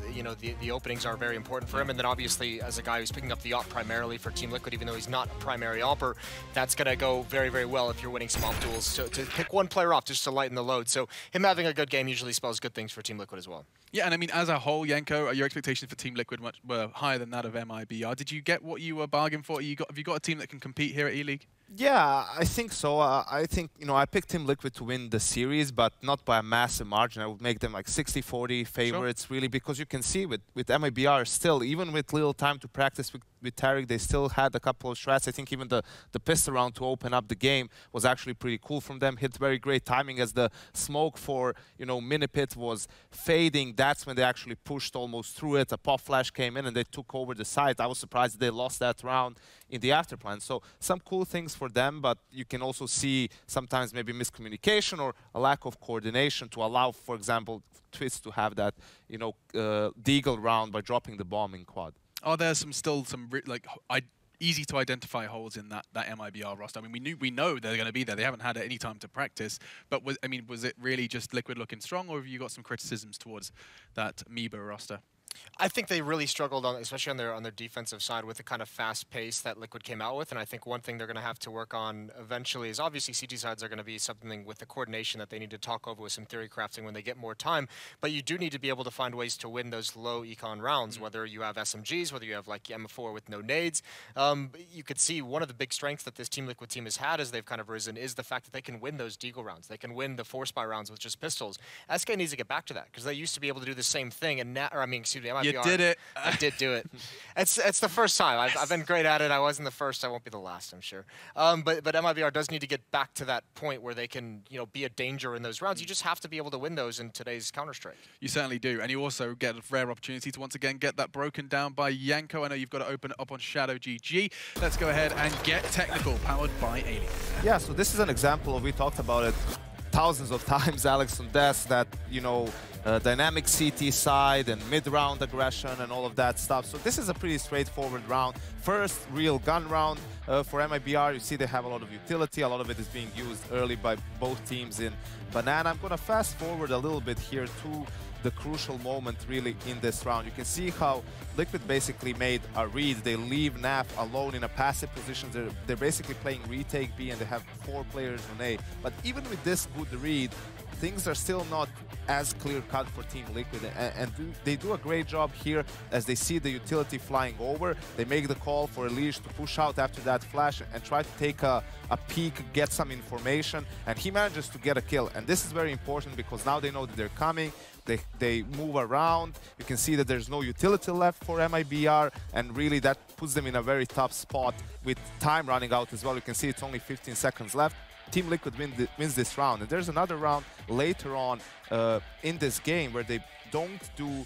the openings are very important for him, and then obviously as a guy who's picking up the AWP primarily for Team Liquid, even though he's not a primary AWPer, that's going to go very, very well if you're winning some AWP duels. So to pick one player off just to lighten the load. So him having a good game usually spells good things for Team Liquid as well. Yeah, and I mean, as a whole, Yanko, your expectations for Team Liquid were higher than that of MiBR. Did you get what you were bargaining for? Have you got a team that can compete here at ELEAGUE? Yeah, I think so. I think, I picked Team Liquid to win the series, but not by a massive margin. I would make them like 60-40 favorites, really, because you can see with MiBR still, even with little time to practice with Tarek, they still had a couple of strats. I think even the pistol round to open up the game was actually pretty cool from them. Hit very great timing as the smoke for, Minipit was fading. That's when they actually pushed almost through it. A pop flash came in and they took over the site. I was surprised that they lost that round in the afterplan. So some cool things for them, but you can also see sometimes maybe miscommunication or a lack of coordination to allow, for example, Twist to have that, Deagle round by dropping the bomb in quad. Are there still some easy to identify holes in that MiBR roster? I mean, we know they're going to be there. They haven't had any time to practice. But was it really just Liquid looking strong, or have you got some criticisms towards that MiBR roster? I think they really struggled, especially on their defensive side, with the kind of fast pace that Liquid came out with. And I think one thing they're going to have to work on eventually is obviously CT sides are going to be something with the coordination that they need to talk over with some theory crafting when they get more time. But you do need to be able to find ways to win those low econ rounds, whether you have SMGs, whether you have like M4 with no nades. You could see one of the big strengths that this Team Liquid team has had as they've kind of risen is the fact that they can win those Deagle rounds. They can win the 4-spy rounds with just pistols. SK needs to get back to that, because they used to be able to do the same thing. And now, excuse me, MiBR. You did it. I did do it. It's the first time. I've been great at it. I wasn't the first. I won't be the last, I'm sure. But MiBR does need to get back to that point where they can be a danger in those rounds. You just have to be able to win those in today's Counter-Strike. You certainly do. And you also get a rare opportunity to once again get that broken down by Yanko. I know you've got to open it up on Shadow GG. Let's go ahead and get technical, powered by Alien. Yeah, so this is an example of, we talked about it thousands of times, Alex, on Death, that, dynamic CT side and mid-round aggression and all of that stuff. So this is a pretty straightforward round. First real gun round for MiBR. You see they have a lot of utility. A lot of it is being used early by both teams in Banana. I'm going to fast forward a little bit here to the crucial moment really in this round. You can see how Liquid basically made a read. They leave Naf alone in a passive position. They're basically playing retake B and they have 4 players on A. But even with this good read, things are still not as clear-cut for Team Liquid, and they do a great job here as they see the utility flying over. They make the call for ELEAGUE to push out after that flash and try to take a peek, get some information, and he manages to get a kill. And this is very important because now they know that they're coming. They move around. You can see that there's no utility left for MiBR, and really that puts them in a very tough spot with time running out as well. You can see it's only 15 seconds left. Team Liquid wins this round, and there's another round later on in this game where they don't do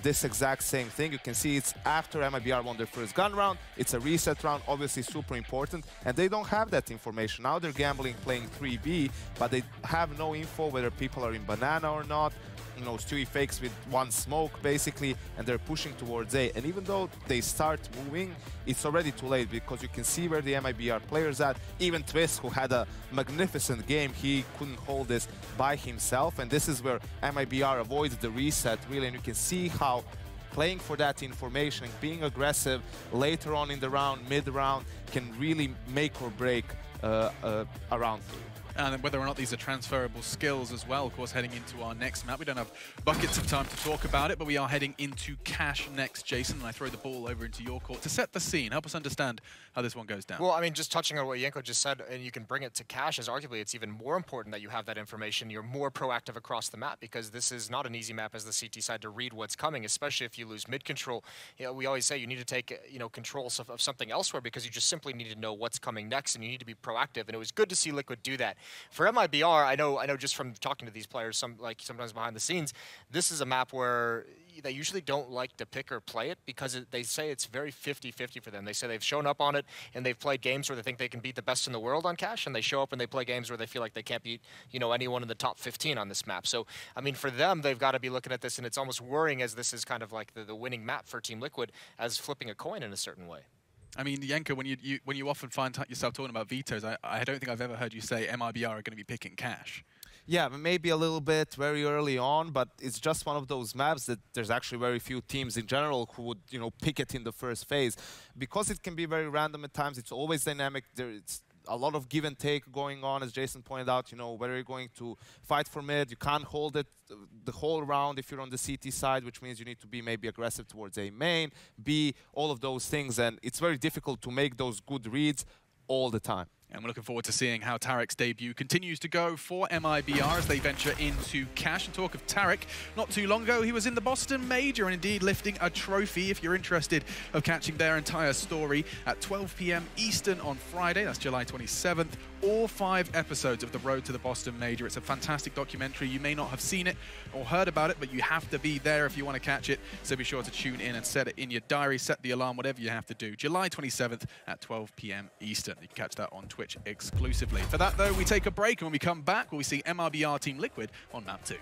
this exact same thing. You can see it's after MiBR won their first gun round. It's a reset round, obviously super important, and they don't have that information. Now they're gambling playing 3B, but they have no info whether people are in banana or not. You know, Stewie fakes with one smoke basically, and they're pushing towards A. And even though they start moving, it's already too late because you can see where the MiBR players at. Even Twist, who had a magnificent game, he couldn't hold this by himself. And this is where MiBR avoids the reset really, and you can see how playing for that information and being aggressive later on in the round, mid-round, can really make or break a round for you. And whether or not these are transferable skills as well, of course, heading into our next map. We don't have buckets of time to talk about it, but we are heading into Cash next, Jason, and I throw the ball over into your court to set the scene. Help us understand how this one goes down. Well, I mean, just touching on what Yenko just said, and you can bring it to Cash, is arguably it's even more important that you have that information. You're more proactive across the map because this is not an easy map as the CT side to read what's coming, especially if you lose mid-control. You know, we always say you need to take, you know, control of something elsewhere because you just simply need to know what's coming next and you need to be proactive. And it was good to see Liquid do that. For MiBR, I know just from talking to these players, sometimes behind the scenes, this is a map where they usually don't like to pick or play it because they say it's very 50-50 for them. They say they've shown up on it and they've played games where they think they can beat the best in the world on Cash, and they show up and they play games where they feel like they can't beat, you know, anyone in the top 15 on this map. So, I mean, for them, they've got to be looking at this, and it's almost worrying as this is kind of like the winning map for Team Liquid as flipping a coin in a certain way. I mean, Yenko, when you often find yourself talking about vetoes, I don't think I've ever heard you say MiBR are going to be picking Cash. Yeah, maybe a little bit very early on, but it's just one of those maps that there's actually very few teams in general who would, you know, pick it in the first phase. Because it can be very random at times, it's always dynamic. It's a lot of give and take going on, as Jason pointed out, you know, whether you're going to fight for mid, you can't hold it the whole round if you're on the CT side, which means you need to be maybe aggressive towards A main, B, all of those things, and it's very difficult to make those good reads all the time. And we're looking forward to seeing how Tarek's debut continues to go for MiBR as they venture into Cash. And talk of Tarek, not too long ago, he was in the Boston Major and indeed lifting a trophy. If you're interested of catching their entire story at 12 p.m. Eastern on Friday, that's July 27th, all 5 episodes of The Road to the Boston Major. It's a fantastic documentary. You may not have seen it or heard about it, but you have to be there if you want to catch it. So be sure to tune in and set it in your diary, set the alarm, whatever you have to do. July 27th at 12 p.m. Eastern. You can catch that on Twitch exclusively. For that, though, we take a break, and when we come back, we see MiBR Team Liquid on map 2.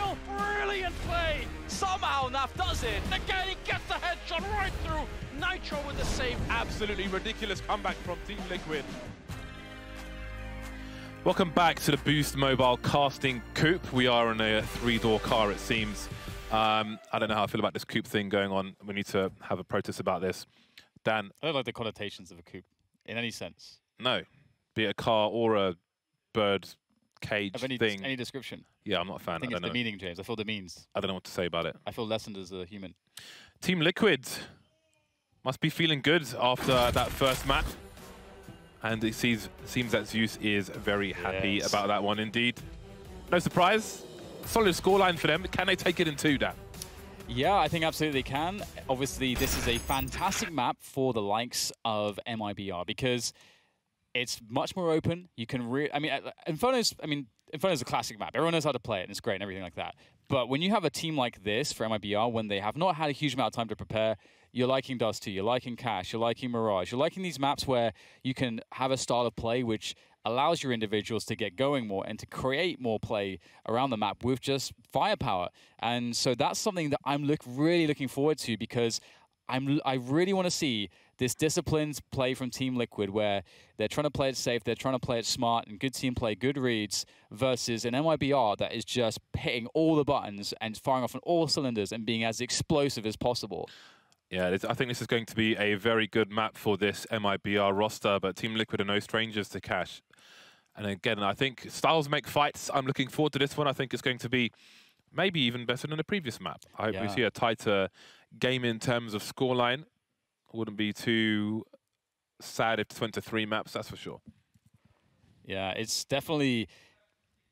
Brazil, brilliant play. Somehow Naf does it. Again, he gets the headshot right through. Nitro with the save. Absolutely ridiculous comeback from Team Liquid. Welcome back to the Boost Mobile casting coupe. We are in a 3-door car, it seems. I don't know how I feel about this coupe thing going on. We need to have a protest about this. Dan? I don't like the connotations of a coupe in any sense. No. Be it a car or a bird cage of any thing. Any description. Yeah, I'm not a fan. I think it's the meaning, James. I feel the means. I don't know what to say about it. I feel lessened as a human. Team Liquid must be feeling good after that first map. And it seems that Zeus is very happy about that one indeed. No surprise. Solid scoreline for them. Can they take it in 2, Dan? Yeah, I think absolutely they can. Obviously, this is a fantastic map for the likes of MiBR because it's much more open. You can Inferno's a classic map. Everyone knows how to play it, and it's great and everything like that. But when you have a team like this for MiBR, when they have not had a huge amount of time to prepare, you're liking Dust 2, you're liking Cash, you're liking Mirage, you're liking these maps where you can have a style of play which allows your individuals to get going more and to create more play around the map with just firepower. And so that's something that I'm really looking forward to because I really want to see this disciplined play from Team Liquid where they're trying to play it safe, they're trying to play it smart and good team play, good reads versus an MiBR that is just hitting all the buttons and firing off on all cylinders and being as explosive as possible. Yeah, I think this is going to be a very good map for this MiBR roster, but Team Liquid are no strangers to Cash. And again, I think styles make fights. I'm looking forward to this one. I think it's going to be maybe even better than the previous map. I hope we see a tighter game in terms of scoreline. Wouldn't be too sad if it went to 3 maps, that's for sure. Yeah, it's definitely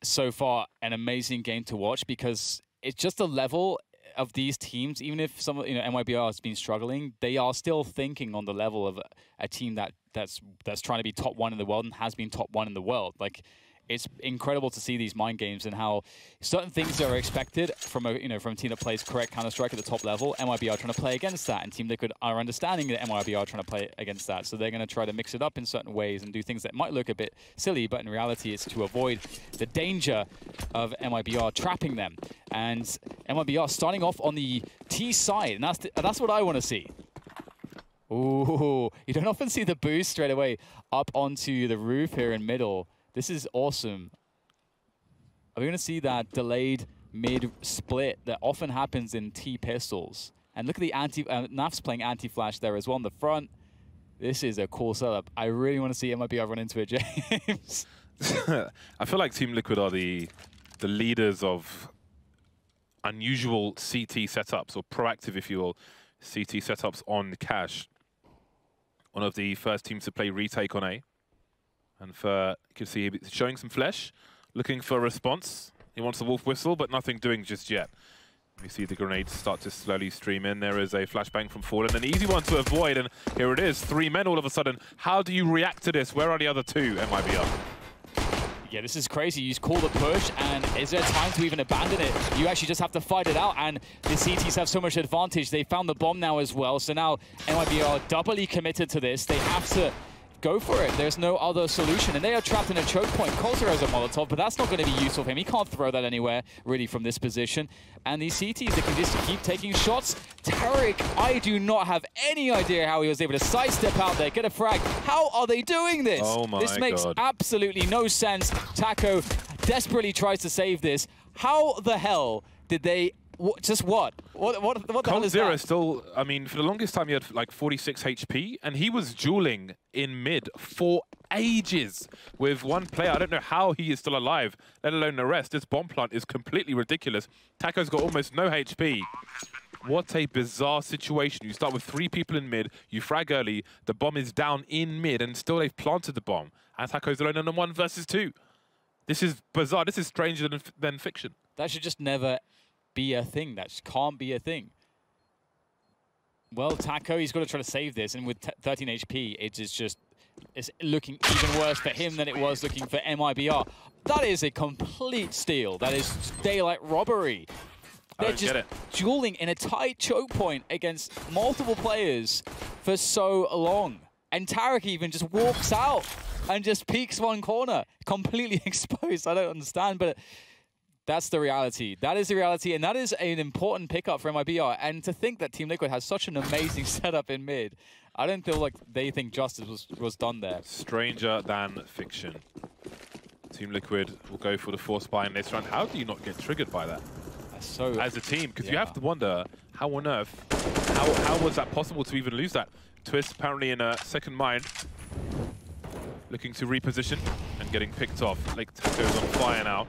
so far an amazing game to watch because it's just the level of these teams. Even if some, MiBR has been struggling, they are still thinking on the level of a team that's trying to be top 1 in the world and has been top 1 in the world. Like, it's incredible to see these mind games and how certain things are expected from a from a team that plays correct Counter-Strike at the top level. MiBR are trying to play against that, and Team Liquid are understanding that MiBR are trying to play against that. So they're going to try to mix it up in certain ways and do things that might look a bit silly, but in reality it's to avoid the danger of MiBR trapping them. And MiBR starting off on the T side, and that's what I want to see. Ooh, you don't often see the boost straight away up onto the roof here in middle. This is awesome. Are we going to see that delayed mid-split that often happens in T-pistols? And look at the Naf's playing anti-flash there as well on the front. This is a cool setup. I really want to see MiBR run into it, James. I feel like Team Liquid are the leaders of unusual CT setups, or proactive, if you will, CT setups on Cash. One of the first teams to play retake on A. And you can see he's showing some flesh, looking for a response. He wants the wolf whistle, but nothing doing just yet. We see the grenades start to slowly stream in. There is a flashbang from Fallen, an easy one to avoid, and here it is, 3 men all of a sudden. How do you react to this? Where are the other 2, MiBR? Yeah, this is crazy. You call the push, and is there time to even abandon it? You actually just have to fight it out, and the CTs have so much advantage. They found the bomb now as well, so now MiBR are doubly committed to this. They have to go for it. There's no other solution, and they are trapped in a choke point. Coulter has a Molotov, but that's not going to be useful for him. He can't throw that anywhere, really, from this position. And these CTs, they can just keep taking shots. Tarek, I do not have any idea how he was able to sidestep out there, get a frag. How are they doing this? Oh my This makes God. absolutely no sense. Taco desperately tries to save this. How the hell did they... What the hell is that? Still, I mean, for the longest time he had like 46 HP, and he was dueling in mid for ages with one player. I don't know how he is still alive, let alone the rest. This bomb plant is completely ridiculous. Taco's got almost no HP. What a bizarre situation. You start with 3 people in mid, you frag early, the bomb is down in mid, and still they've planted the bomb. And Taco's alone on a 1 versus 2. This is bizarre. This is stranger than fiction. That should just never be a thing. That just can't be a thing. Well, Taco, he's got to try to save this, and with 13 HP, it's looking even worse for him than it was looking for MiBR. That is a complete steal. That is daylight robbery. They're just dueling in a tight choke point against multiple players for so long. And Tarek even just walks out and just peeks one corner, completely exposed. I don't understand, but That's the reality. That is the reality, and that is an important pickup for MiBR. And to think that Team Liquid has such an amazing setup in mid, I don't feel like they think justice was done there. Stranger than fiction. Team Liquid will go for the force buy in this round. How do you not get triggered by that? So as a team, because you have to wonder how on earth, how was that possible to even lose that? Twist apparently in a second mind, looking to reposition and getting picked off. Lake Taco's on fire now,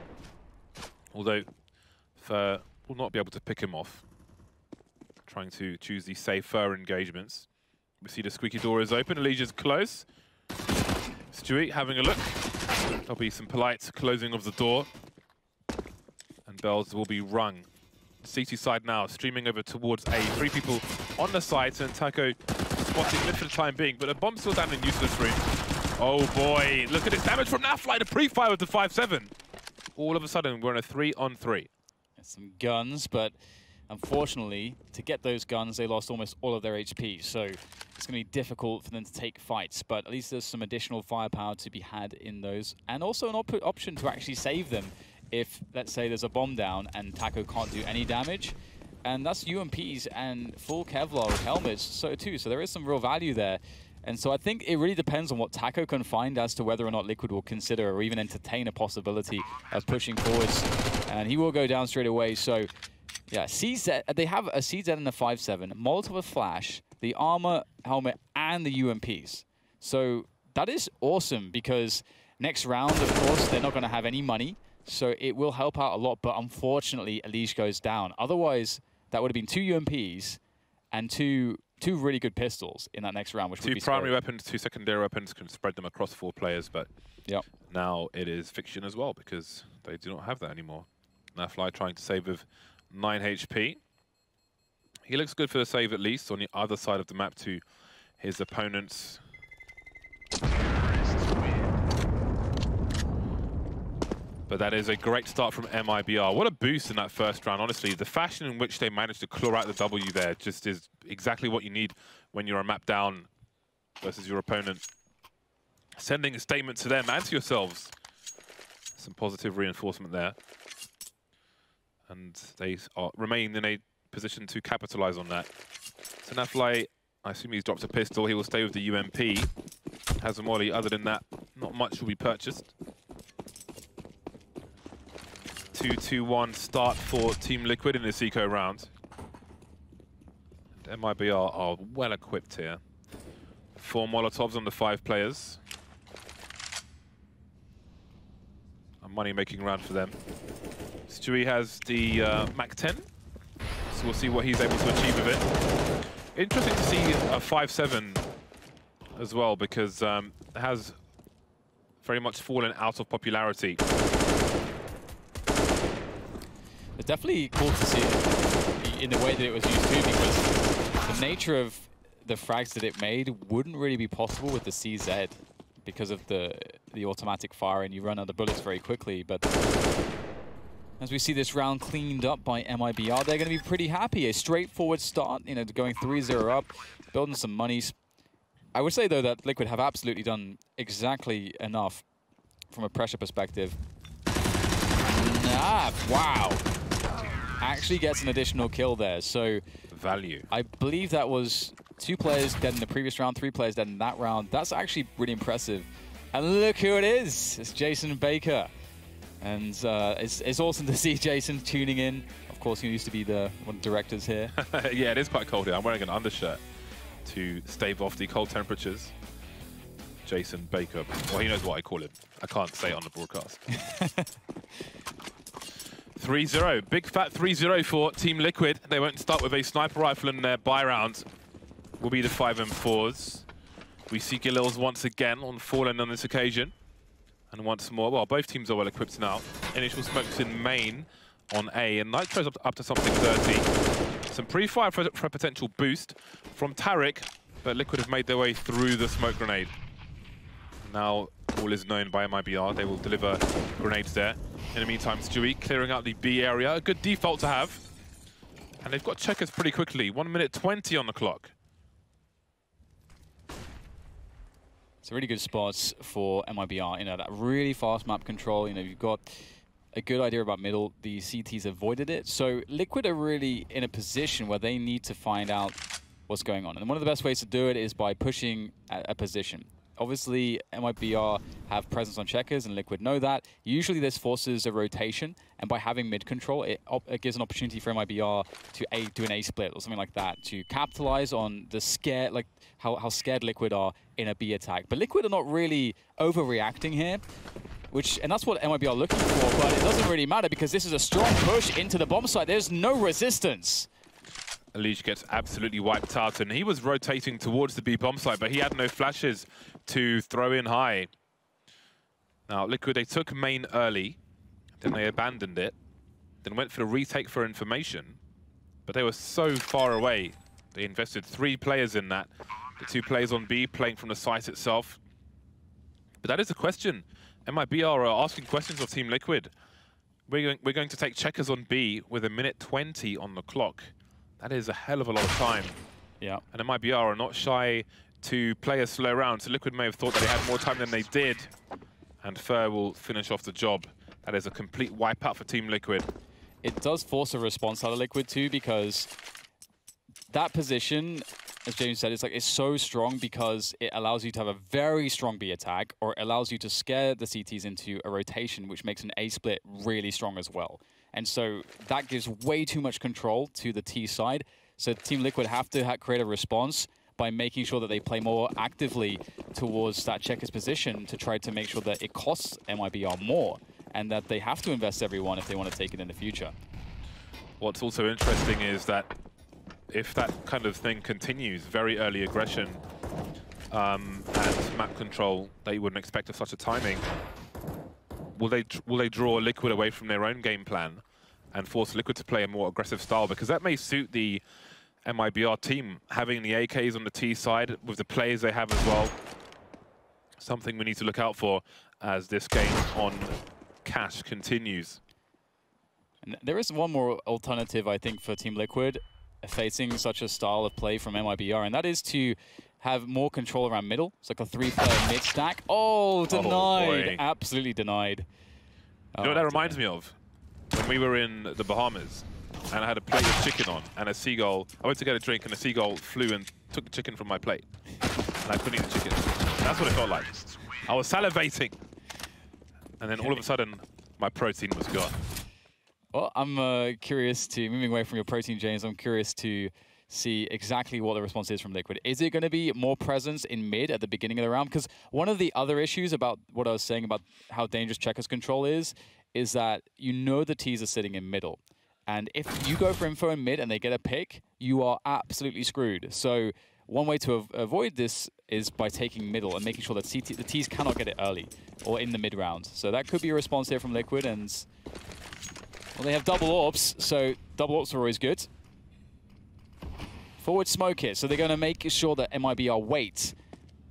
although will not be able to pick him off. Trying to choose the safer engagements. We see the squeaky door is open. ELEAGUE's close. Stewie having a look. There'll be some polite closing of the door. And bells will be rung. CT side now, streaming over towards A. 3 people on the site, and Taco spotting mid for the time being, but a bomb still down in useless room. Oh boy, look at this damage from Nafly, the pre-fire with the 5-7. All of a sudden, we're in a 3-on-3. Some guns, but unfortunately, to get those guns, they lost almost all of their HP, so it's going to be difficult for them to take fights, but at least there's some additional firepower to be had in those, and also an option to actually save them if, let's say, there's a bomb down and Taco can't do any damage. And that's UMPs and full Kevlar helmets, so there is some real value there. And so I think it really depends on what Taco can find as to whether or not Liquid will consider or even entertain a possibility of pushing forwards. And he will go down straight away. So yeah, CZ, they have a CZ and a 5-7, Molotov Flash, the armor, helmet, and the UMPs. So that is awesome because next round, of course, they're not going to have any money. So it will help out a lot, but unfortunately, ELEAGUE goes down. Otherwise, that would have been 2 UMPs and two really good pistols in that next round, which would be 2 primary weapons, 2 secondary weapons, can spread them across 4 players, but now it is fiction as well because they do not have that anymore. Nafly trying to save with 9 HP. He looks good for the save at least on the other side of the map to his opponents. But that is a great start from MiBR. What a boost in that first round, honestly. The fashion in which they managed to claw out the W there just is exactly what you need when you're a map down versus your opponent. Sending a statement to them and to yourselves. Some positive reinforcement there. And they remain in a position to capitalize on that. So Nafly, I assume he's dropped a pistol. He will stay with the UMP. Has a molly. Other than that, not much will be purchased. 2-2-1 start for Team Liquid in this eco round. And MiBR are well equipped here. 4 Molotovs on the 5 players. A money-making round for them. Stewie has the Mac-10, so we'll see what he's able to achieve with it. Interesting to see a 5-7 as well, because it has very much fallen out of popularity. It's definitely cool to see it in the way that it was used too, because the nature of the frags that it made wouldn't really be possible with the CZ because of the automatic fire, and you run out of bullets very quickly. But as we see this round cleaned up by MiBR, they're going to be pretty happy. A straightforward start, you know, going 3-0 up, building some monies. I would say, though, that Liquid have absolutely done exactly enough from a pressure perspective. Wow. Actually gets an additional kill there. So value. I believe that was 2 players dead in the previous round, 3 players dead in that round. That's actually really impressive. And look who it is. It's Jason Baker. And it's awesome to see Jason tuning in. Of course, he used to be one of the directors here. Yeah, it is quite cold here. I'm wearing an undershirt to stave off the cold temperatures. Jason Baker. Well, he knows what I call him. I can't say it on the broadcast. 3-0. Big fat 3-0 for Team Liquid. They won't start with a sniper rifle in their buy round. Will be the 5M4s. We see Galils once again on Fallen on this occasion. And once more, well, both teams are well equipped now. Initial smokes in main on A, and Nitro's up to something 30. Some pre-fire for a potential boost from Tarek, but Liquid have made their way through the smoke grenade. Now all is known by MiBR. They will deliver grenades there. In the meantime, Stewie clearing out the B area. A good default to have. And they've got checkers pretty quickly. 1 minute 20 on the clock. It's a really good spots for MiBR. You know, that really fast map control. You know, you've got a good idea about middle, the CTs avoided it. So Liquid are really in a position where they need to find out what's going on. And one of the best ways to do it is by pushing a position. Obviously, MiBR have presence on checkers, and Liquid know that. Usually this forces a rotation, and by having mid control, it gives an opportunity for MiBR to do an A split or something like that, to capitalize on the scare, like how scared Liquid are in a B attack. But Liquid are not really overreacting here, and that's what MiBR are looking for, but it doesn't really matter because this is a strong push into the bomb site. There's no resistance. ELEAGUE gets absolutely wiped out, and he was rotating towards the B bomb site, but he had no flashes to throw in high. Now, Liquid, they took main early, then they abandoned it, then went for the retake for information, but they were so far away. They invested 3 players in that, the 2 players on B playing from the site itself. But that is the question. MiBR are asking questions of Team Liquid. We're going to take checkers on B with 1:20 on the clock. That is a hell of a lot of time. Yeah. And MiBR are not shy to play a slow round. So Liquid may have thought that they had more time than they did. And Fer will finish off the job. That is a complete wipeout for Team Liquid. It does force a response out of Liquid too, because that position, as James said, it's so strong because it allows you to have a very strong B attack, or it allows you to scare the CTs into a rotation, which makes an A split really strong as well. And so that gives way too much control to the T side. So Team Liquid have to create a response by making sure that they play more actively towards that checker's position to try to make sure that it costs MiBR more and that they have to invest everyone if they want to take it in the future. What's also interesting is that if that kind of thing continues, very early aggression and map control that you wouldn't expect of such a timing, will they draw Liquid away from their own game plan and force Liquid to play a more aggressive style? Because that may suit the MiBR team, having the AKs on the T side with the players they have as well. Something we need to look out for as this game on Cash continues. And there is one more alternative, I think, for Team Liquid facing such a style of play from MiBR, and that is to have more control around middle. It's like a 3-player mid stack. Oh, denied. Oh, absolutely denied. You know what that reminds me of? When we were in the Bahamas, and I had a plate of chicken on, and a seagull, I went to get a drink, and a seagull flew and took the chicken from my plate. And I couldn't eat the chicken. That's what it felt like. I was salivating. And then all of a sudden, my protein was gone. Well, I'm curious to, moving away from your protein, James, I'm curious to see exactly what the response is from Liquid. Is it going to be more presence in mid at the beginning of the round? Because one of the other issues about what I was saying about how dangerous checkers control is that you know the Ts are sitting in middle. And if you go for info in mid and they get a pick, you are absolutely screwed. So one way to avoid this is by taking middle and making sure that the Ts cannot get it early or in the mid round. So that could be a response here from Liquid. And well, they have double orbs, so double orbs are always good. Forward smoke it, so they're going to make sure that MiBR wait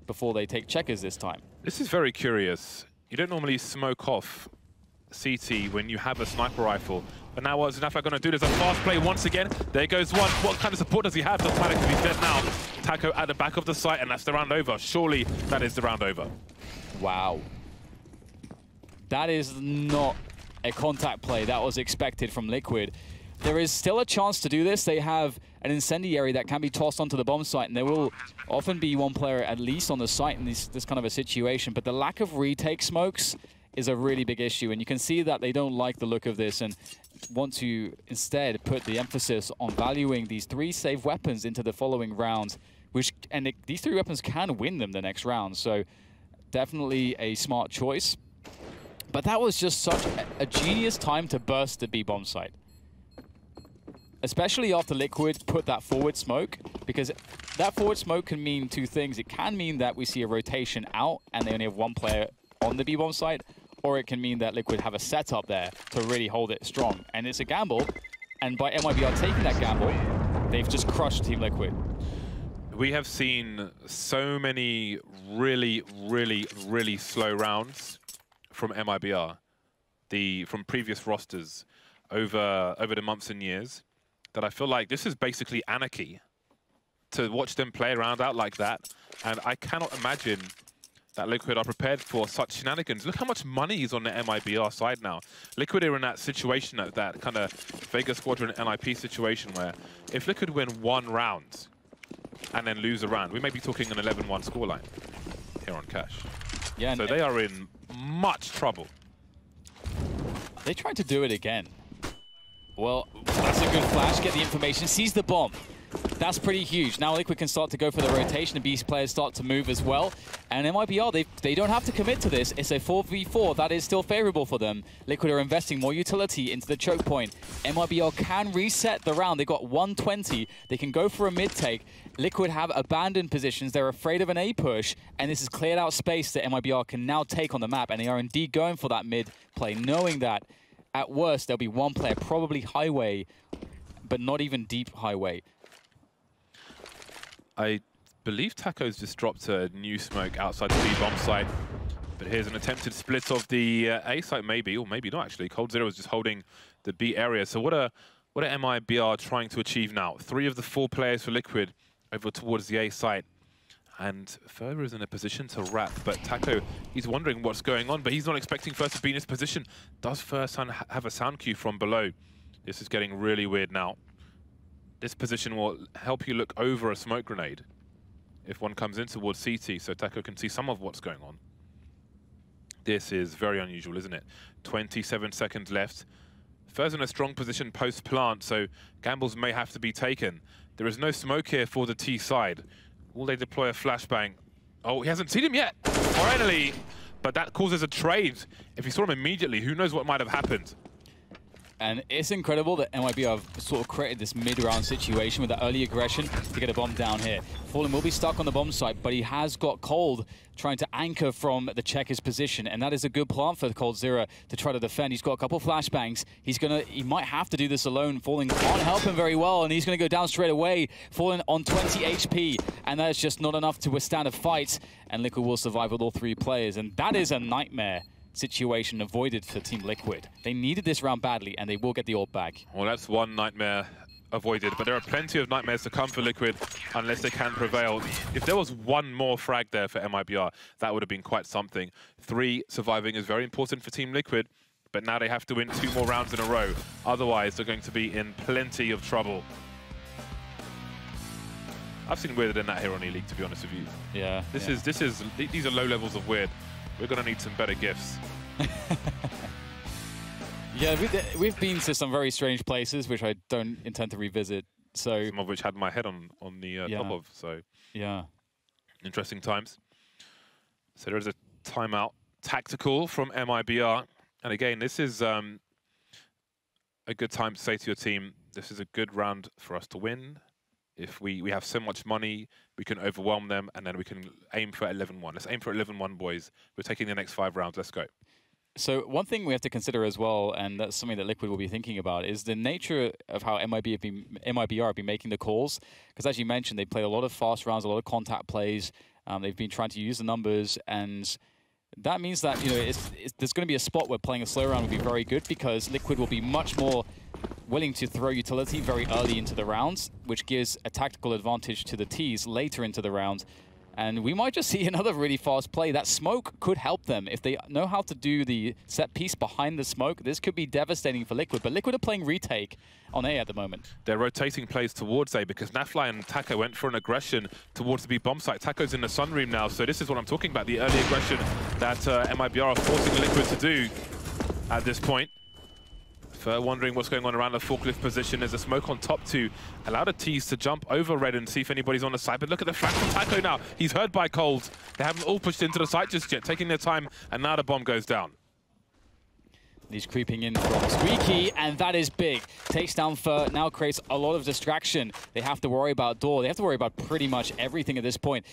before they take checkers this time. This is very curious. You don't normally smoke off CT when you have a sniper rifle. But now what's Zinafa going to do? There's a fast play once again. There goes one. What kind of support does he have? Doesn't matter because he's dead now. Taco at the back of the site, and that's the round over. Surely that is the round over. Wow. That is not a contact play that was expected from Liquid. There is still a chance to do this. They have an incendiary that can be tossed onto the bomb site, and there will often be one player at least on the site in this kind of a situation. But the lack of retake smokes is a really big issue, and you can see that they don't like the look of this and want to instead put the emphasis on valuing these 3 save weapons into the following rounds, these 3 weapons can win them the next round. So definitely a smart choice. But that was just such a genius time to burst the B bomb site. Especially after Liquid put that forward smoke, because that forward smoke can mean 2 things. It can mean that we see a rotation out and they only have 1 player on the B bomb site, or it can mean that Liquid have a setup there to really hold it strong. And it's a gamble, and by MiBR taking that gamble, they've just crushed Team Liquid. We have seen so many really, really, really slow rounds from MiBR, from previous rosters over the months and years, that I feel like this is basically anarchy to watch them play around out like that. And I cannot imagine that Liquid are prepared for such shenanigans. Look how much money is on the MiBR side now. Liquid are in that situation, that kind of Vega Squadron NIP situation where if Liquid win one round and then lose a round, we may be talking an 11-1 scoreline here on Cash. Yeah, so they are in much trouble. They tried to do it again. Well, that's a good flash. Get the information. Sees the bomb. That's pretty huge. Now Liquid can start to go for the rotation, and Beast players start to move as well. And MiBR, they don't have to commit to this. It's a 4v4. That is still favorable for them. Liquid are investing more utility into the choke point. MiBR can reset the round. They've got 120. They can go for a mid-take. Liquid have abandoned positions. They're afraid of an A push, and this is cleared out space that MiBR can now take on the map, and they are indeed going for that mid play, knowing that at worst there'll be one player, probably highway, but not even deep highway. I believe Taco's just dropped a new smoke outside the B-bomb site. But here's an attempted split of the A site, maybe, or maybe not actually. Cold Zero is just holding the B area. So what are MiBR trying to achieve now? 3 of the 4 players for Liquid over towards the A site. And Further is in a position to wrap, but Taco, he's wondering what's going on, but he's not expecting First to be in his position. Does First have a sound cue from below? This is getting really weird now. This position will help you look over a smoke grenade if one comes in towards CT, so Taco can see some of what's going on. This is very unusual, isn't it? 27 seconds left. First in a strong position post-plant, so gambles may have to be taken. There is no smoke here for the T side. Will they deploy a flashbang? Oh, he hasn't seen him yet, finally. But that causes a trade. If he saw him immediately, who knows what might have happened. And it's incredible that MiBR have sort of created this mid-round situation with the early aggression to get a bomb down here. Fallen will be stuck on the bomb site, but he has got Cold trying to anchor from the checker's position, and that is a good plan for Cold Zero to try to defend. He's got a couple flashbangs. He might have to do this alone. Fallen can't help him very well, and he's going to go down straight away. Fallen on 20 HP, and that is just not enough to withstand a fight, and Liquid will survive with all 3 players, and that is a nightmare situation avoided for Team Liquid. They needed this round badly, and they will get the AWP back. Well, that's one nightmare avoided, but there are plenty of nightmares to come for Liquid unless they can prevail. If there was one more frag there for MiBR, that would have been quite something. 3 surviving is very important for Team Liquid, but now they have to win 2 more rounds in a row. Otherwise, they're going to be in plenty of trouble. I've seen weirder than that here on ELEAGUE, to be honest with you. Yeah. These are low levels of weird. We're going to need some better gifts. Yeah, we've been to some very strange places, which I don't intend to revisit. So some of which had my head on the top of. So yeah, interesting times. So there's a timeout, tactical from MiBR, and again, this is a good time to say to your team, this is a good round for us to win. If we have so much money, we can overwhelm them, and then we can aim for 11-1. Let's aim for 11-1, boys. We're taking the next 5 rounds. Let's go. So one thing we have to consider as well, and that's something that Liquid will be thinking about, is the nature of how MiBR have been making the calls. Because as you mentioned, they play a lot of fast rounds, a lot of contact plays. They've been trying to use the numbers, and that means that there's going to be a spot where playing a slow round will be very good, because Liquid will be much more willing to throw utility very early into the rounds, which gives a tactical advantage to the Ts later into the round. And we might just see another really fast play. That smoke could help them. If they know how to do the set piece behind the smoke, this could be devastating for Liquid. But Liquid are playing retake on A at the moment. They're rotating plays towards A because Nafly and Taco went for an aggression towards the B bomb site. Taco's in the sunroom now, so this is what I'm talking about, the early aggression that MiBR are forcing Liquid to do at this point. Wondering what's going on around the forklift position. There's a smoke on top to allow the T's to jump over Red and see if anybody's on the side. But look at the flash from Taco now. He's heard by Cold. They haven't all pushed into the site just yet, taking their time, and now the bomb goes down. He's creeping in from Squeaky, and that is big. Takes down Fur, now creates a lot of distraction. They have to worry about Door. They have to worry about pretty much everything at this point.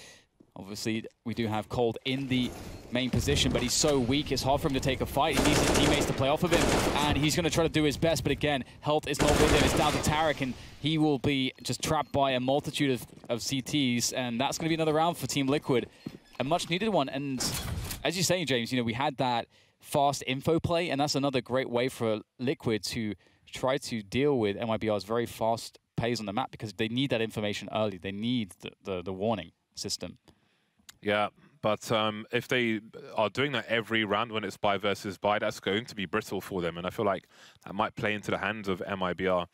Obviously, we do have Cold in the main position, but he's so weak, it's hard for him to take a fight. He needs his teammates to play off of him, and he's going to try to do his best, but again, health is not with him. It's down to Tarek, and he will be just trapped by a multitude of CTs, and that's going to be another round for Team Liquid. A much-needed one, and as you're saying, James, we had that fast info play, and that's another great way for Liquid to try to deal with MiBR's very fast pace on the map, because they need that information early. They need the warning system. Yeah, But if they are doing that every round when it's buy versus buy, that's going to be brittle for them. And I feel like that might play into the hands of MiBR.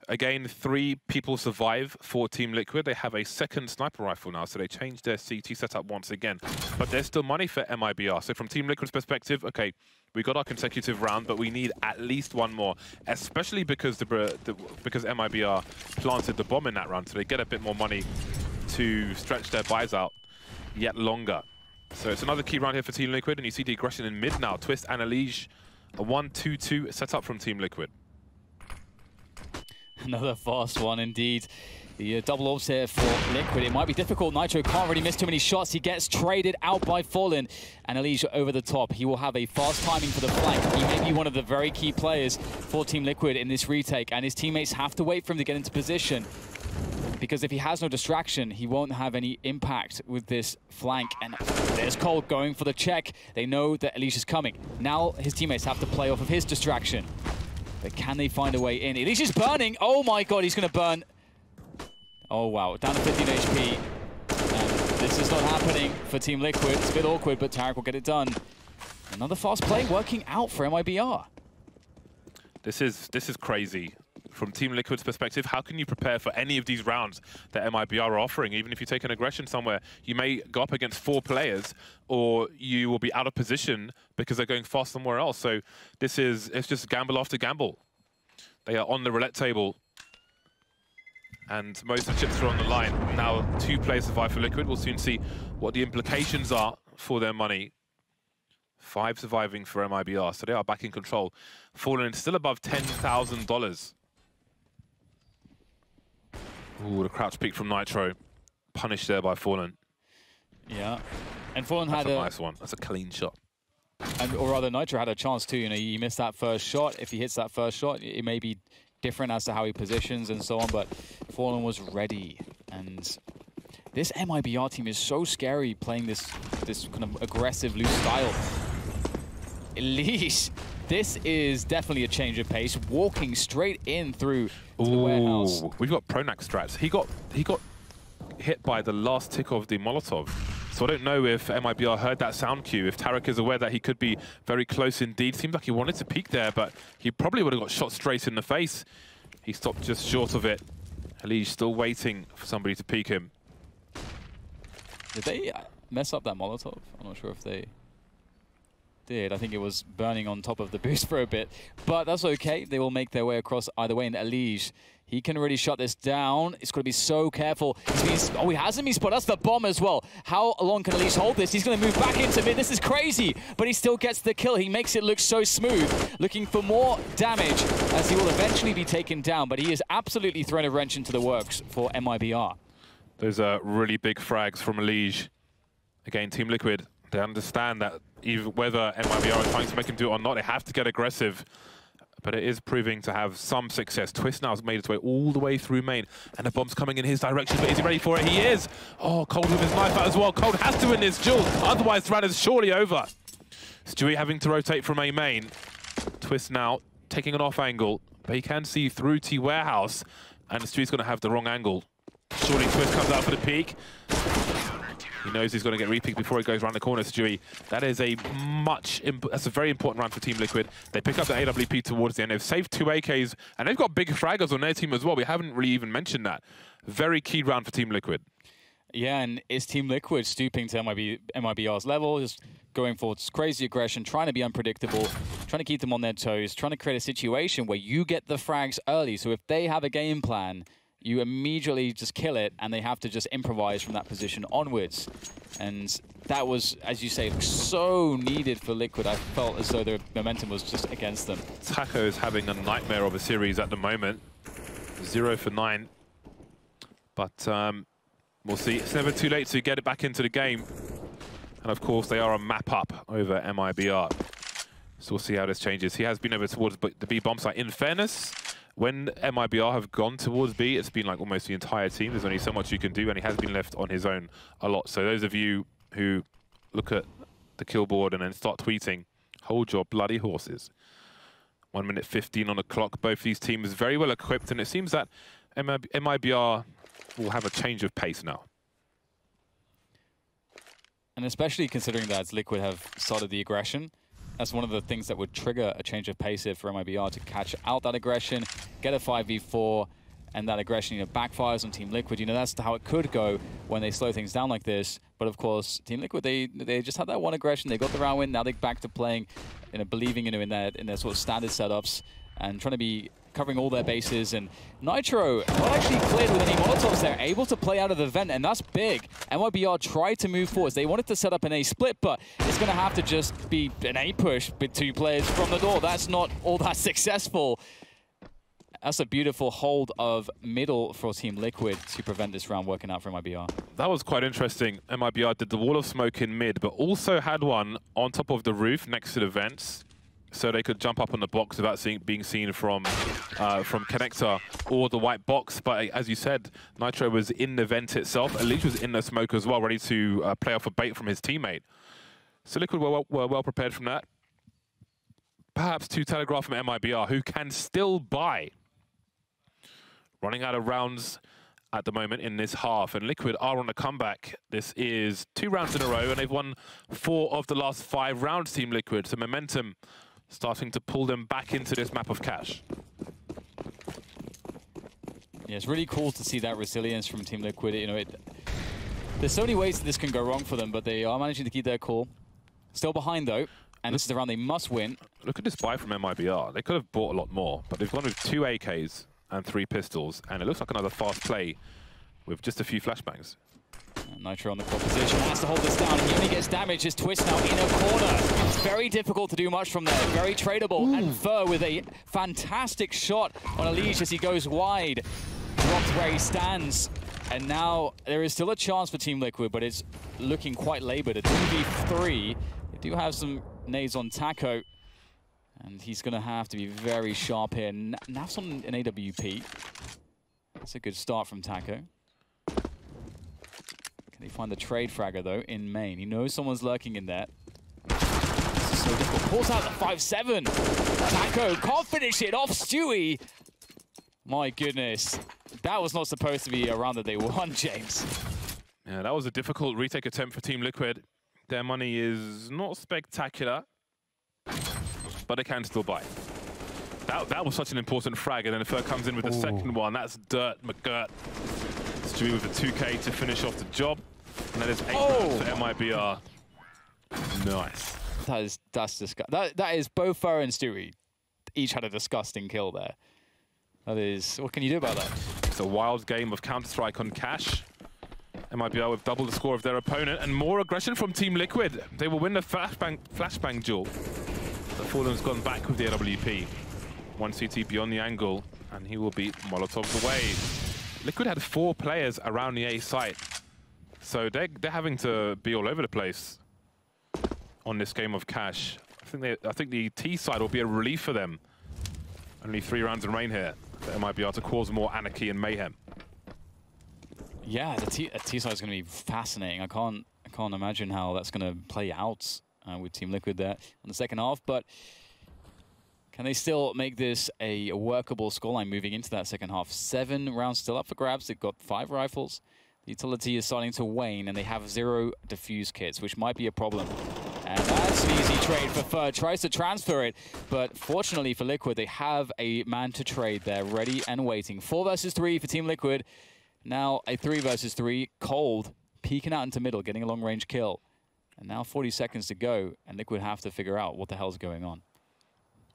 Again, 3 people survive for Team Liquid. They have a second sniper rifle now, so they changed their CT setup once again. But there's still money for MiBR. So from Team Liquid's perspective, okay, we got our consecutive round, but we need at least one more, especially because because MiBR planted the bomb in that round, so they get a bit more money to stretch their buys out yet longer. So it's another key round here for Team Liquid, and you see the aggression in mid now. Twist and ELEAGUE, a 1-2-2 setup from Team Liquid. Another fast one indeed. The double orbs here for Liquid. It might be difficult. Nitro can't really miss too many shots. He gets traded out by Fallen. And ELEAGUE over the top. He will have a fast timing for the flank. He may be one of the very key players for Team Liquid in this retake. And his teammates have to wait for him to get into position. Because if he has no distraction, he won't have any impact with this flank. And there's Cold going for the check. They know that ELEAGUE is coming. Now his teammates have to play off of his distraction. But can they find a way in? ELEAGUE is burning. Oh my god, he's going to burn. Oh wow, down to 15 HP. And this is not happening for Team Liquid. It's a bit awkward, but Tarik will get it done. Another fast play working out for MiBR. This is crazy. From Team Liquid's perspective, how can you prepare for any of these rounds that MiBR are offering? Even if you take an aggression somewhere, you may go up against 4 players, or you will be out of position because they're going fast somewhere else. So it's just gamble after gamble. They are on the roulette table, and most of the chips are on the line. Now 2 players survive for Liquid. We'll soon see what the implications are for their money. 5 surviving for MiBR, so they are back in control. Fallen still above $10,000. Ooh, the crouch peek from Nitro. Punished there by Fallen. Yeah. And Fallen had a nice one. That's a clean shot. Or rather, Nitro had a chance too. You know, he missed that first shot. If he hits that first shot, it may be different as to how he positions and so on, but Fallen was ready. And this MiBR team is so scary playing this kind of aggressive, loose style. ELEAGUE, this is definitely a change of pace, walking straight in through to the warehouse. We've got Pronax strats. He got hit by the last tick of the Molotov. So I don't know if MiBR heard that sound cue, if Tarik is aware that he could be very close indeed. Seems like he wanted to peek there, but he probably would have got shot straight in the face. He stopped just short of it. ELEAGUE still waiting for somebody to peek him. Did they mess up that Molotov? I'm not sure if they did. I think it was burning on top of the boost for a bit, but that's okay. They will make their way across either way. And ELEAGUE, he can really shut this down. It's got to be so careful. Oh, he hasn't been spotted. That's the bomb as well. How long can ELEAGUE hold this? He's going to move back into mid. This is crazy, but he still gets the kill. He makes it look so smooth, looking for more damage as he will eventually be taken down, but he has absolutely thrown a wrench into the works for MiBR. Those are really big frags from ELEAGUE. Again, Team Liquid, they understand that even whether MiBR is trying to make him do it or not, they have to get aggressive. But it is proving to have some success. Twist now has made its way all the way through main, and the bomb's coming in his direction, but is he ready for it? He is! Oh, Cold with his knife out as well. Cold has to win this duel, otherwise the round is surely over. Stewie having to rotate from A main. Twist now taking an off angle, but he can see through T warehouse, and Stewie's going to have the wrong angle. Surely Twist comes out for the peek. He knows he's going to get re-peeked before he goes around the corner, Stewie. That is that's a very important round for Team Liquid. They pick up the AWP towards the end. They've saved 2 AKs, and they've got big fraggers on their team as well. We haven't really even mentioned that. Very key round for Team Liquid. Yeah, and is Team Liquid stooping to MiBR's level, just going for crazy aggression, trying to be unpredictable, trying to keep them on their toes, trying to create a situation where you get the frags early. So if they have a game plan, you immediately just kill it, and they have to just improvise from that position onwards. And that was, as you say, so needed for Liquid. I felt as though their momentum was just against them. Taco is having a nightmare of a series at the moment. 0 for 9. But we'll see. It's never too late to get it back into the game. And of course, they are a map up over MiBR. So we'll see how this changes. He has been over towards the B bomb site. In fairness, when MiBR have gone towards B, it's been like almost the entire team. There's only so much you can do, and he has been left on his own a lot. So those of you who look at the kill board and then start tweeting, hold your bloody horses. 1 minute 15 on the clock. Both these teams very well equipped, and it seems that MiBR will have a change of pace now. And especially considering that Liquid have started the aggression, that's one of the things that would trigger a change of pace here for MiBR to catch out that aggression, get a 5v4, and that aggression, backfires on Team Liquid. That's how it could go when they slow things down like this. But of course, Team Liquid, they just had that one aggression. They got the round win. Now they're back to playing, believing, in their sort of standard setups and trying to be covering all their bases. And Nitro, not actually cleared with any Molotovs there, able to play out of the vent, and that's big. MiBR tried to move forwards. They wanted to set up an A split, but it's going to have to just be an A push with 2 players from the door. That's not all that successful. That's a beautiful hold of middle for Team Liquid to prevent this round working out for MiBR. That was quite interesting. MiBR did the wall of smoke in mid, but also had one on top of the roof next to the vents, so they could jump up on the box without being seen from Connector or the white box. But as you said, Nitro was in the vent itself. ELEAGUE was in the smoke as well, ready to play off a bait from his teammate. So Liquid were well prepared from that. Perhaps to telegraph from MiBR, who can still buy. Running out of rounds at the moment in this half, and Liquid are on a comeback. This is 2 rounds in a row, and they've won 4 of the last 5 rounds, Team Liquid. So momentum starting to pull them back into this map of cash. Yeah, it's really cool to see that resilience from Team Liquid. There's so many ways that this can go wrong for them, but they are managing to keep their cool. Still behind, though, and this is the round they must win. Look at this buy from MiBR. They could have bought a lot more, but they've gone with 2 AKs and 3 pistols, and it looks like another fast play with just a few flashbangs. Nitro on the core position, has to hold this down. He only gets damage. His Twist now in a corner. It's very difficult to do much from there. Very tradable. Ooh. And Fur with a fantastic shot on ELEAGUE as he goes wide. Dropped where he stands. And now there is still a chance for Team Liquid, but it's looking quite labored. A 2v3. They do have some nades on Taco. And he's going to have to be very sharp here. Naf's on an AWP. That's a good start from Taco. Can he find the trade fragger, though, in main? He knows someone's lurking in there. This is so difficult. Pulls out the 5-7. Taco can't finish it off Stewie. My goodness. That was not supposed to be a round that they won, James. Yeah, that was a difficult retake attempt for Team Liquid. Their money is not spectacular, but they can still buy. That was such an important frag, and then Fur comes in with the second one. That's Dirt McGirt. Stewie with a 2K to finish off the job. And that is 8 rounds for MiBR. Nice. That's disgusting. That is both Fur and Stewie each had a disgusting kill there. That is, what can you do about that? It's a wild game of Counter-Strike on Cash. MiBR with double the score of their opponent, and more aggression from Team Liquid. They will win the flashbang duel. But Fallen's gone back with the AWP. 1 CT beyond the angle, and he will beat Molotovs away. Liquid had 4 players around the A site, so they're having to be all over the place on this game of Cash. I think the T side will be a relief for them. Only 3 rounds in rain here for MiBR to cause more anarchy and mayhem. Yeah, the T side is going to be fascinating. I can't imagine how that's going to play out with Team Liquid there in the second half, but can they still make this a workable scoreline moving into that second half? 7 rounds still up for grabs. They've got 5 rifles. The utility is starting to wane, and they have 0 defuse kits, which might be a problem. And that's an easy trade for Fur. Tries to transfer it, but fortunately for Liquid, they have a man to trade there, ready and waiting. 4 versus 3 for Team Liquid. Now a 3 versus 3. Cold, peeking out into middle, getting a long-range kill. And now 40 seconds to go, and Liquid have to figure out what the hell's going on.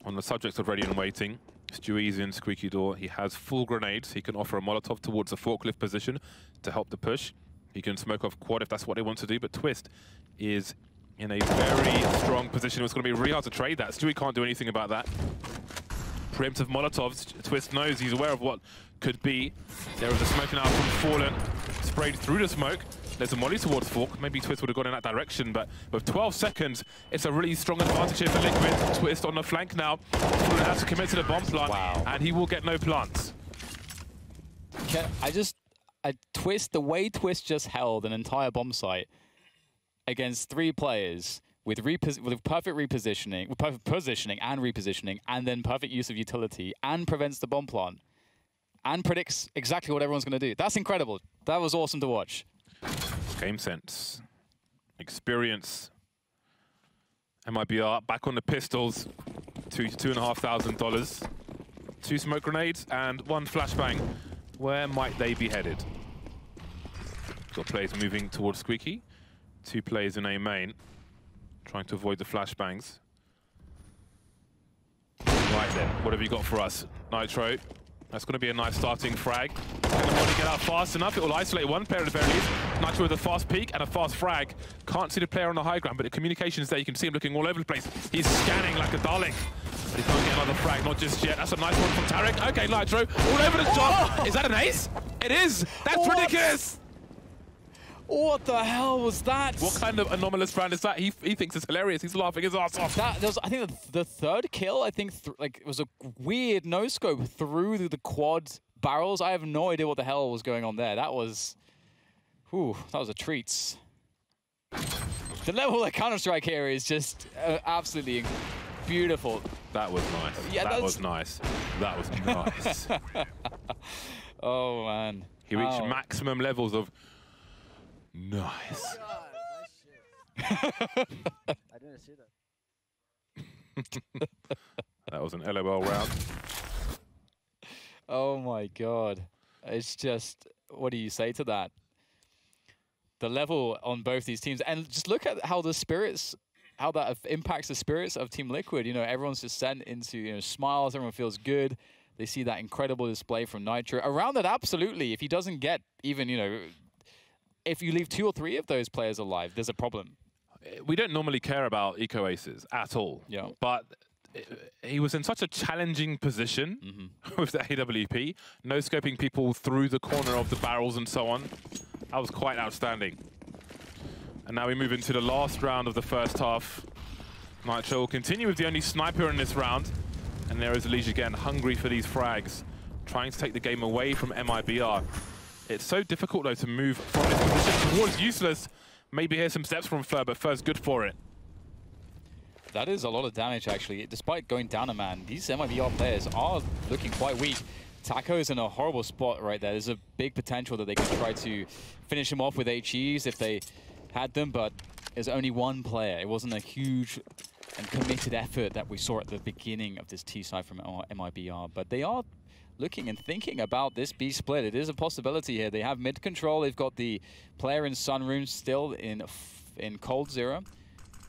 On the subject of ready and waiting, Stewie's in Squeaky Door. He has full grenades. He can offer a Molotov towards the forklift position to help the push. He can smoke off quad if that's what they want to do, but Twist is in a very strong position. It's going to be really hard to trade that. Stewie can't do anything about that. Preemptive Molotovs. Twist knows, he's aware of what could be. There is a smoke now from Fallen. Sprayed through the smoke. There's a molly towards Fork. Maybe Twist would have gone in that direction, but with 12 seconds, it's a really strong advantage here for Liquid. Twist on the flank now. Fallen has to commit to the bomb plant, and he will get no plants. Twist, the way Twist just held an entire bomb site against 3 players with perfect repositioning, with perfect positioning and repositioning, and then perfect use of utility, and prevents the bomb plant, and predicts exactly what everyone's going to do. That's incredible. That was awesome to watch. Game sense experience. MiBR back on the pistols. $2,500. 2 smoke grenades and 1 flashbang. Where might they be headed? Got players moving towards Squeaky. 2 players in A main, trying to avoid the flashbangs. Right then, what have you got for us? Nitro. That's going to be a nice starting frag. Can the body get out fast enough? It will isolate 1 player at the very least. Nitro with a fast peek and a fast frag. Can't see the player on the high ground, but the communication's there. You can see him looking all over the place. He's scanning like a Dalek. But he can't get another frag, not just yet. That's a nice one from Tarek. Okay, Nitro, all over the shot. Is that an ace? It is. That's ridiculous. What the hell was that? What kind of anomalous round is that? He thinks it's hilarious. He's laughing his ass off. That was, I think, the 3rd kill. I think like it was a weird no scope through the quad barrels. I have no idea what the hell was going on there. That was, whew, that was a treat. The level of Counter-Strike here is just absolutely beautiful. That was nice. Yeah, that was nice. That was nice. Oh man. He reached maximum levels of nice. I didn't see that. That was an LOL round. Oh my god. It's just, what do you say to that? The level on both these teams, and just look at how the spirits, how that impacts the spirits of Team Liquid. You know, everyone's just sent into, you know, smiles, everyone feels good. They see that incredible display from Nitro. Around it, absolutely. If he doesn't get even, you know, if you leave 2 or 3 of those players alive, there's a problem. We don't normally care about eco aces at all. Yeah. But he was in such a challenging position with the AWP, no-scoping people through the corner of the barrels and so on. That was quite outstanding. And now we move into the last round of the first half. Nitro will continue with the only sniper in this round. And there is ELEAGUE again, hungry for these frags, trying to take the game away from MiBR. It's so difficult, though, to move from this position towards useless. Maybe hear some steps from Fleur, but Fleur's good for it. That is a lot of damage, actually. Despite going down a man, these MiBR players are looking quite weak. Taco's in a horrible spot right there. There's a big potential that they can try to finish him off with HEs if they had them, but there's only 1 player. It wasn't a huge and committed effort that we saw at the beginning of this T-side from MiBR, but they are looking and thinking about this B split. It is a possibility here. They have mid control. They've got the player in Sunroom still in Cold Zero.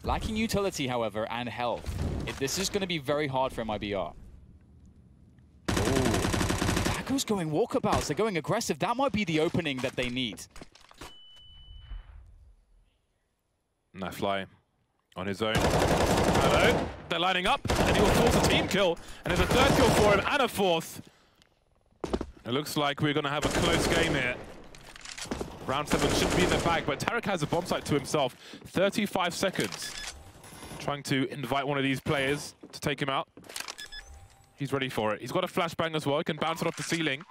Lacking utility, however, and health. This is going to be very hard for MiBR. Taco's going walkabouts. They're going aggressive. That might be the opening that they need. Nafly on his own. Hello. They're lining up, and he will force a team kill. And there's a 3rd kill for him and a 4th. It looks like we're going to have a close game here. Round 7 should be in the bag, but Tarek has a bomb site to himself. 35 seconds. Trying to invite one of these players to take him out. He's ready for it. He's got a flashbang as well. He can bounce it off the ceiling.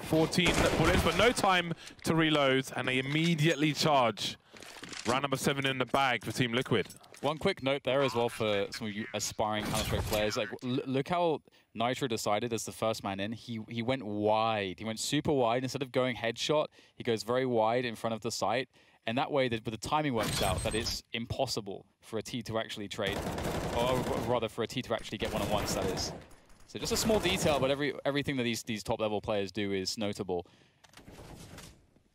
14 bullets, but no time to reload, and they immediately charge. Round number 7 in the bag for Team Liquid. One quick note there as well for some of you aspiring Counter-Strike players. Like, look how Nitro decided as the first man in. He went wide. He went super wide. Instead of going headshot, he goes very wide in front of the site. And that way, with the timing works out that it's impossible for a T to actually trade. Or rather, for a T to actually get one-on-ones, that is. So just a small detail, but everything that these top-level players do is notable.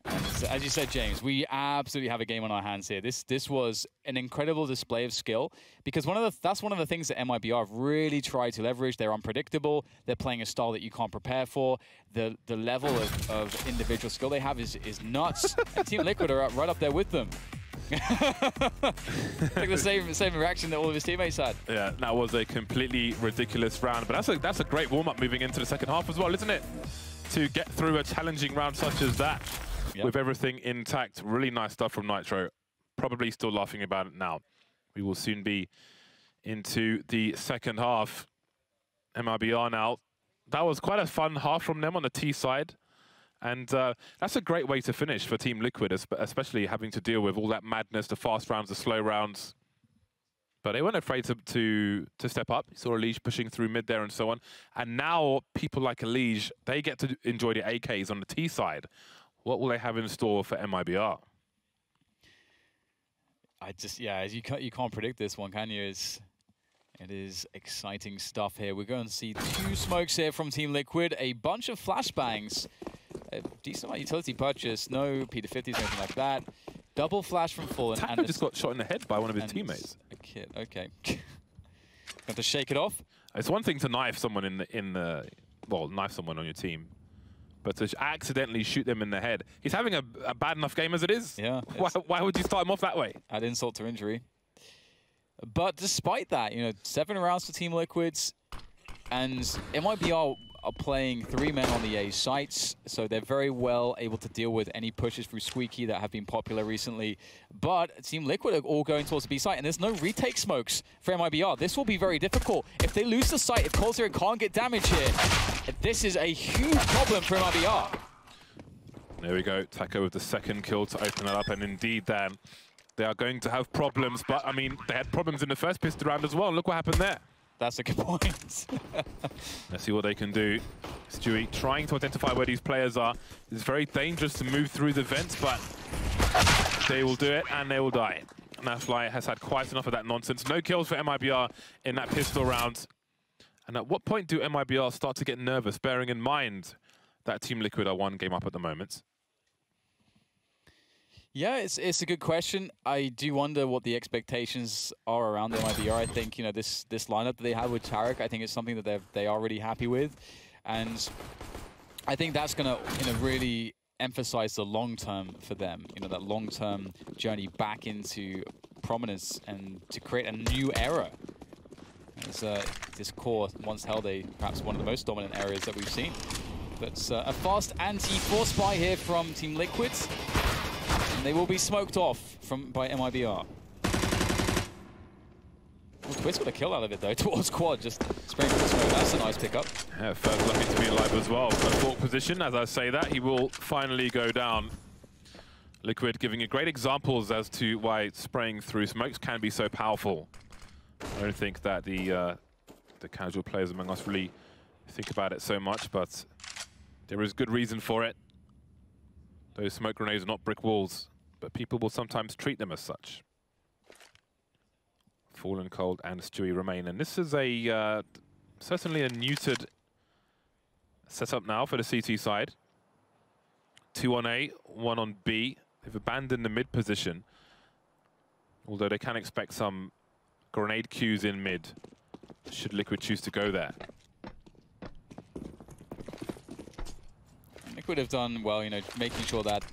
And so, as you said, James, we absolutely have a game on our hands here. This was an incredible display of skill, because that's one of the things that MiBR have really tried to leverage. They're unpredictable. They're playing a style that you can't prepare for. The level of individual skill they have is nuts. And Team Liquid are right up there with them. Like the same reaction that all of his teammates had. Yeah, that was a completely ridiculous round, but that's a great warm-up moving into the second half as well, isn't it? To get through a challenging round such as that. Yep. With everything intact. Really nice stuff from Nitro. Probably still laughing about it now. We will soon be into the second half. MiBR now. That was quite a fun half from them on the T side. And that's a great way to finish for Team Liquid, especially having to deal with all that madness, the fast rounds, the slow rounds. But they weren't afraid to step up. You saw ELEAGUE pushing through mid there and so on. And now people like ELEAGUE, they get to enjoy the AKs on the T side. What will they have in store for MiBR? Yeah, you can't predict this one, can you? It is exciting stuff here. We're going to see 2 smokes here from Team Liquid, a bunch of flashbangs, a decent amount of utility purchase, no P250s, anything like that. Double flash from Fallen. Taco just got shot in the head by one of his teammates. A kid, okay. Have to shake it off. It's one thing to knife someone well, knife someone on your team, but to accidentally shoot them in the head. He's having a bad enough game as it is. Yeah. Why would you start him off that way? Add insult to injury. But despite that, 7 rounds for Team Liquids, and MiBR are playing 3 men on the A sites, so they're very well able to deal with any pushes through Squeaky that have been popular recently. But Team Liquid are all going towards the B site, and there's no retake smokes for MiBR. This will be very difficult. If they lose the site, if coldzera can't get damage here, this is a huge problem for MiBR. There we go. Taco with the 2nd kill to open it up, and indeed then they are going to have problems. But, I mean, they had problems in the first pistol round as well, and look what happened there. That's a good point. Let's see what they can do. Stewie trying to identify where these players are. It's very dangerous to move through the vents, but they will do it and they will die. Nafly has had quite enough of that nonsense. No kills for MiBR in that pistol round. And at what point do MiBR start to get nervous, bearing in mind that Team Liquid are 1 game up at the moment? Yeah, it's a good question. I do wonder what the expectations are around MiBR. I think, this lineup that they have with Tarek, I think it's something that they are really happy with. And I think that's going to really emphasize the long term for them, that long-term journey back into prominence and to create a new era. As this core once held perhaps one of the most dominant areas that we've seen. But a fast anti-force spy here from Team Liquid. And they will be smoked off by MiBR. Well, Twist got a kill out of it though, towards quad, just spraying for the smoke. That's a nice pickup. Yeah, first lucky to be alive as well. A fork position, as I say that, he will finally go down. Liquid giving you great examples as to why spraying through smokes can be so powerful. I don't think that the casual players among us really think about it so much, but there is good reason for it. Those smoke grenades are not brick walls, but people will sometimes treat them as such. Fallen, Cold, and Stewie remain, and this is certainly a neutered setup now for the CT side. 2 on A, 1 on B. They've abandoned the mid position, although they can expect some grenade queues in mid, should Liquid choose to go there. Liquid have done well, making sure that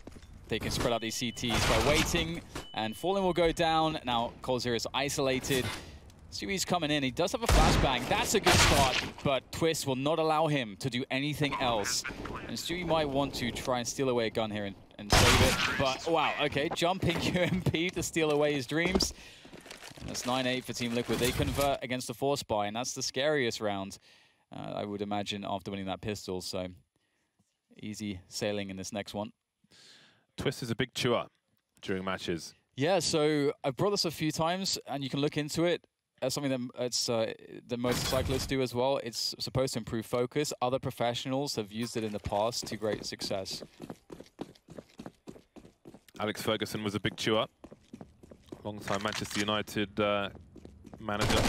they can spread out these CTs by waiting, and Fallen will go down. Now coldzera is isolated. Stewie's coming in. He does have a flashbang. That's a good start, but Twist will not allow him to do anything else. And Stewie might want to try and steal away a gun here and save it. But wow, okay, jumping UMP to steal away his dreams. And that's 9-8 for Team Liquid. They convert against the force buy, and that's the scariest round, I would imagine, after winning that pistol. So easy sailing in this next one. Twist is a big chewer during matches. Yeah, so I've brought this a few times, and you can look into it. That's something that most cyclists do as well. It's supposed to improve focus. Other professionals have used it in the past to great success. Alex Ferguson was a big chewer. Long-time Manchester United manager.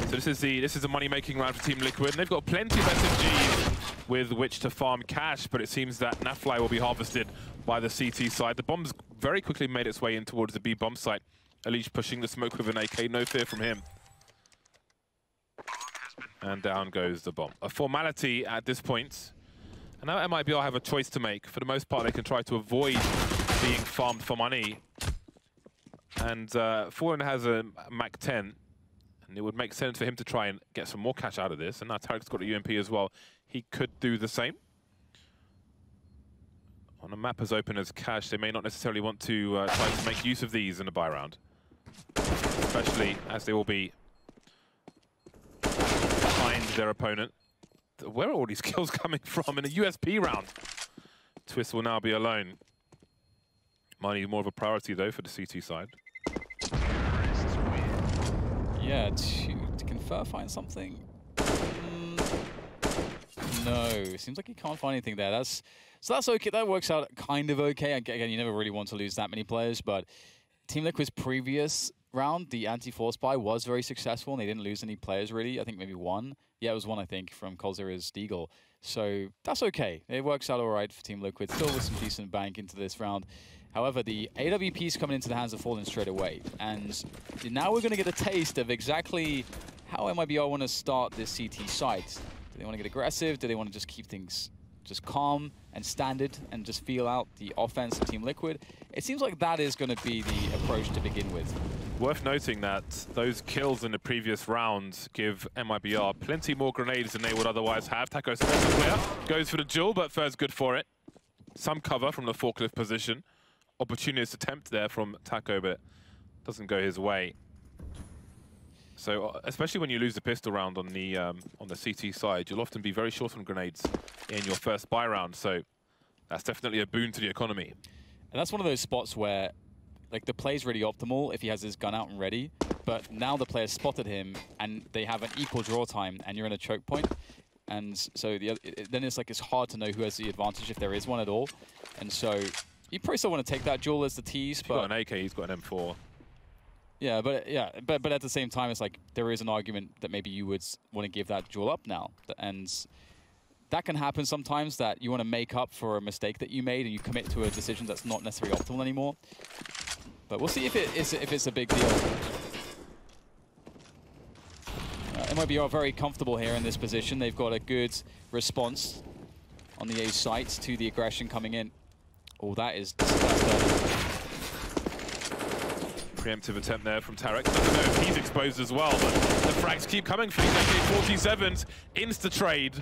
So this is a money-making round for Team Liquid, and they've got plenty of SMGs with which to farm cash, but it seems that Nafly will be harvested by the CT side. The bomb's very quickly made its way in towards the B bomb site. Elish pushing the smoke with an AK, no fear from him. And down goes the bomb. A formality at this point. And now MiBR have a choice to make. For the most part, they can try to avoid being farmed for money. And Fallen has a Mac 10. And it would make sense for him to try and get some more cash out of this. And now Tarek's got a UMP as well. He could do the same. On a map as open as cash, they may not necessarily want to try to make use of these in a buy round. Especially as they will be behind their opponent. Where are all these kills coming from in a USP round? Twist will now be alone. Money more of a priority though for the CT side. Yeah, to confer, find something. No, seems like he can't find anything there. So that's okay. That works out kind of okay. Again, you never really want to lose that many players, but Team Liquid's previous round, the anti-force buy was very successful, and they didn't lose any players really. I think maybe one. Yeah, it was one, I think, from coldzera's Deagle. So that's okay. It works out all right for Team Liquid, still with some decent bank into this round. However, the AWPs coming into the hands of Fallen straight away. And now we're going to get a taste of exactly how MiBR want to start this CT site. Do they want to get aggressive? Do they want to just keep things just calm and standard and just feel out the offense of Team Liquid? It seems like that is going to be the approach to begin with. Worth noting that those kills in the previous round give MiBR plenty more grenades than they would otherwise have. Taco's the player goes for the duel, but Fur's good for it. Some cover from the forklift position. Opportunist attempt there from Taco, but doesn't go his way. So, especially when you lose the pistol round on the CT side, you'll often be very short on grenades in your first buy round. So, that's definitely a boon to the economy. And that's one of those spots where, like, the play's really optimal if he has his gun out and ready. But now the player spotted him, and they have an equal draw time, and you're in a choke point. And so then it's like it's hard to know who has the advantage if there is one at all. And so you probably still want to take that duel as the tease. He's got an AK, he's got an M4. Yeah, but at the same time, it's like there is an argument that maybe you would want to give that duel up now, and that can happen sometimes. That you want to make up for a mistake that you made, and you commit to a decision that's not necessarily optimal anymore. But we'll see if it's a big deal. MiBR are very comfortable here in this position. They've got a good response on the A site to the aggression coming in. Oh, that's Preemptive attempt there from Tarek. Doesn't know if he's exposed as well, but the frags keep coming for these AK-47s. Insta-trade.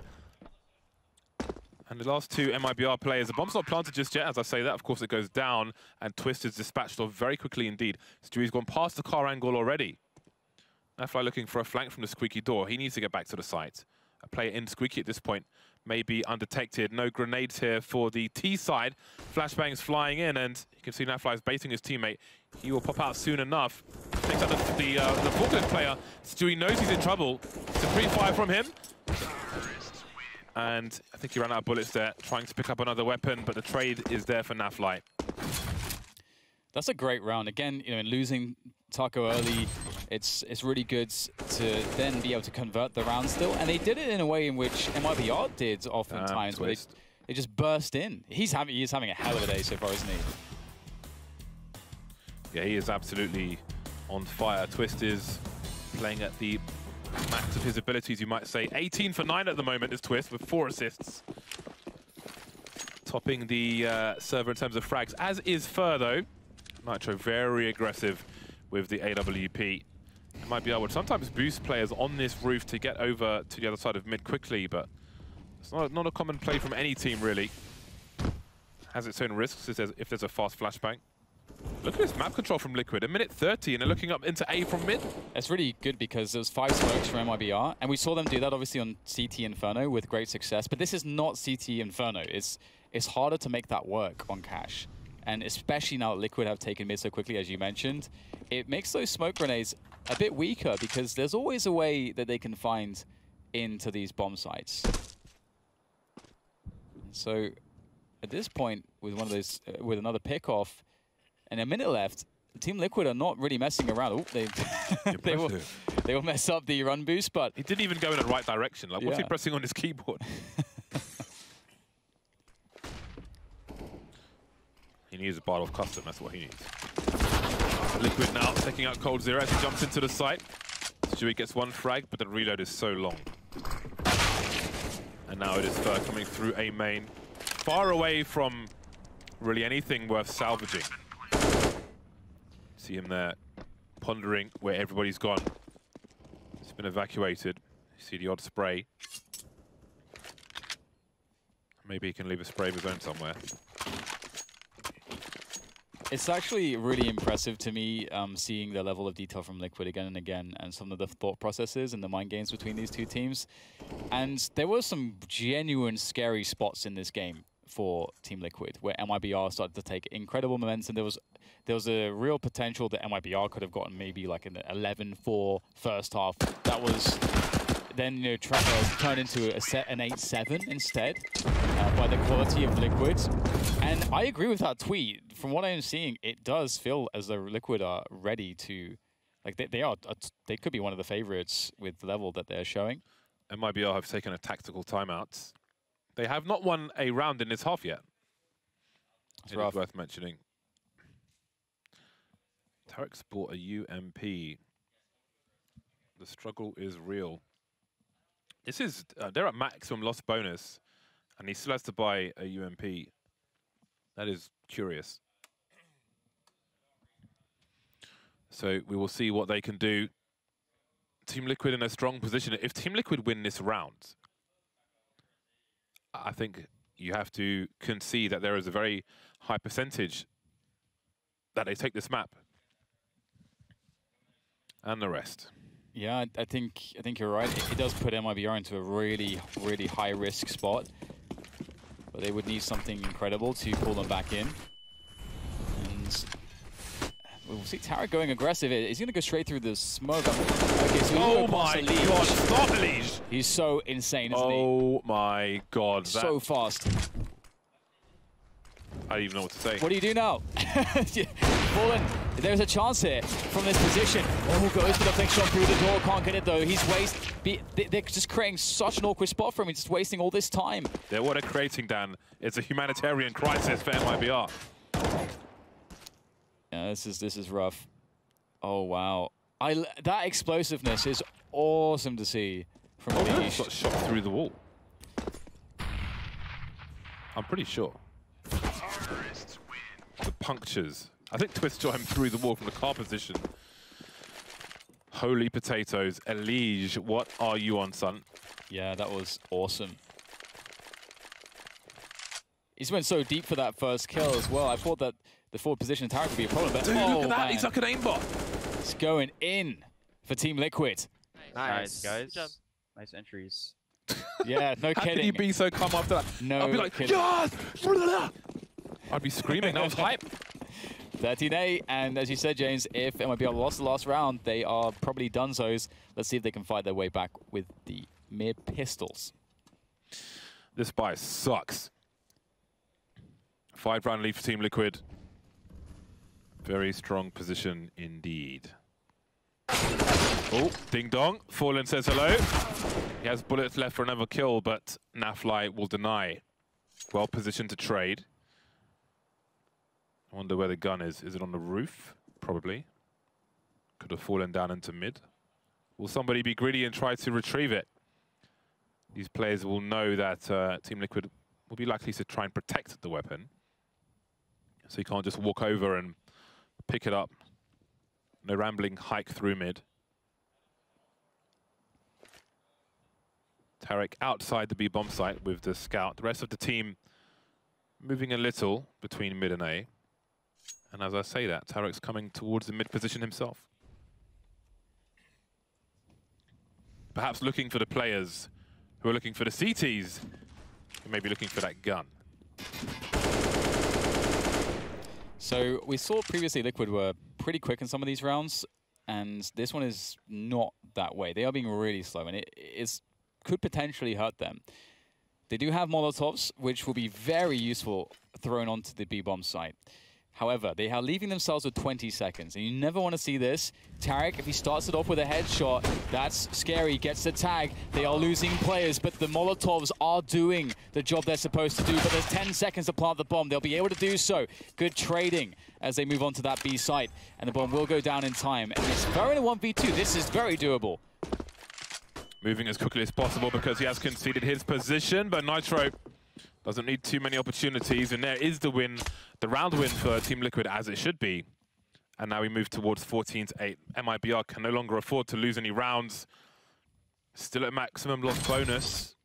And the last two MiBR players. The bomb's not planted just yet. As I say that, of course, it goes down, and Twist is dispatched off very quickly indeed. Stewie's gone past the car angle already. Nafly looking for a flank from the squeaky door. He needs to get back to the site. A player in squeaky at this point may be undetected. No grenades here for the T side. Flashbangs flying in, and you can see Nafly is baiting his teammate. He will pop out soon enough. Takes out the forklift player. Stewie knows he's in trouble. It's a pre-fire from him. And I think he ran out of bullets there, trying to pick up another weapon, but the trade is there for Nafly. That's a great round. Again, you know, in losing Taco early, it's really good to then be able to convert the round still. And they did it in a way in which MiBR did oftentimes, where they just burst in. He's having a hell of a day so far, isn't he? Yeah, he is absolutely on fire. Twist is playing at the max of his abilities, you might say. 18 for 9 at the moment is Twist with 4 assists. Topping the server in terms of frags, as is Fur though. Nitro very aggressive with the AWP. MiBR would sometimes boost players on this roof to get over to the other side of mid quickly, but it's not a common play from any team really. Has its own risks if there's a fast flashbang. Look at this map control from Liquid, 1:30, and they're looking up into A from mid. It's really good because there was 5 smokes from MiBR, and we saw them do that obviously on CT Inferno with great success, but this is not CT Inferno. It's harder to make that work on Cash. And especially now that Liquid have taken mid so quickly, as you mentioned, it makes those smoke grenades a bit weaker because there's always a way that they can find into these bomb sites. So at this point, with one of those, with another pick-off, and a minute left, Team Liquid are not really messing around. Oh, they will mess up the run boost, but he didn't even go in the right direction. Like, what's he pressing on his keyboard? He needs a bottle of custom, that's what he needs. Liquid now taking out coldzera as he jumps into the site. Stewie gets 1 frag, but the reload is so long. And now it is Fur coming through A main. Far away from really anything worth salvaging. See him there, pondering where everybody's gone. It's been evacuated. You see the odd spray. Maybe he can leave a spray of his own somewhere. It's actually really impressive to me seeing the level of detail from Liquid again and again, and some of the thought processes and the mind games between these two teams. And there were some genuine scary spots in this game for Team Liquid, where MiBR started to take incredible momentum. There was a real potential that MiBR could have gotten maybe like an 11-4 first half. That was then turned into an 8-7 instead by the quality of Liquid. And I agree with that tweet. From what I'm seeing, it does feel as though Liquid are ready to, like they could be one of the favorites with the level that they're showing. MiBR have taken a tactical timeout. They have not won a round in this half yet. It's worth mentioning. Tarek's bought a UMP. The struggle is real. This is, they're at maximum loss bonus, and he still has to buy a UMP. That is curious. So we will see what they can do. Team Liquid in a strong position. If Team Liquid win this round, I think you have to concede that there is a very high percentage that they take this map. And the rest. Yeah, I think you're right. It does put MiBR into a really, really high-risk spot. But they would need something incredible to pull them back in. And we'll see Tarek going aggressive. He's going to go straight through the smoke. Okay, so oh my god, stop League! He's so insane, isn't he? Oh my god. So fast. I don't even know what to say. What do you do now? Fallen, there's a chance here from this position. Oh, goes for the flick shot through the door. Can't get it though. He's they're just creating such an awkward spot for him. He's just wasting all this time. What they're creating, Dan, is a humanitarian crisis for MiBR. Yeah, this is rough. Oh wow, that explosiveness is awesome to see from League. Got shot through the wall. I'm pretty sure. The punctures. I think Twist shot him through the wall from the car position. Holy potatoes. ELEAGUE, what are you on, son? Yeah, that was awesome. He's went so deep for that first kill as well. I thought that the forward position of Tarek would be a problem, but dude, look at that. Man. He's like an aimbot. It's going in for Team Liquid. Nice, guys. Nice entries. Yeah, no How kidding. How can you be so calm after that? No I'd be like, kidding. yes! I'd be screaming. That was hype. 13-8, and as you said, James, if MiBR lost the last round, they are probably donesos. Let's see if they can fight their way back with the mere pistols. This buy sucks. 5-round lead for Team Liquid. Very strong position indeed. Oh, ding dong. Fallen says hello. He has bullets left for another kill, but Nafly will deny. Well positioned to trade. I wonder where the gun is. Is it on the roof? Probably. Could have fallen down into mid. Will somebody be greedy and try to retrieve it? These players will know that Team Liquid will be likely to try and protect the weapon. So you can't just walk over and pick it up. No rambling hike through mid. Tarek outside the B bomb site with the scout. The rest of the team moving a little between mid and A. And as I say that, Tarek's coming towards the mid position himself. Perhaps looking for the players who are looking for the CTs, who may be looking for that gun. So we saw previously Liquid were pretty quick in some of these rounds, and this one is not that way. They are being really slow, and it could potentially hurt them. They do have Molotovs, which will be very useful thrown onto the B-bomb site. However, they are leaving themselves with 20 seconds, and you never want to see this. Tarek, if he starts it off with a headshot, that's scary, gets the tag. They are losing players, but the Molotovs are doing the job they're supposed to do, but there's 10 seconds to plant the bomb. They'll be able to do so. Good trading as they move on to that B site, and the bomb will go down in time. And it's very in a 1v2. This is very doable. Moving as quickly as possible because he has conceded his position, but Nitro doesn't need too many opportunities, and there is the win, the round win for Team Liquid, as it should be. And now we move towards 14-8. MiBR can no longer afford to lose any rounds. Still at maximum loss bonus.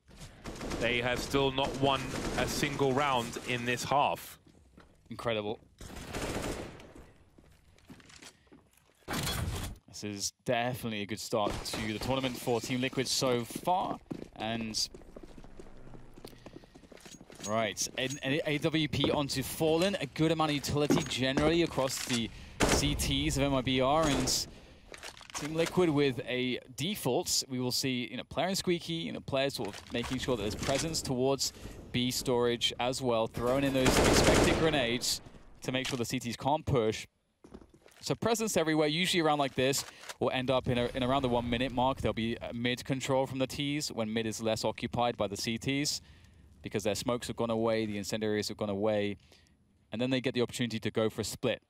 They have still not won a single round in this half. Incredible. This is definitely a good start to the tournament for Team Liquid so far. And right, an AWP onto Fallen, a good amount of utility generally across the CTs of MiBR, and Team Liquid with a default. We will see, player and Squeaky, players sort of making sure that there's presence towards B storage as well, throwing in those expected grenades to make sure the CTs can't push. So presence everywhere, usually around like this, will end up in around the 1 minute mark. There'll be mid control from the Ts when mid is less occupied by the CTs because their smokes have gone away, the incendiaries have gone away. And then they get the opportunity to go for a split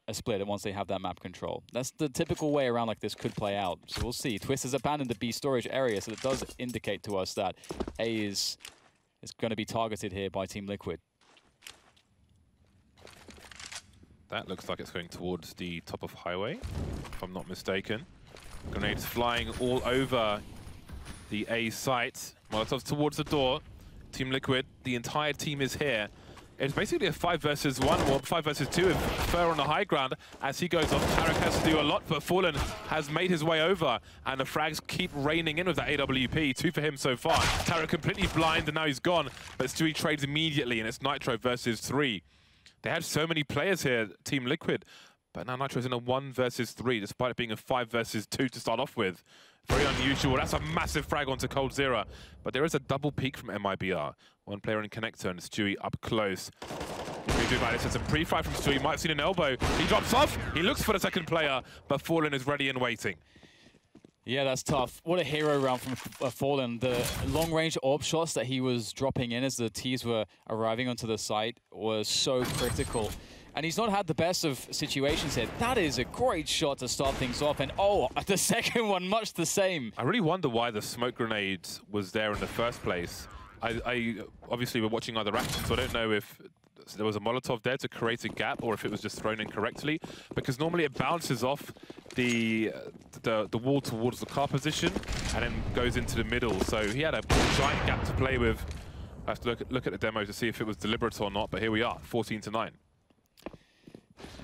once they have that map control. That's the typical way around like this could play out. So we'll see. Twist has abandoned the B storage area, so it does indicate to us that A is going to be targeted here by Team Liquid. That looks like it's going towards the top of highway, if I'm not mistaken. Grenades flying all over the A site. Molotovs towards the door. Team Liquid, the entire team is here. It's basically a 5 versus 1 or 5 versus 2 with Fur on the high ground. As he goes off, Tarek has to do a lot, but Fallen has made his way over, and the frags keep raining in with that AWP. 2 for him so far. Tarek completely blind, and now he's gone, but Stewie trades immediately, and it's Nitro versus 3. They had so many players here, Team Liquid, but now Nitro's in a 1 versus 3, despite it being a 5 versus 2 to start off with. Very unusual. That's a massive frag onto coldzera. But there is a double peek from MiBR. One player in connector and Stewie up close. What do you do about this? It's a pre-fire from Stewie. Might have seen an elbow. He drops off. He looks for the second player, but Fallen is ready and waiting. Yeah, that's tough. What a hero round from Fallen. The long-range AWP shots that he was dropping in as the Ts were arriving onto the site was so critical. And he's not had the best of situations here. That is a great shot to start things off. And oh, the second one, much the same. I really wonder why the smoke grenade was there in the first place. I obviously we're watching other actions, so I don't know if there was a Molotov there to create a gap or if it was just thrown incorrectly. Because normally it bounces off the wall towards the car position and then goes into the middle. So he had a giant gap to play with. I have to look at the demo to see if it was deliberate or not, but here we are, 14-9.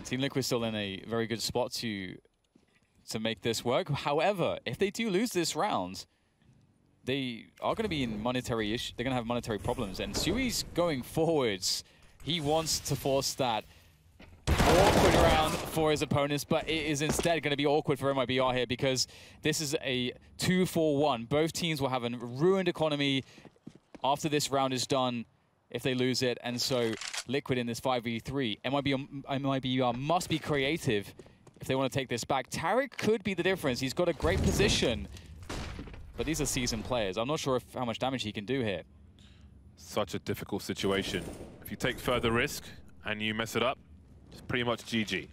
Team Liquid still in a very good spot to make this work. However, if they do lose this round, they are going to be in monetary issue. They're going to have monetary problems. And Stewie's going forwards. He wants to force that awkward round for his opponents, but it is instead going to be awkward for MiBR here because this is a 2-4-1. Both teams will have a ruined economy after this round is done if they lose it, and so Liquid in this 5v3. MiBR must be creative if they want to take this back. Tarek could be the difference. He's got a great position, but these are seasoned players. I'm not sure how much damage he can do here. Such a difficult situation. If you take further risk and you mess it up, it's pretty much GG. If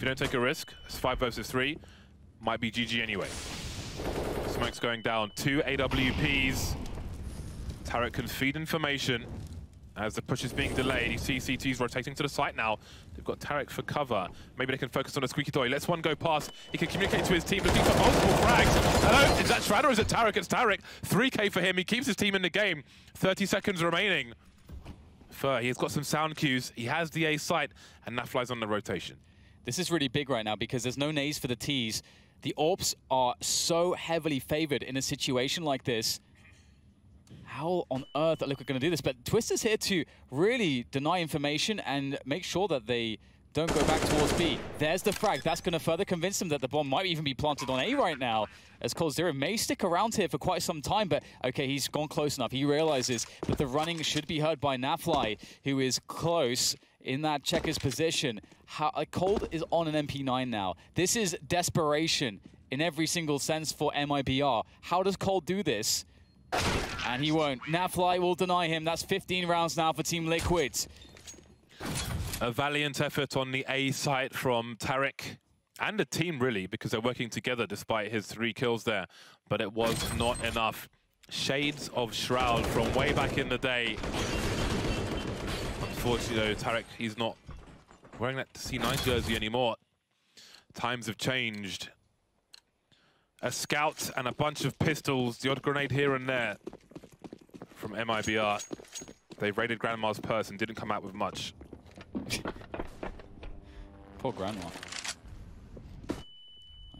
you don't take a risk, it's 5 versus 3, might be GG anyway. Smoke's going down, 2 AWPs. Tarek can feed information as the push is being delayed. You see CTs rotating to the site now. They've got Tarek for cover. Maybe they can focus on a squeaky toy. Lets one go past. He can communicate to his team, looking for multiple frags. Hello, is that Shredder or is it Tarek? It's Tarek. 3K for him. He keeps his team in the game. 30 seconds remaining. He's got some sound cues. He has the A site, and that flies on the rotation. This is really big right now because there's no nades for the Ts. The AWPs are so heavily favored in a situation like this. How on earth are Liquid going to do this? But Twist is here to really deny information and make sure that they don't go back towards B. There's the frag. That's going to further convince them that the bomb might even be planted on A right now, as coldzera may stick around here for quite some time. But okay, he's gone close enough. He realizes that the running should be heard by Nafly, who is close in that checker's position. Cold is on an MP9 now. This is desperation in every single sense for MiBR. How does Cold do this? And he won't. Nafly will deny him. That's 15 rounds now for Team Liquid. A valiant effort on the A site from Tarek and the team, really, because they're working together despite his 3 kills there. But it was not enough. Shades of Shroud from way back in the day. Unfortunately, though, Tarek, he's not wearing that C9 jersey anymore. Times have changed. A scout and a bunch of pistols, the odd grenade here and there from MiBR. They raided Grandma's purse and didn't come out with much. Poor Grandma.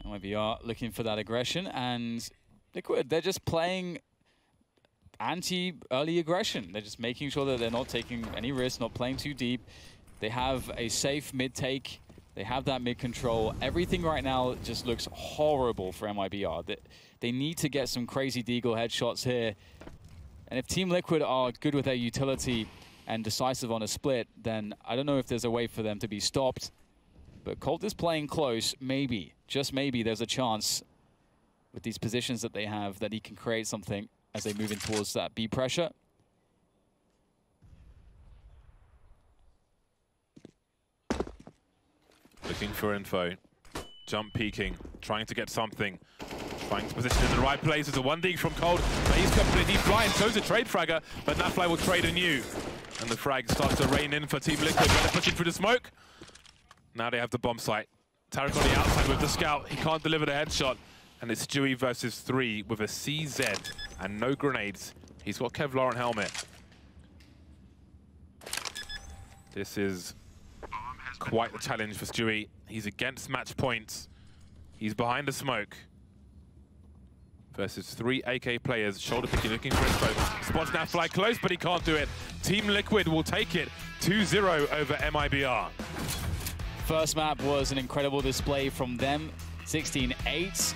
MiBR looking for that aggression, and Liquid, they're just playing anti-early aggression. They're just making sure that they're not taking any risks, not playing too deep. They have a safe mid-take They have that mid control. Everything right now just looks horrible for MiBR. They need to get some crazy deagle headshots here. And if Team Liquid are good with their utility and decisive on a split, then I don't know if there's a way for them to be stopped. But Colt is playing close. Maybe, just maybe, there's a chance with these positions that they have that he can create something as they move in towards that B pressure. Looking for info. Jump peeking, trying to get something. Trying to position in the right place. There's a 1D from Cold, but he's completely blind. So's a trade fragger, but Nafly will trade anew. And the frag starts to rain in for Team Liquid. They're pushing through the smoke. Now they have the bomb site. Tarek on the outside with the scout. He can't deliver the headshot. And it's Stewie versus 3 with a CZ and no grenades. He's got Kevlar on helmet. This is quite the challenge for Stewie. He's against match points. He's behind the smoke. Versus 3 AK players, shoulder picking, looking for info. Spots Nafly close, but he can't do it. Team Liquid will take it 2-0 over MiBR. First map was an incredible display from them, 16-8.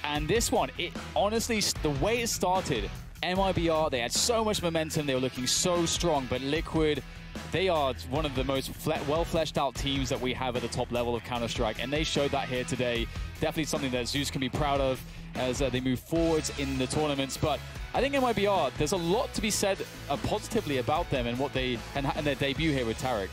And this one, it honestly, the way it started, MiBR, they had so much momentum, they were looking so strong, but Liquid, they are one of the most well-fleshed out teams that we have at the top level of Counter-Strike, and they showed that here today. Definitely something that Zeus can be proud of as they move forwards in the tournaments. But I think MiBR, there's a lot to be said positively about them and what they and their debut here with Tarek.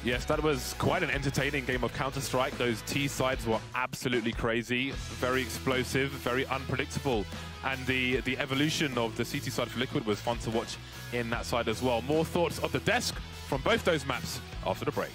Yes, that was quite an entertaining game of Counter-Strike. Those T sides were absolutely crazy, very explosive, very unpredictable. And the evolution of the CT side for Liquid was fun to watch in that side as well. More thoughts of the desk from both those maps after the break.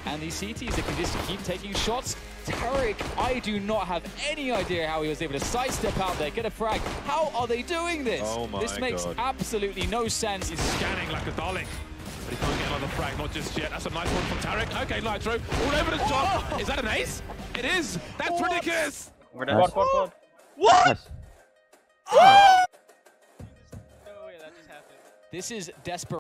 And these CTs, they can just keep taking shots. Tarek, I do not have any idea how he was able to sidestep out there, get a frag. How are they doing this? Oh my This makes God. absolutely no sense. He's scanning like a darling. But he can't get another frag, not just yet. That's a nice one from Tarek. Okay, Nitro, all over the top. Is that an ace? It is. That's ridiculous. We're down. What? This is desperate.